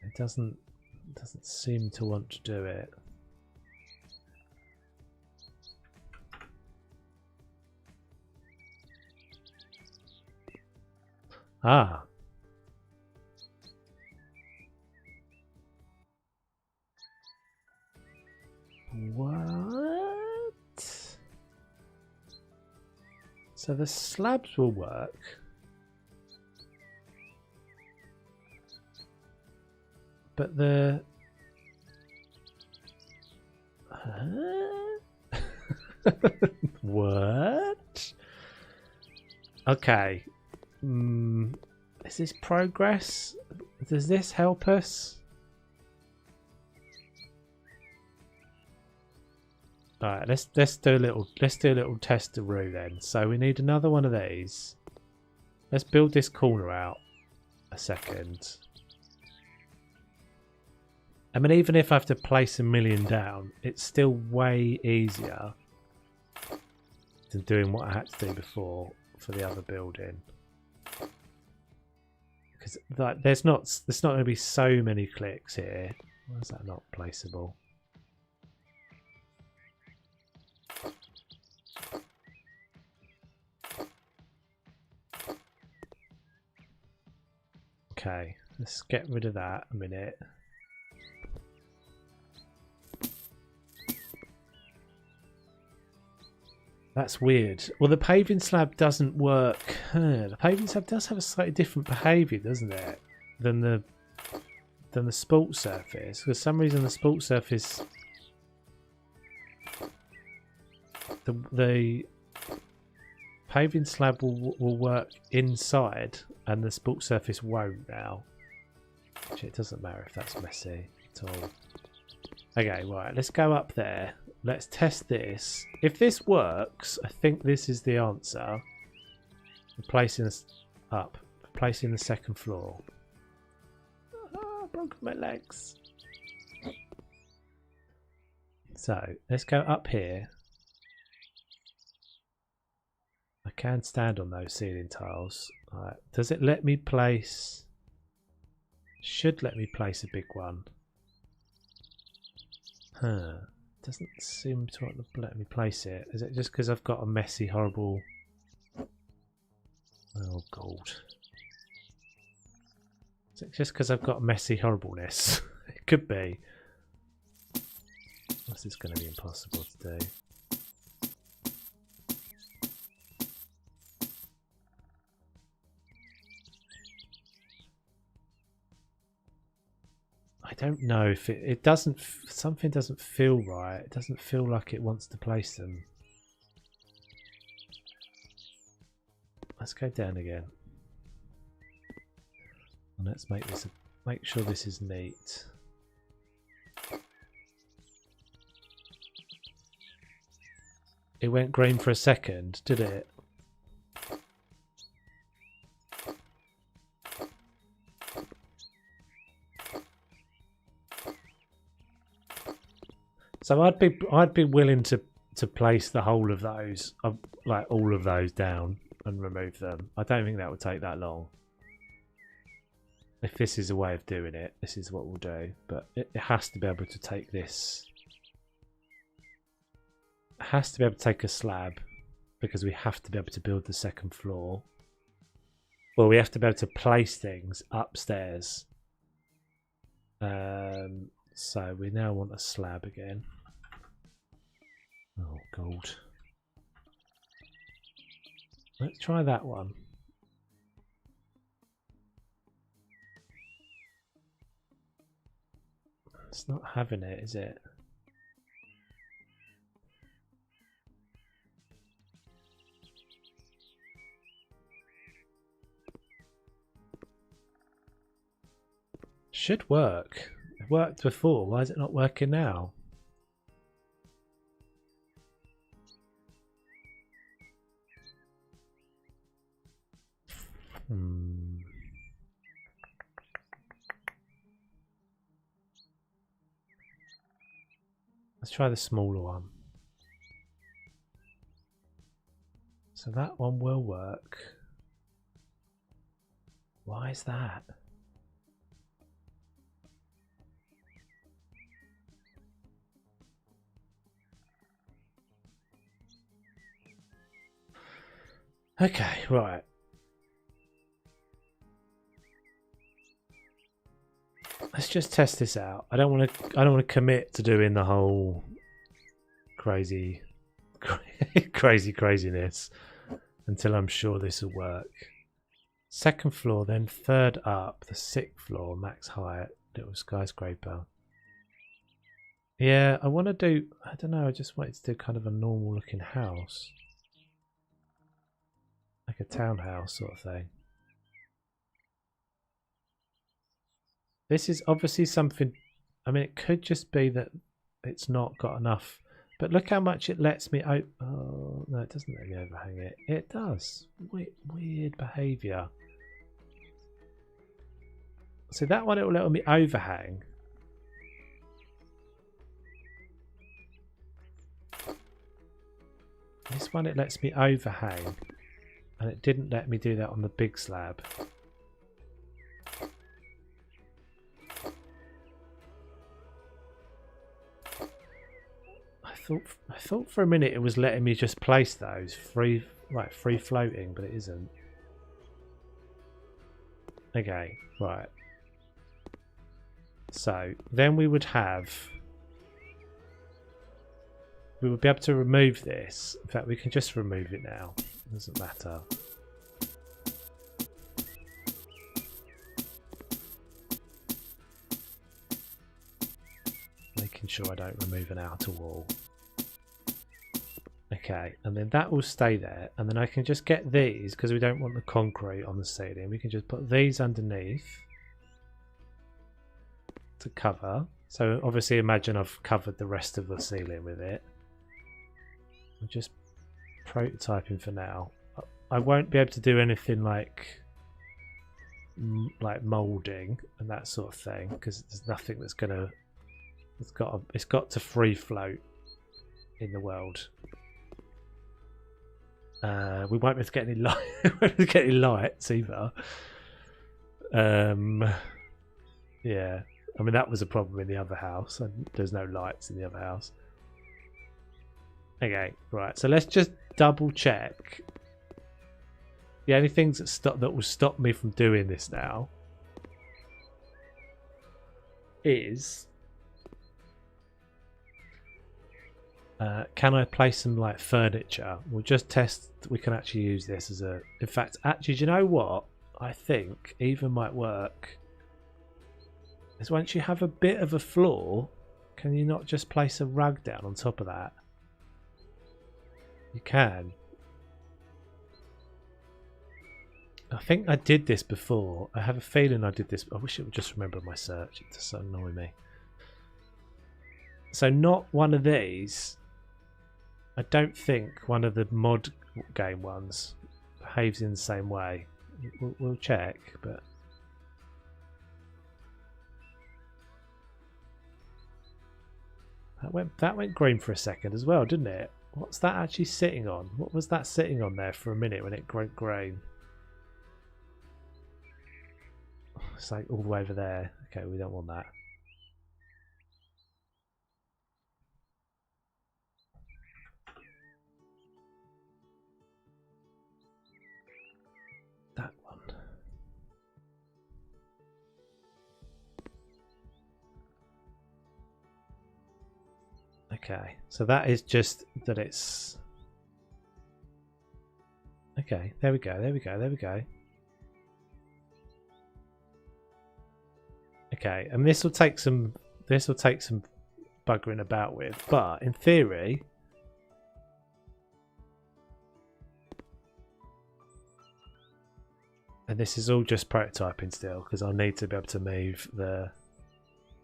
It doesn't seem to want to do it. Ah. What? So the slabs will work. But the... Huh? What? Okay. Is this progress? Does this help us? Alright, let's do a little testeroo then. So we need another one of these. Let's build this corner out a second. I mean, even if I have to place 1,000,000 down, it's still way easier than doing what I had to do before for the other building. Because like, there's not going to be so many clicks here. Why is that not placeable? Okay, let's get rid of that a minute. That's weird. Well, the paving slab doesn't work. The paving slab does have a slightly different behaviour, doesn't it, than the sports surface? For some reason, the sports surface, the paving slab will work inside, and the sports surface won't now. Actually, it doesn't matter if that's messy at all. Okay, right. Let's go up there. Let's test this. If this works, I think this is the answer. Placing us up. Placing the second floor. Ah, broken my legs. So, let's go up here. I can stand on those ceiling tiles. Right. Does it let me place... Should let me place a big one. Huh. Doesn't seem to let me place it. Is it just because I've got a messy, horrible... Oh, God. Is it just because I've got messy horribleness? It could be. This is going to be impossible to do. I don't know if it doesn't, something doesn't feel right. It doesn't feel like it wants to place them. Let's go down again. And let's make this, make sure this is neat. It went green for a second, did it? So I'd be willing to place the whole of those, like all of those down and remove them. I don't think that would take that long. If this is a way of doing it, this is what we'll do. But it has to be able to take this. It has to be able to take a slab because we have to be able to build the second floor. Well, we have to be able to place things upstairs. So we now want a slab again. Oh, God. Let's try that one. It's not having it, is it? Should work. It worked before. Why is it not working now? Let's try the smaller one. So that one will work. Why is that? Okay, right. Let's just test this out. I don't want to commit to doing the whole craziness until I'm sure this will work. Second floor, then third up, the 6th floor, max height, little skyscraper. Yeah, I want to do, I don't know, I just wanted to do kind of a normal looking house. Like a townhouse sort of thing. This is obviously something, I mean, it could just be that it's not got enough But look how much it lets me oh, no, it doesn't let me overhang it. It does. Weird behaviour. So that one, it will let me overhang. This one, it lets me overhang. And it didn't let me do that on the big slab. I thought for a minute it was letting me just place those free floating, but it isn't. Okay, right. So then we would be able to remove this. In fact, we can just remove it now. It doesn't matter. Making sure I don't remove an outer wall. Okay, and then that will stay there, and then I can just get these, because we don't want the concrete on the ceiling, we can just put these underneath to cover. So obviously imagine I've covered the rest of the ceiling with it. I'm just prototyping for now. I won't be able to do anything like moulding and that sort of thing, because there's nothing that's gonna it's got to free float in the world. We won't be able to get any lights either. Yeah, I mean that was a problem in the other house, and there's no lights in the other house. Okay, right. So let's just double check. The only things that will stop me from doing this now is can I place some like furniture? We'll just test we can actually use this as a... In fact, actually, do you know what? I think even might work is once you have a bit of a floor, can you not just place a rug down on top of that? You can. I think I did this before. I have a feeling I did this. I wish it would just remember my search. It does annoy me. So not one of these. I don't think one of the mod game ones behaves in the same way. We'll check, but that went green for a second as well, didn't it? What's that actually sitting on? What was that sitting on there for a minute when it went green? It's like all the way over there. Okay, we don't want that. That one. Okay, so that is just that it's... Okay, there we go, there we go, there we go. Okay, and this will take some buggering about with, but in theory, and this is all just prototyping still because I'll need to be able to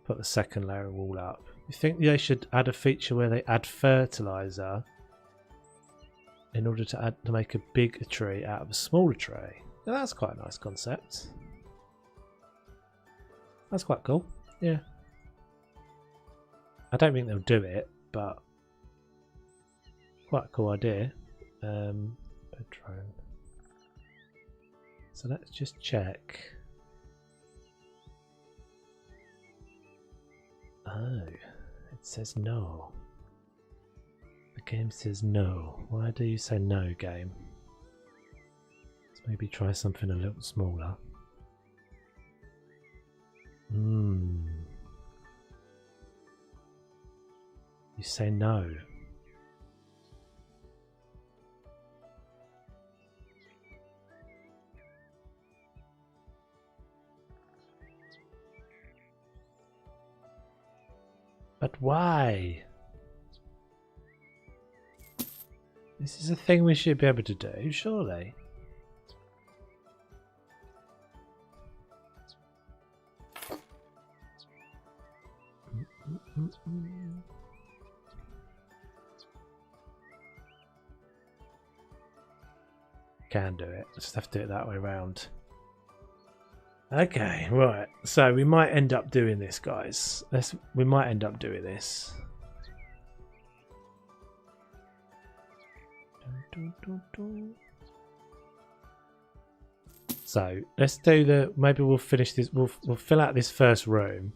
put the second layer of wall up. You think they should add a feature where they add fertilizer in order to make a bigger tree out of a smaller tree? Now that's quite a nice concept. That's quite cool. Yeah. I don't think they'll do it, but quite a cool idea. Bedroom. So let's just check. Oh, it says no. The game says no. Why do you say no, game? Let's maybe try something a little smaller. You say no. But why? This is a thing we should be able to do, surely. Can do it. Just have to do it that way around. Okay, right. So we might end up doing this, guys. We might end up doing this. So let's do the. Maybe we'll finish this. We'll fill out this first room.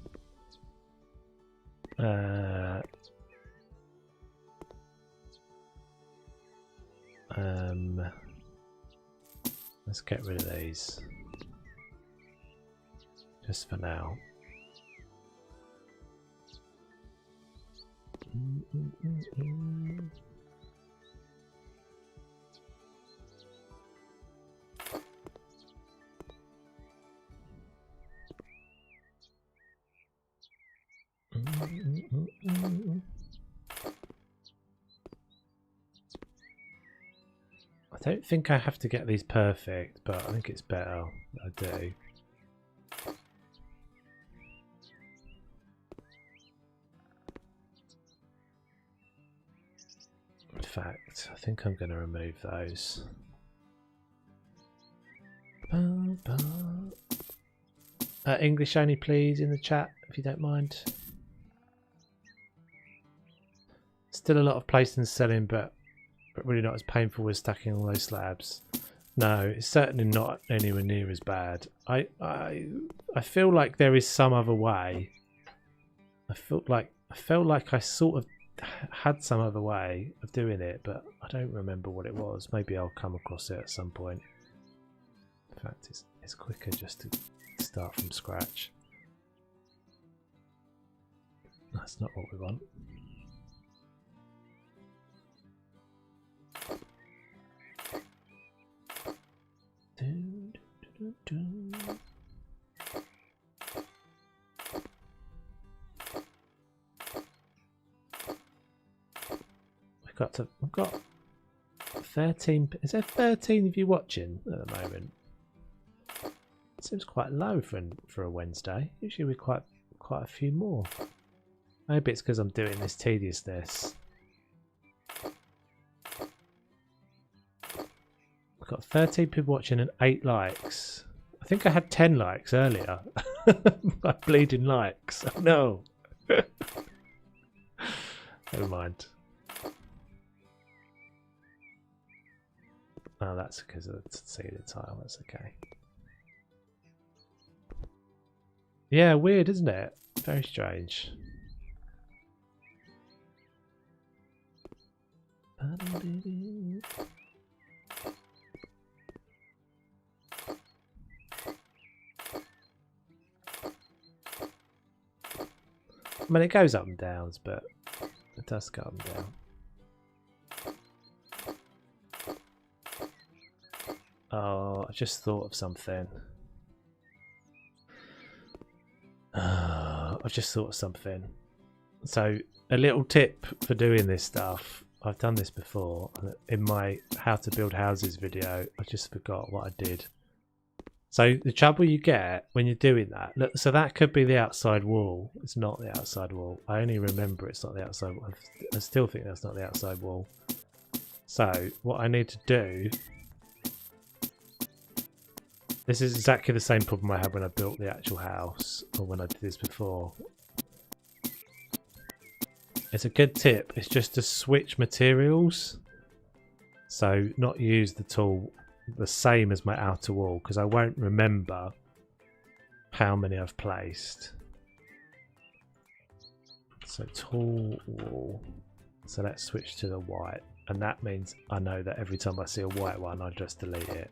Let's get rid of these just for now. I don't think I have to get these perfect, but I think it's better I do. In fact, I think I'm going to remove those. English only, please, in the chat, if you don't mind. Still a lot of placing and selling, but really not as painful as stacking all those slabs. No, it's certainly not anywhere near as bad. I feel like there is some other way. I felt like I sort of had some other way of doing it, but I don't remember what it was. Maybe I'll come across it at some point. In fact, it's quicker just to start from scratch. That's not what we want. We've got 13. Is there 13 of you watching at the moment? It seems quite low for a Wednesday. Usually we're quite a few more. Maybe it's because I'm doing this tediousness. I've got 13 people watching and 8 likes. I think I had 10 likes earlier. My bleeding likes. Oh, no. Never mind. Oh, that's because of the seeded tile. That's okay. Yeah, weird, isn't it? Very strange. I mean, it goes up and downs, but it does go up and down. Oh, I just thought of something. I've just thought of something. So, a little tip for doing this stuff. I've done this before in my how to build houses video. I just forgot what I did. So the trouble you get when you're doing that, look, so that could be the outside wall. It's not the outside wall. I only remember it's not the outside wall. I still think that's not the outside wall. So what I need to do, this is exactly the same problem I had when I built the actual house, or when I did this before. It's a good tip. It's just to switch materials. So not use the tool the same as my outer wall, because I won't remember how many I've placed. So tool wall. So let's switch to the white, and that means I know that every time I see a white one, I just delete it.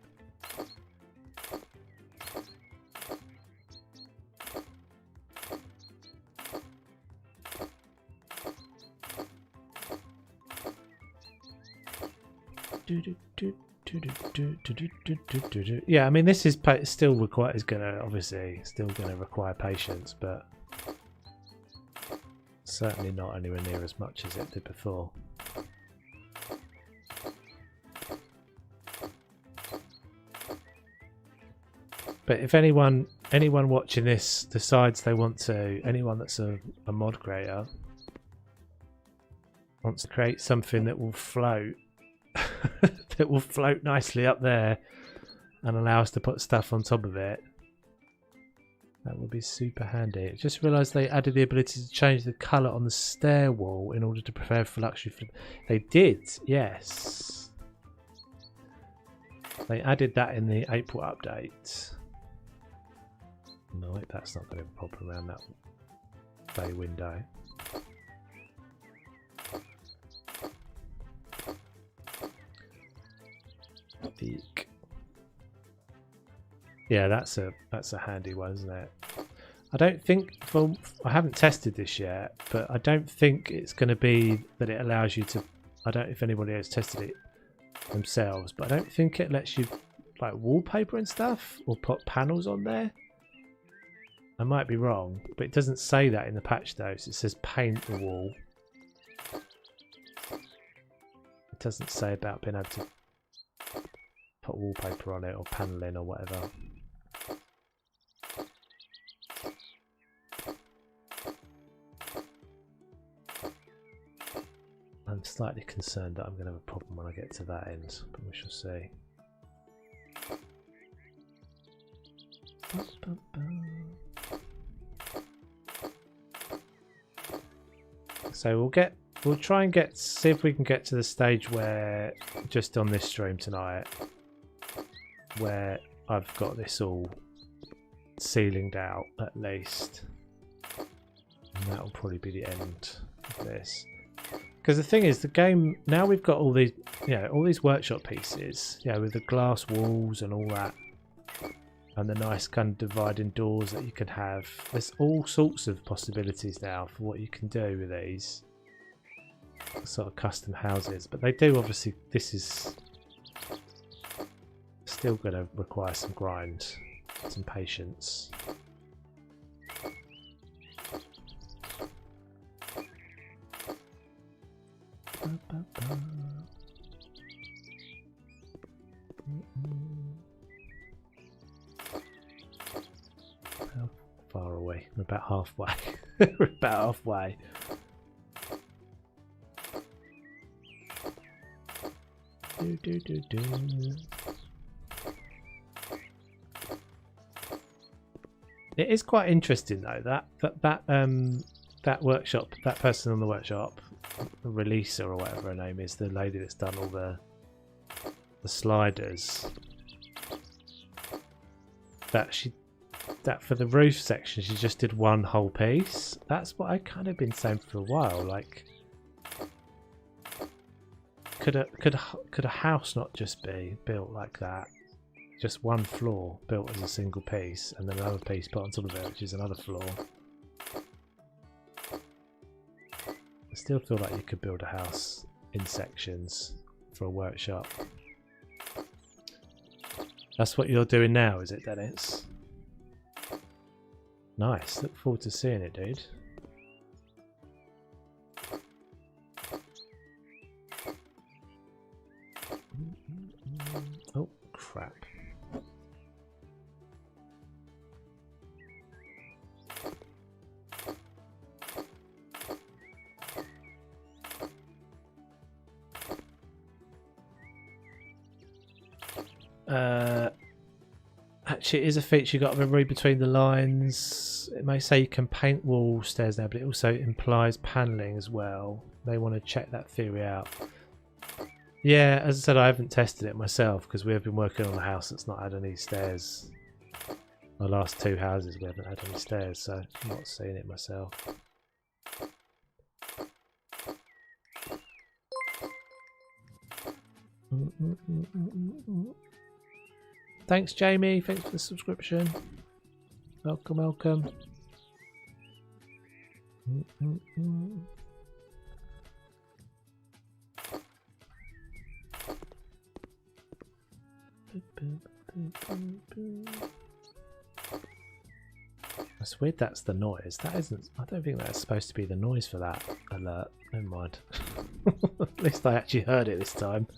Yeah, I mean, this is still gonna require patience, but certainly not anywhere near as much as it did before. But if anyone watching this decides they want to, anyone that's a mod creator wants to create something that will float that will float nicely up there and allow us to put stuff on top of it. That would be super handy. I just realised they added the ability to change the colour on the stair wall in order to prepare for luxury. They did, yes. They added that in the April update. No, that's not going to be a problem around that bay window. Eek. Yeah, that's a handy one, isn't it? I don't think, well, I haven't tested this yet, but I don't think it's going to be that it allows you to, I don't know if anybody has tested it themselves, but I don't think it lets you like wallpaper and stuff or put panels on there. I might be wrong, but it doesn't say that in the patch though. So it says paint the wall. It doesn't say about being able to put wallpaper on it or paneling or whatever. I'm slightly concerned that I'm going to have a problem when I get to that end, but we shall see. So we'll try and see if we can get to the stage where, just on this stream tonight, where I've got this all ceilinged out at least, and that'll probably be the end of this. Because the thing is, the game now we've got all these, all these workshop pieces, with the glass walls and all that, and the nice kind of dividing doors that you can have. There's all sorts of possibilities now for what you can do with these sort of custom houses. But they do obviously. This is still going to require some grind, some patience. How far away? We're about halfway. We're about halfway. It is quite interesting though that workshop, that person on the workshop, Releaser or whatever her name is, the lady that's done all the sliders, that for the roof section she just did one whole piece. That's what I kind of been saying for a while, like could a house not just be built like that, just one floor built as a single piece and then another piece put on top of it, which is another floor? I still feel like you could build a house in sections for a workshop. That's what you're doing now, is it, Dennis? Nice. Look forward to seeing it, dude. Oh, crap. Actually, it is a feature you've got to read between the lines. It may say you can paint wall stairs now, but it also implies paneling as well. They want to check that theory out. Yeah, as I said, I haven't tested it myself because we have been working on a house that's not had any stairs. Our last two houses we haven't had any stairs, so I'm not seeing it myself. Thanks, Jamie. Thanks for the subscription. Welcome, welcome. That's weird. That's the noise. That isn't. I don't think that's supposed to be the noise for that alert. Never mind. At least I actually heard it this time.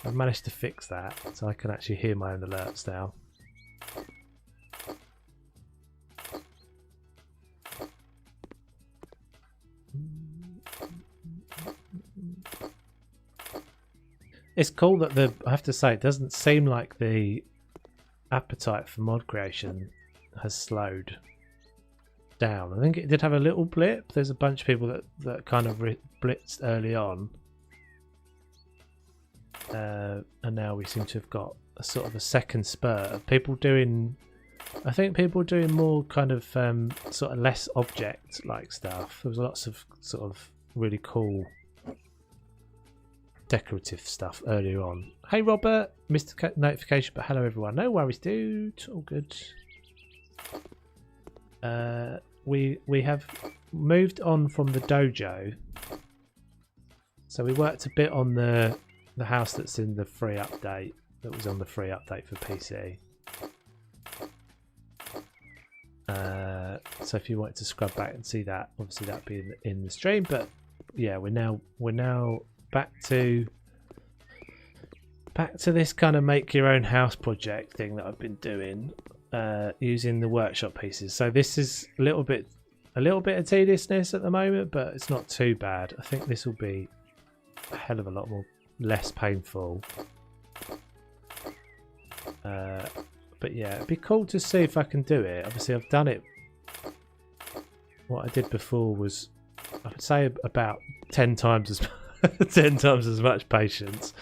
I've managed to fix that, so I can actually hear my own alerts now. it's cool that I have to say, it doesn't seem like the appetite for mod creation has slowed down. I think it did have a little blip. There's a bunch of people that kind of blitzed early on, and now we seem to have got a sort of a second spurt of people doing. I think people doing more kind of sort of less object like stuff. There was lots of sort of really cool decorative stuff earlier on. Hey Robert, missed the notification, but hello everyone. No worries, dude. All good. We have moved on from the dojo, so we worked a bit on the house that's in the free update. That was on the free update for PC. So if you wanted to scrub back and see that, obviously that'd be in the stream. But yeah, we're now back to this kind of make your own house project thing that I've been doing, using the workshop pieces. So this is a little bit of tediousness at the moment, but it's not too bad. I think this will be a hell of a lot less painful. But yeah, it'd be cool to see if I can do it. Obviously I've done it. What I did before was, I would say, about 10 times as much patience.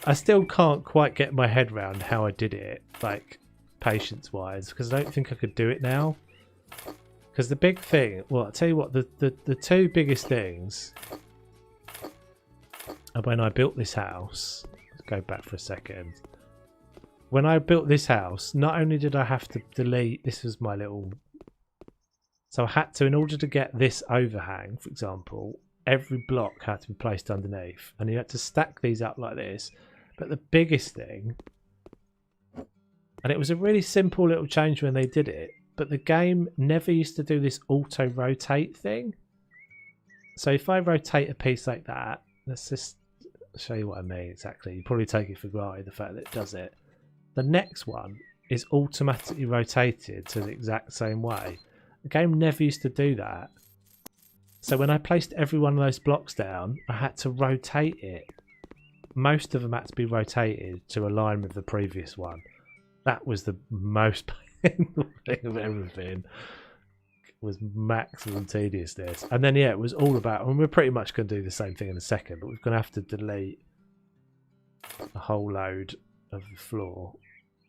I still can't quite get my head around how I did it, like patience wise, because I don't think I could do it now. Because the big thing, well, I'll tell you what, the two biggest things are when I built this house. Let's go back for a second. When I built this house, not only did I have to delete, this was my little, so I had to, in order to get this overhang, for example, every block had to be placed underneath, and you had to stack these up like this. But the biggest thing, and it was a really simple little change when they did it, but the game never used to do this auto rotate thing. So if I rotate a piece like that, let's just show you what I mean exactly. You probably take it for granted, the fact that it does it. The next one is automatically rotated to the exact same way. The game never used to do that. So when I placed every one of those blocks down, I had to rotate it. Most of them had to be rotated to align with the previous one. That was the most painful thing of everything. It was maximum tediousness. And then yeah, it was all about, and we're pretty much going to do the same thing in a second, but we're going to have to delete a whole load of the floor.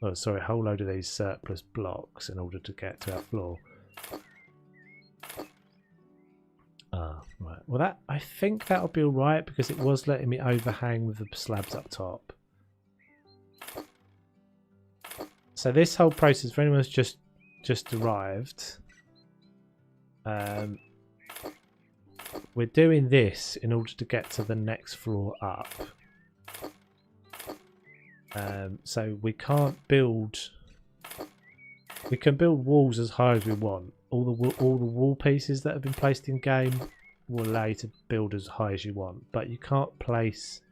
Oh, sorry, a whole load of these surplus blocks in order to get to our floor. Right. Well, I think that'll be all right, because it was letting me overhang with the slabs up top. So this whole process, for anyone who's just arrived, we're doing this in order to get to the next floor up. So we can't build. We can build walls as high as we want. All the wall pieces that have been placed in game will allow you to build as high as you want, but you can't place.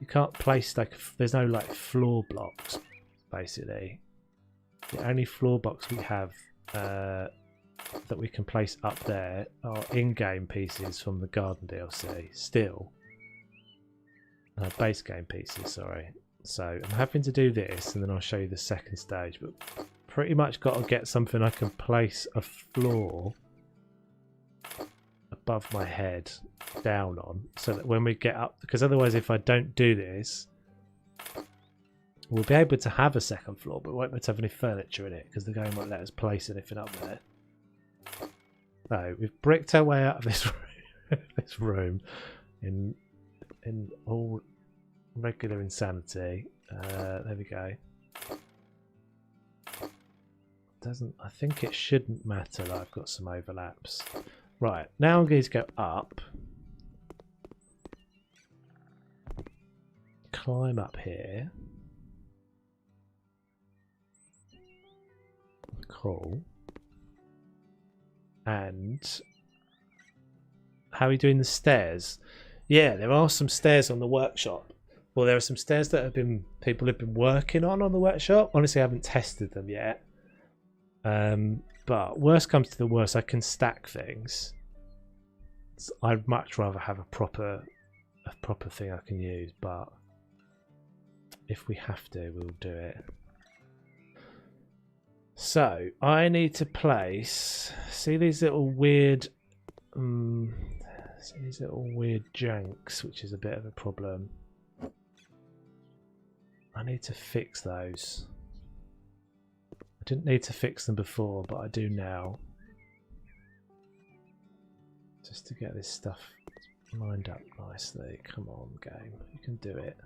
You can't place like, there's no like floor blocks. Basically, the only floor blocks we have that we can place up there are in-game pieces from the garden DLC. Still. Base game pieces, sorry. So I'm having to do this, and then I'll show you the second stage, but pretty much got to get something I can place a floor above my head down on, so that when we get up, because otherwise if I don't do this, we'll be able to have a second floor, but we won't be able to have any furniture in it, because the game won't let us place anything up there. So we've bricked our way out of this room in all regular insanity. There we go. I think it shouldn't matter that I've got some overlaps. Right, now I'm going to go up. Climb up here. Cool. And how are we doing the stairs? Yeah, there are some stairs on the workshop. Well, there are some stairs that people have been working on the workshop. Honestly, I haven't tested them yet. But worst comes to the worst, I can stack things. I'd much rather have a proper a proper thing I can use, but if we have to, we'll do it. So I need to place. See these little weird. See these little weird janks, which is a bit of a problem. I need to fix those. I didn't need to fix them before, but I do now. Just to get this stuff lined up nicely. Come on, game. You can do it.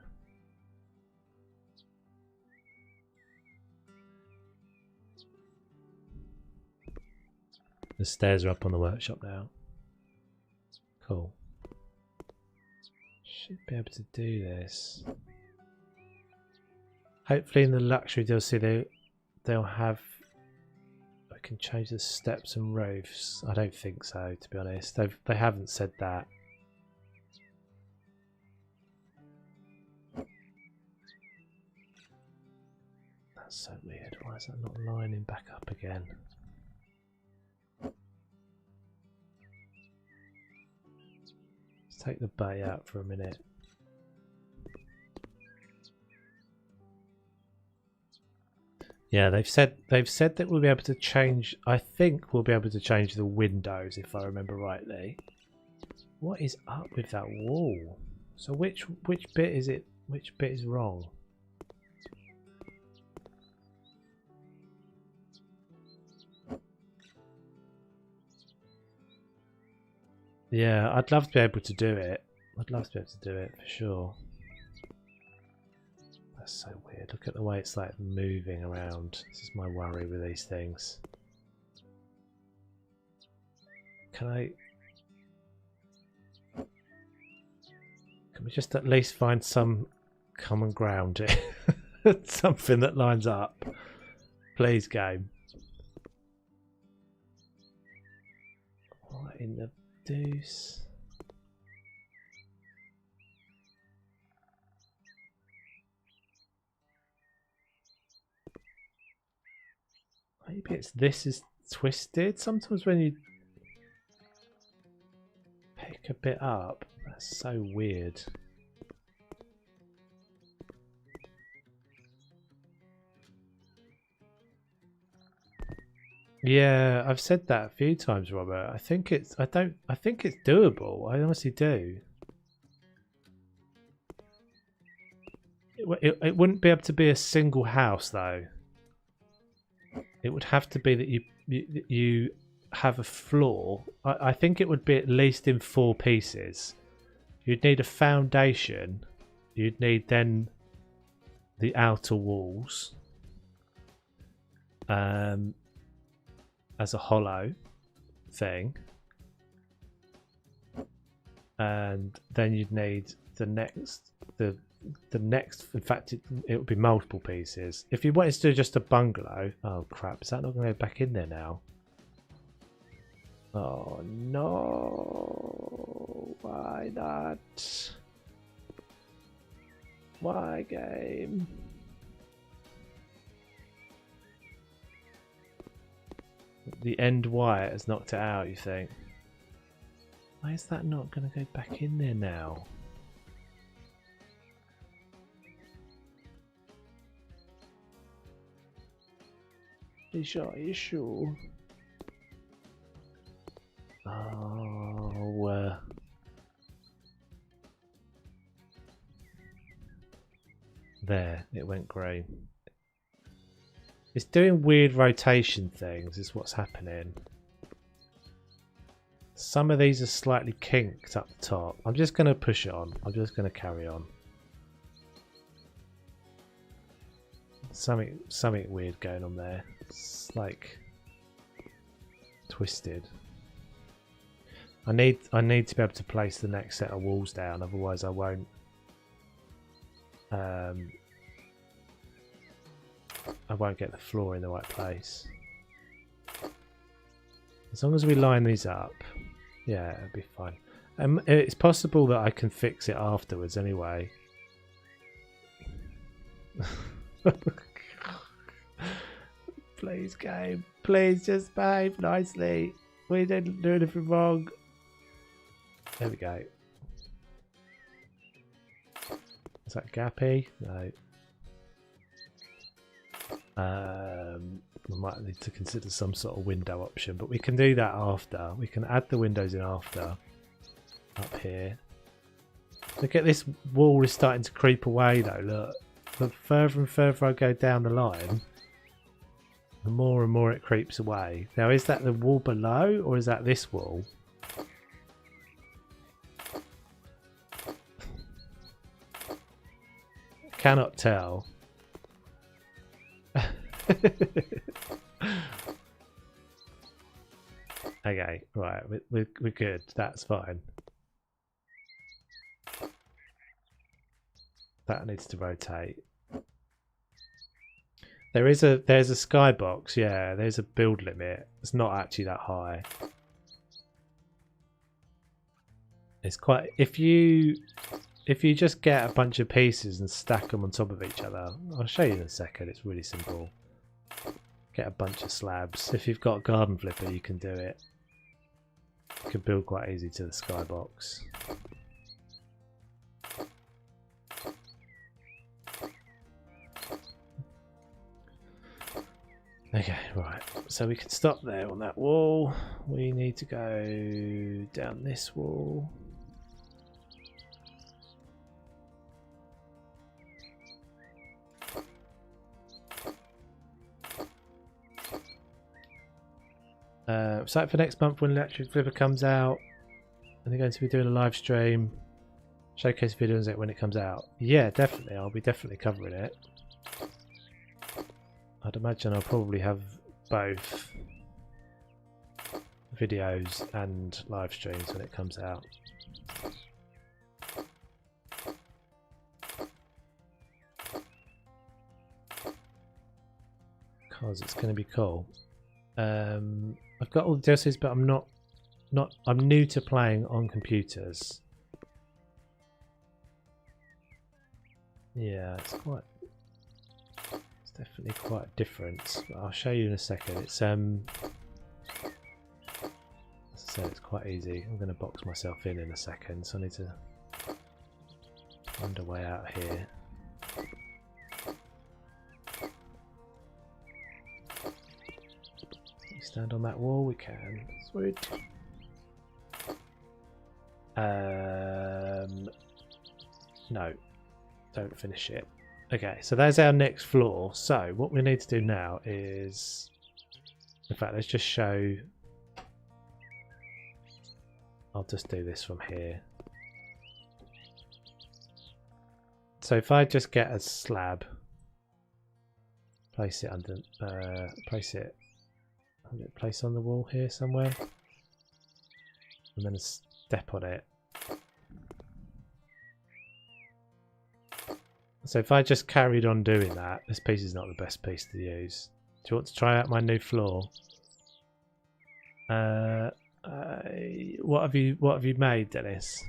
The stairs are up on the workshop now. Cool. Should be able to do this. Hopefully in the luxury DLC they'll have... I can change the steps and roofs. I don't think so, to be honest. They haven't said that. That's so weird. Why is that not lining back up again? Let's take the bay out for a minute. Yeah, they've said that we'll be able to change. I think we'll be able to change the windows if I remember rightly. What is up with that wall? So which bit is it? Which bit is wrong? Yeah, I'd love to be able to do it. I'd love to be able to do it for sure. That's so weird. Look at the way it's like moving around. This is my worry with these things. Can we just at least find some common ground here? Something that lines up. Please, game. What in the deuce? Maybe it's this is twisted. Sometimes when you pick a bit up, that's so weird. Yeah, I've said that a few times, Robert. I think it's doable. I honestly do. It wouldn't be able to be a single house though. It would have to be that you have a floor. I think it would be at least in 4 pieces. You'd need a foundation. You'd need then the outer walls as a hollow thing, and then you'd need the next. In fact, it would be multiple pieces. If you wanted to do just a bungalow, oh crap, is that not going to go back in there now? Oh no, why not? Why, game? The end wire has knocked it out, you think? Why is that not going to go back in there now? Are you sure? Oh, there, it went grey. It's doing weird rotation things, is what's happening. Some of these are slightly kinked up the top. I'm just going to push it on. I'm just going to carry on. Something weird going on there. It's like twisted. I need to be able to place the next set of walls down, otherwise I won't. I won't get the floor in the right place. As long as we line these up, yeah, it'll be fine. It's possible that I can fix it afterwards anyway. Please, game. Please just behave nicely. We didn't do anything wrong. There we go. that gappy? No. We might need to consider some sort of window option, but we can do that after. We can add the windows in after. Up here. Look at this wall is starting to creep away though, look. The further and further I go down the line, the more and more it creeps away. Now is that the wall below or is that this wall? Cannot tell. Okay, right, we're good. That's fine. That needs to rotate. There's a skybox. Yeah, there's a build limit. It's not actually that high. It's quite if you just get a bunch of pieces and stack them on top of each other. I'll show you in a second. It's really simple. Get a bunch of slabs. If you've got a garden flipper, you can do it. You can build quite easy to the skybox. Okay, right. So we can stop there on that wall. We need to go down this wall. So for next month when Electric Flipper comes out, and they're going to be doing a live stream, showcase videos when it comes out. Yeah, definitely. I'll be definitely covering it. I'd imagine I'll probably have both videos and live streams when it comes out. Because it's going to be cool. I've got all the DLCs, but I'm new to playing on computers. Yeah, it's definitely quite different. But I'll show you in a second. It's as I said, it's quite easy. I'm going to box myself in a second, so I need to find a way out here. Stand on that wall, we can. Sweet. No, don't finish it. Okay, so there's our next floor. So what we need to do now is, in fact, let's just show. I'll just do this from here. So if I just get a slab, place it under, place on the wall here somewhere, and then step on it. So if I just carried on doing that, this piece is not the best piece to use. Do you want to try out my new floor? What have you made, Dennis?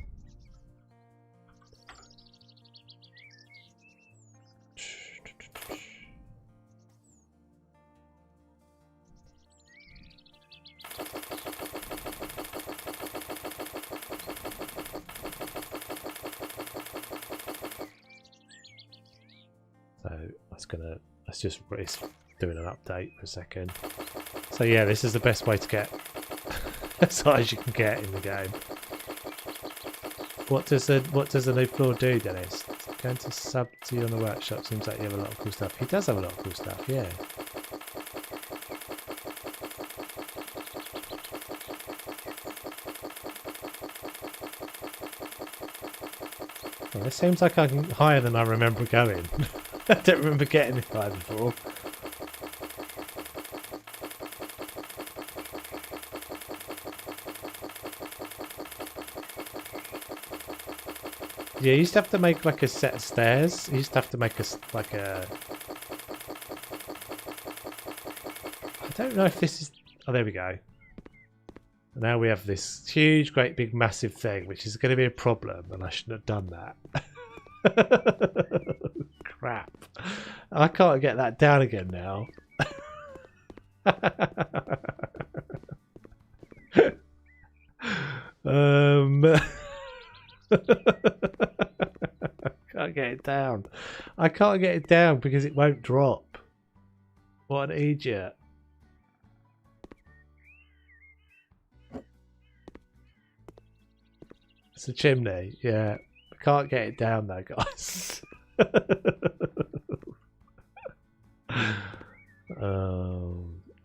Let's just doing an update for a second. So yeah, this is the best way to get as high as you can get in the game. What does the new floor do, Dennis? Going to sub to you on the workshop seems like you have a lot of cool stuff. He does have a lot of cool stuff, yeah. Well, this seems like I'm higher than I remember going. I don't remember getting this high before. Yeah, you used to have to make like a set of stairs. You used to have to make like a... I don't know if this is... Oh, there we go. Now we have this huge, great, big, massive thing, which is going to be a problem, and I shouldn't have done that. Crap. I can't get that down again now. Can't get it down. I can't get it down because it won't drop. What an idiot. It's a chimney, yeah. I can't get it down though, guys.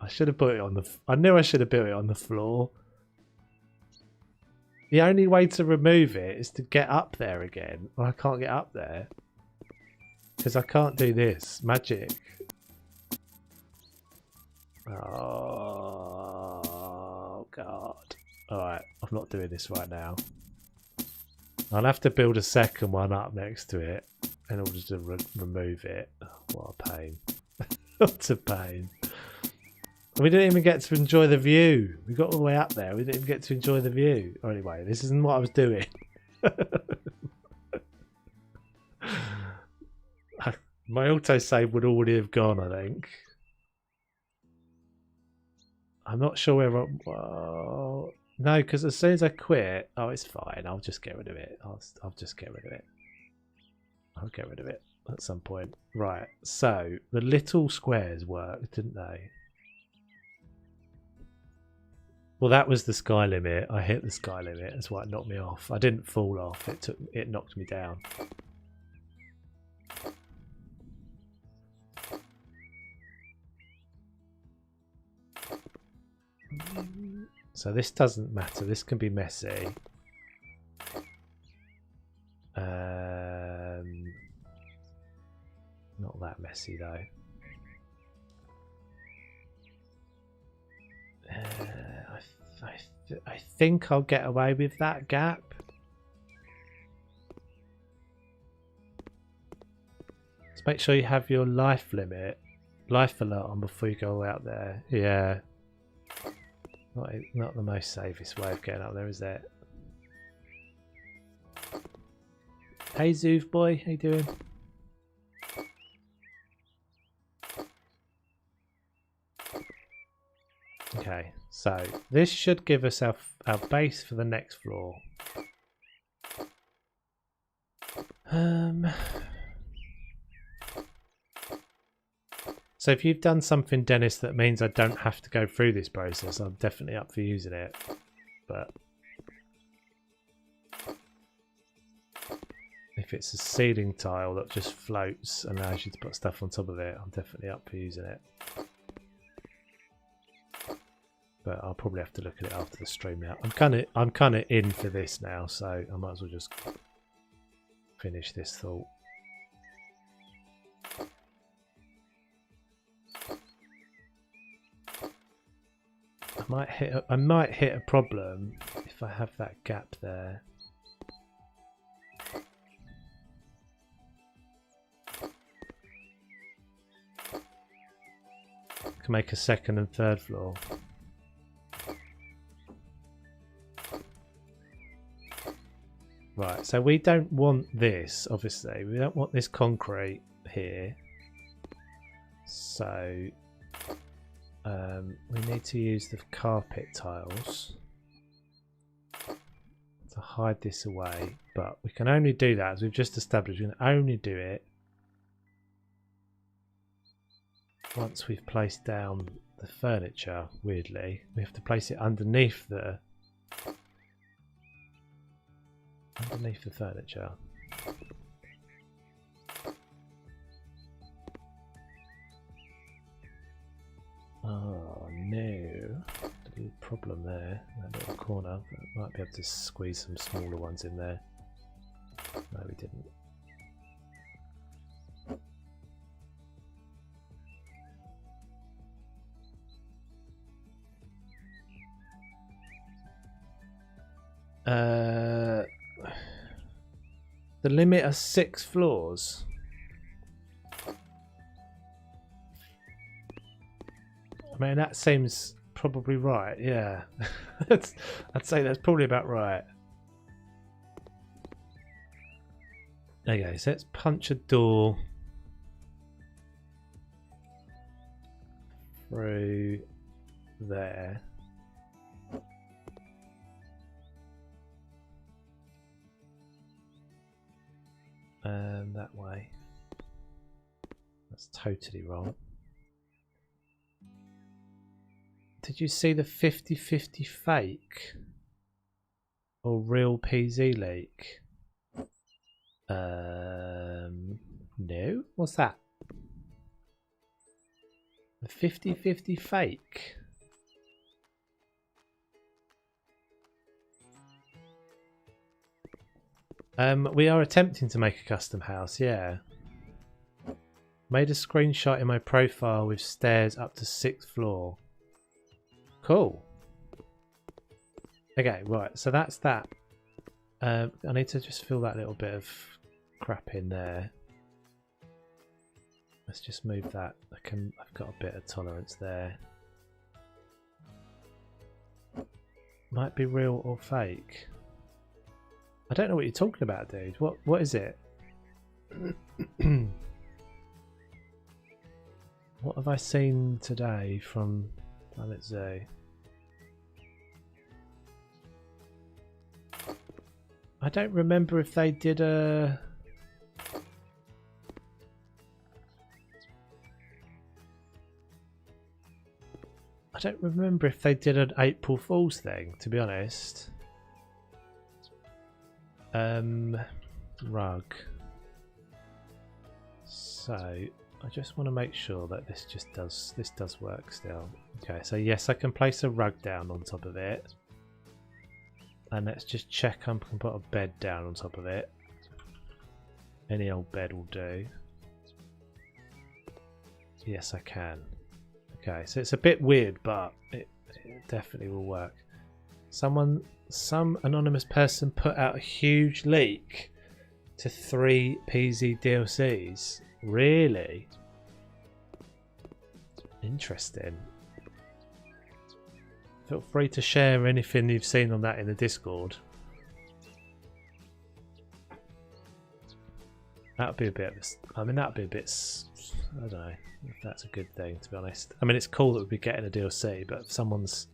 I should have put it on the... I knew I should have built it on the floor. The only way to remove it is to get up there again. Well, I can't get up there. Because I can't do this. Magic. Oh, God. Alright, I'm not doing this right now. I'll have to build a second one up next to it in order to remove it. Oh, what a pain. What a pain. We didn't even get to enjoy the view. We got all the way up there. We didn't even get to enjoy the view. Oh, anyway, this isn't what I was doing. My autosave would already have gone, I think. I'm not sure where I... Well, no, because as soon as I quit... Oh, it's fine. I'll just get rid of it. I'll just get rid of it. I'll get rid of it at some point. Right, so the little squares worked, didn't they? Well, that was the sky limit. I hit the sky limit. That's why it knocked me off. I didn't fall off. It knocked me down. So this doesn't matter. This can be messy. Not that messy though. I think I'll get away with that gap. Just make sure you have your life alert on before you go out there. Yeah. Not the most safest way of getting up there, is it? Hey Zoof boy, how you doing? Okay, so this should give us our base for the next floor. So if you've done something, Dennis, that means I don't have to go through this process, I'm definitely up for using it. But if it's a ceiling tile that just floats and allows you to put stuff on top of it, I'm definitely up for using it. But I'll probably have to look at it after the stream now. I'm kind of in for this now, so I might as well just finish this thought. I might hit a problem if I have that gap there. I can make a second and third floor. Right, so we don't want this, obviously. We don't want this concrete here. So we need to use the carpet tiles to hide this away. But we can only do that, as we've just established, we can only do it once we've placed down the furniture, weirdly. We have to place it underneath the furniture. Oh no, a little problem there, that little corner. Might be able to squeeze some smaller ones in there. No, we didn't. The limit are 6 floors. I mean, that seems probably right, yeah. I'd say that's probably about right. Okay, so let's punch a door through there. Turn that way. That's totally wrong. Did you see the 50-50 fake? Or real PZ leak? No. What's that? The 50-50 fake? We are attempting to make a custom house, yeah. Made a screenshot in my profile with stairs up to 6th floor. Cool. Okay, right, so that's that. I need to just fill that little bit of crap in there. Let's just move that. I've got a bit of tolerance there. Might be real or fake. I don't know what you're talking about, dude. What is it? What have I seen today from Planet Zoo? I don't remember if they did a... I don't remember if they did an April Fool's thing, to be honest. Rug. So I just want to make sure that this does work still. Okay, so yes, I can place a rug down on top of it. And let's just check I can put a bed down on top of it. Any old bed will do. Yes, I can. Okay, so it's a bit weird, but it definitely will work. Some anonymous person put out a huge leak to 3 PZ DLCs. Really? Interesting. Feel free to share anything you've seen on that in the Discord. That'd be a bit. I mean, that'd be a bit. I don't know if that's a good thing, to be honest. I mean, it's cool that we'd be getting a DLC, but if someone's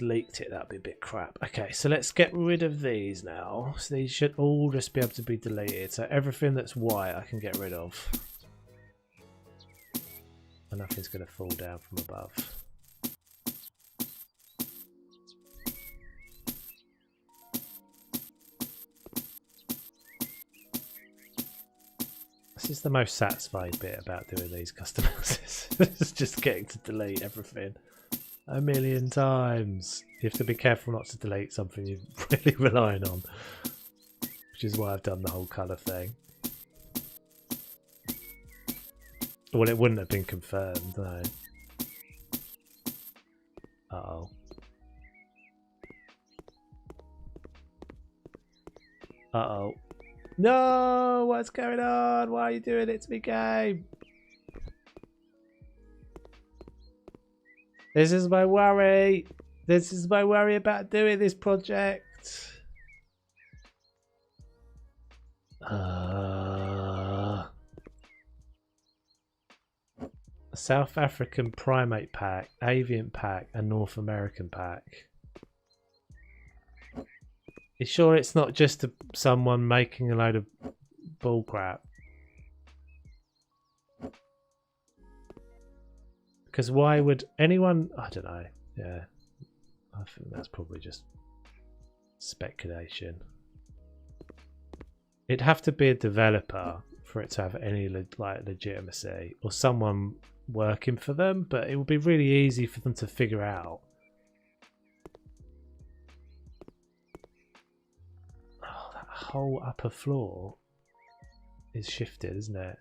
leaked it, that'd be a bit crap. Okay, so let's get rid of these now. So these should all just be able to be deleted. So everything that's white, I can get rid of, and nothing's going to fall down from above. This is the most satisfying bit about doing these custom houses. It's just getting to delete everything a million times. You have to be careful not to delete something you're really relying on, which is why I've done the whole colour thing. Well, it wouldn't have been confirmed, no. Uh-oh. Uh-oh. No! What's going on? Why are you doing it to me, game? This is my worry. This is my worry about doing this project. South African primate pack, avian pack, and North American pack. You sure it's not just someone making a load of bullcrap? Because why would anyone... I don't know. Yeah. I think that's probably just speculation. It'd have to be a developer for it to have any legitimacy, or someone working for them, but it would be really easy for them to figure out. Oh, that whole upper floor is shifted, isn't it?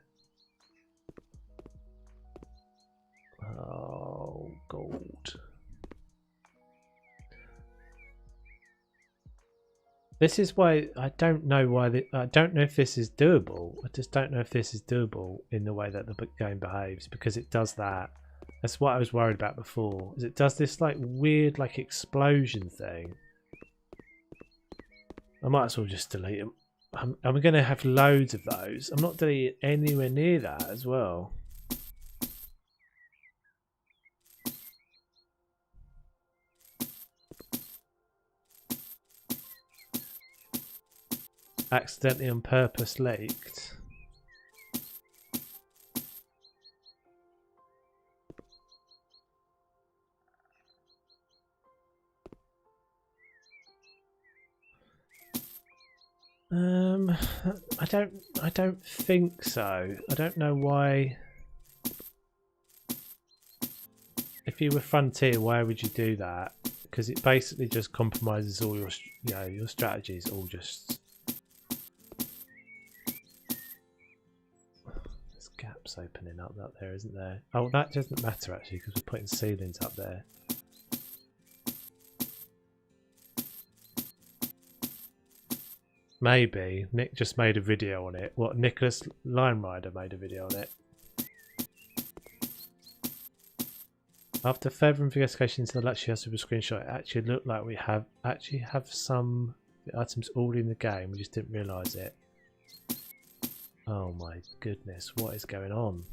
Oh, gold. This is why I don't know why I don't know if this is doable. I just don't know if this is doable in the way that the game behaves, because it does that. That's what I was worried about before. Is it does this like weird like explosion thing. I might as well just delete them. I'm going to have loads of those. I'm not deleting anywhere near that as well. accidentally on purpose leaked. I don't think so. I don't know why. If you were Frontier, why would you do that? Because it basically just compromises all your, your strategies. All just there's gaps opening up there, isn't there? Oh, that doesn't matter actually because we're putting ceilings up there. Maybe Nick just made a video on it. What, Nicholas Line Rider made a video on it. After further investigation into the luxury house with a screenshot, it actually looked like we have some items already in the game. We just didn't realise it. Oh my goodness, what is going on?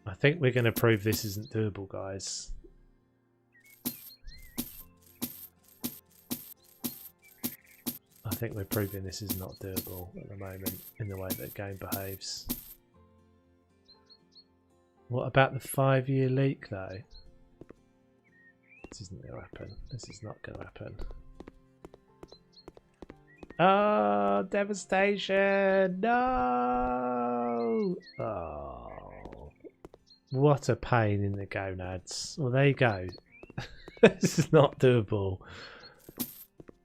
I think we're going to prove this isn't doable, guys. I think we're proving this is not doable at the moment in the way that the game behaves. What about the 5-year leak though? This isn't going to happen. This is not going to happen. Oh, devastation! No! Oh, what a pain in the gonads. Well, there you go. This is not doable.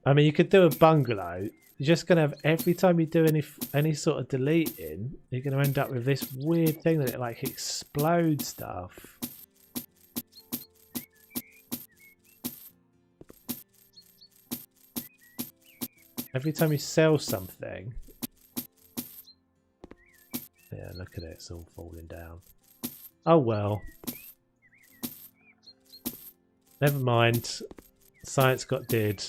I mean, you could do a bungalow. You're just going to have, every time you do any sort of deleting, you're going to end up with this weird thing that it like explodes stuff. Every time you sell something. Yeah, look at it. It's all falling down. Oh well. Never mind. Science got did.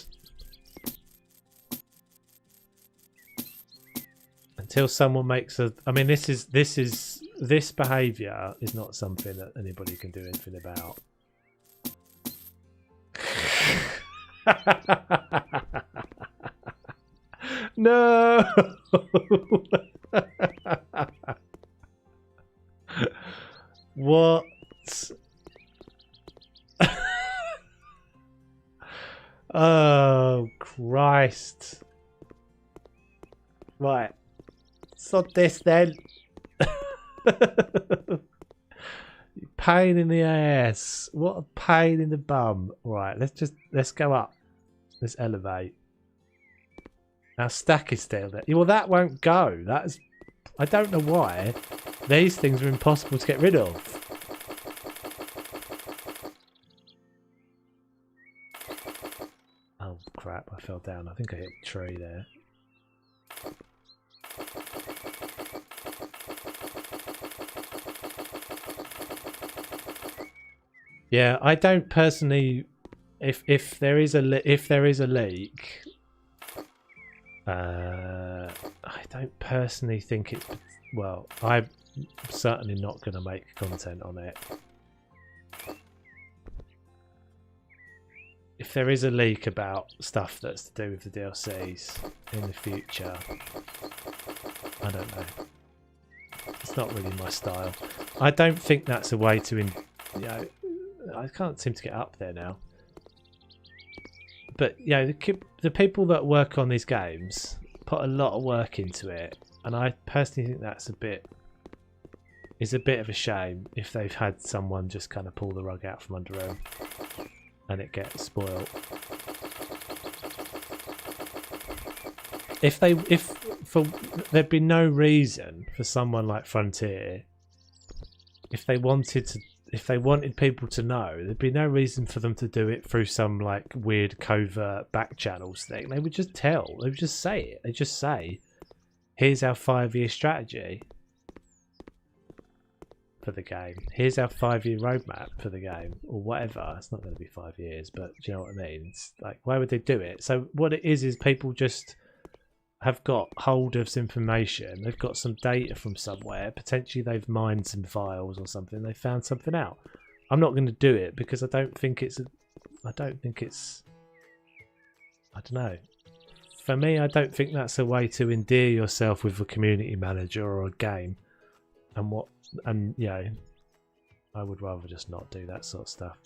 Until someone makes a, I mean, this behaviour is not something that anybody can do anything about. No. What? Oh Christ. Right. Sod this then. Pain in the ass. What a pain in the bum. Right, let's go up. Let's elevate. Our stack is still there. Well, that won't go. That's, I don't know why. These things are impossible to get rid of. Oh crap, I fell down. I think I hit a tree there. Yeah, I don't personally. If there is a leak, I don't personally think it's. Well, I'm certainly not going to make content on it. If there is a leak about stuff that's to do with the DLCs in the future, I don't know. It's not really my style. I don't think that's a way to, I can't seem to get up there now. But the people that work on these games put a lot of work into it, and I personally think that's a bit of a shame if they've had someone just kind of pull the rug out from under them and it gets spoiled. If there'd be no reason for someone like Frontier, if they wanted people to know, there'd be no reason for them to do it through some like weird covert back channels thing. They would just tell. They would just say it. They just say, "Here's our 5-year strategy for the game. Here's our 5-year roadmap for the game," or whatever. It's not going to be 5 years, but do you know what I mean? It's like, why would they do it? So what it is people just have got hold of some information. They've got some data from somewhere. Potentially they've mined some files or something. They found something out. I'm not going to do it because I don't think it's for me, I don't think that's a way to endear yourself with a community manager or a game. And you know, I would rather just not do that sort of stuff.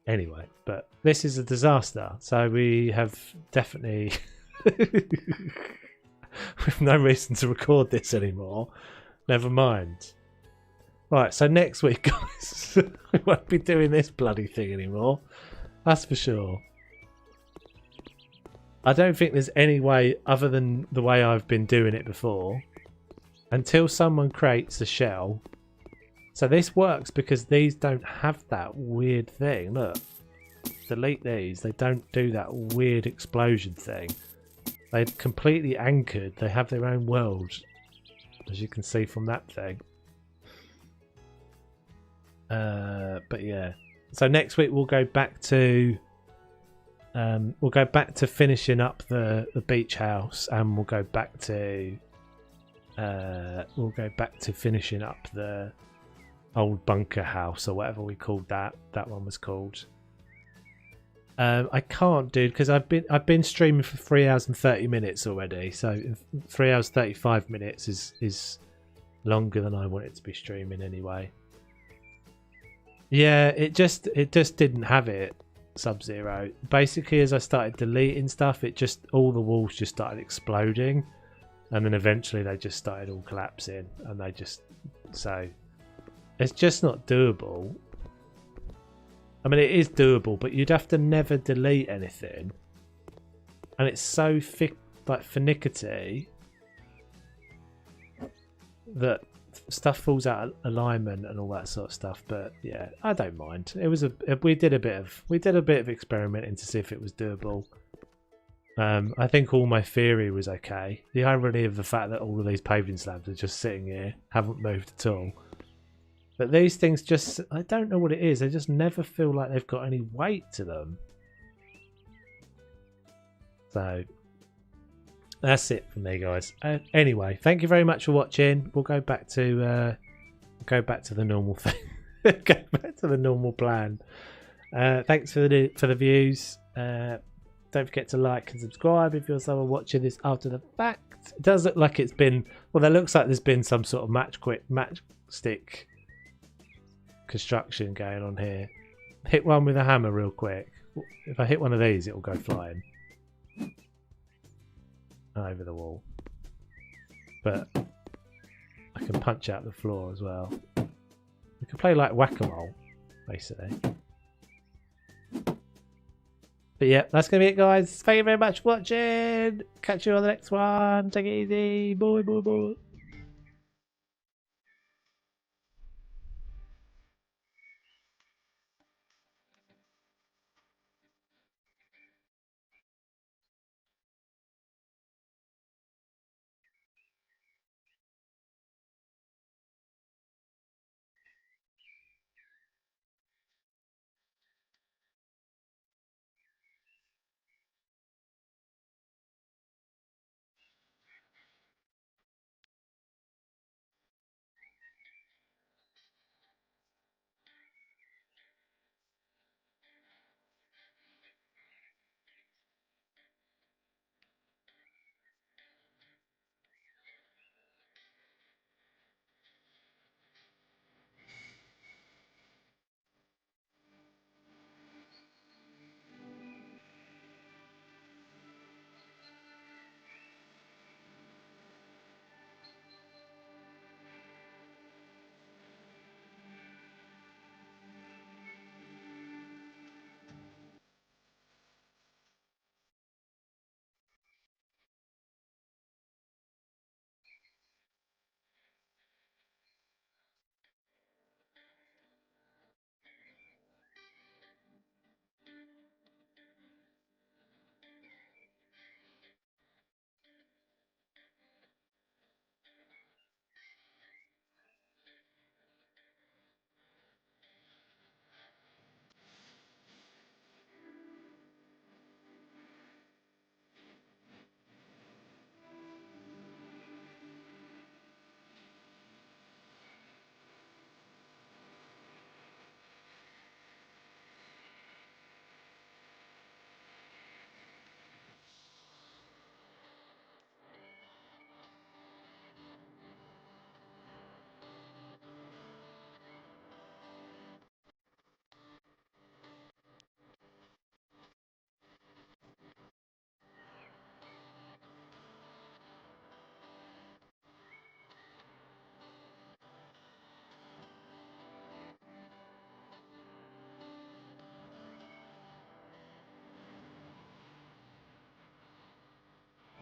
Anyway, but this is a disaster. So we have definitely with no reason to record this anymore. Never mind. Right, so next week, guys, we won't be doing this bloody thing anymore. That's for sure. I don't think there's any way other than the way I've been doing it before until someone creates a shell. So this works because these don't have that weird thing. Look, delete these. They don't do that weird explosion thing. They're completely anchored. They have their own world, as you can see from that thing. But yeah. So next week we'll go back to finishing up the beach house, and we'll go back to finishing up the old bunker house or whatever we called that. That one was called. I can't do because I've been streaming for 3 hours and 30 minutes already. So 3 hours 35 minutes is longer than I want it to be streaming anyway. Yeah, it just didn't have it. Sub-Zero. Basically, as I started deleting stuff, all the walls just started exploding, and then eventually they just started all collapsing, and so it's just not doable. I mean, it is doable, but you'd have to never delete anything, and it's so finicky that stuff falls out of alignment and all that sort of stuff. But yeah, I don't mind. It was we did a bit of experimenting to see if it was doable. I think all my theory was okay. The irony of the fact that all of these paving slabs are just sitting here, haven't moved at all. But these things just, I don't know what it is. They just never feel like they've got any weight to them. So that's it from me, guys. Anyway, thank you very much for watching. We'll go back to the normal thing. Go back to the normal plan. Thanks for the views. Don't forget to like and subscribe if you're someone watching this after the fact. It does look like it's been, well, there looks like there's been some sort of matchstick construction going on here. Hit one with a hammer real quick. If I hit one of these, it will go flying over the wall. But I can punch out the floor as well. We can play like whack-a-mole, basically. But yeah, that's going to be it, guys. Thank you very much for watching. Catch you on the next one. Take it easy. Bye, bye, bye.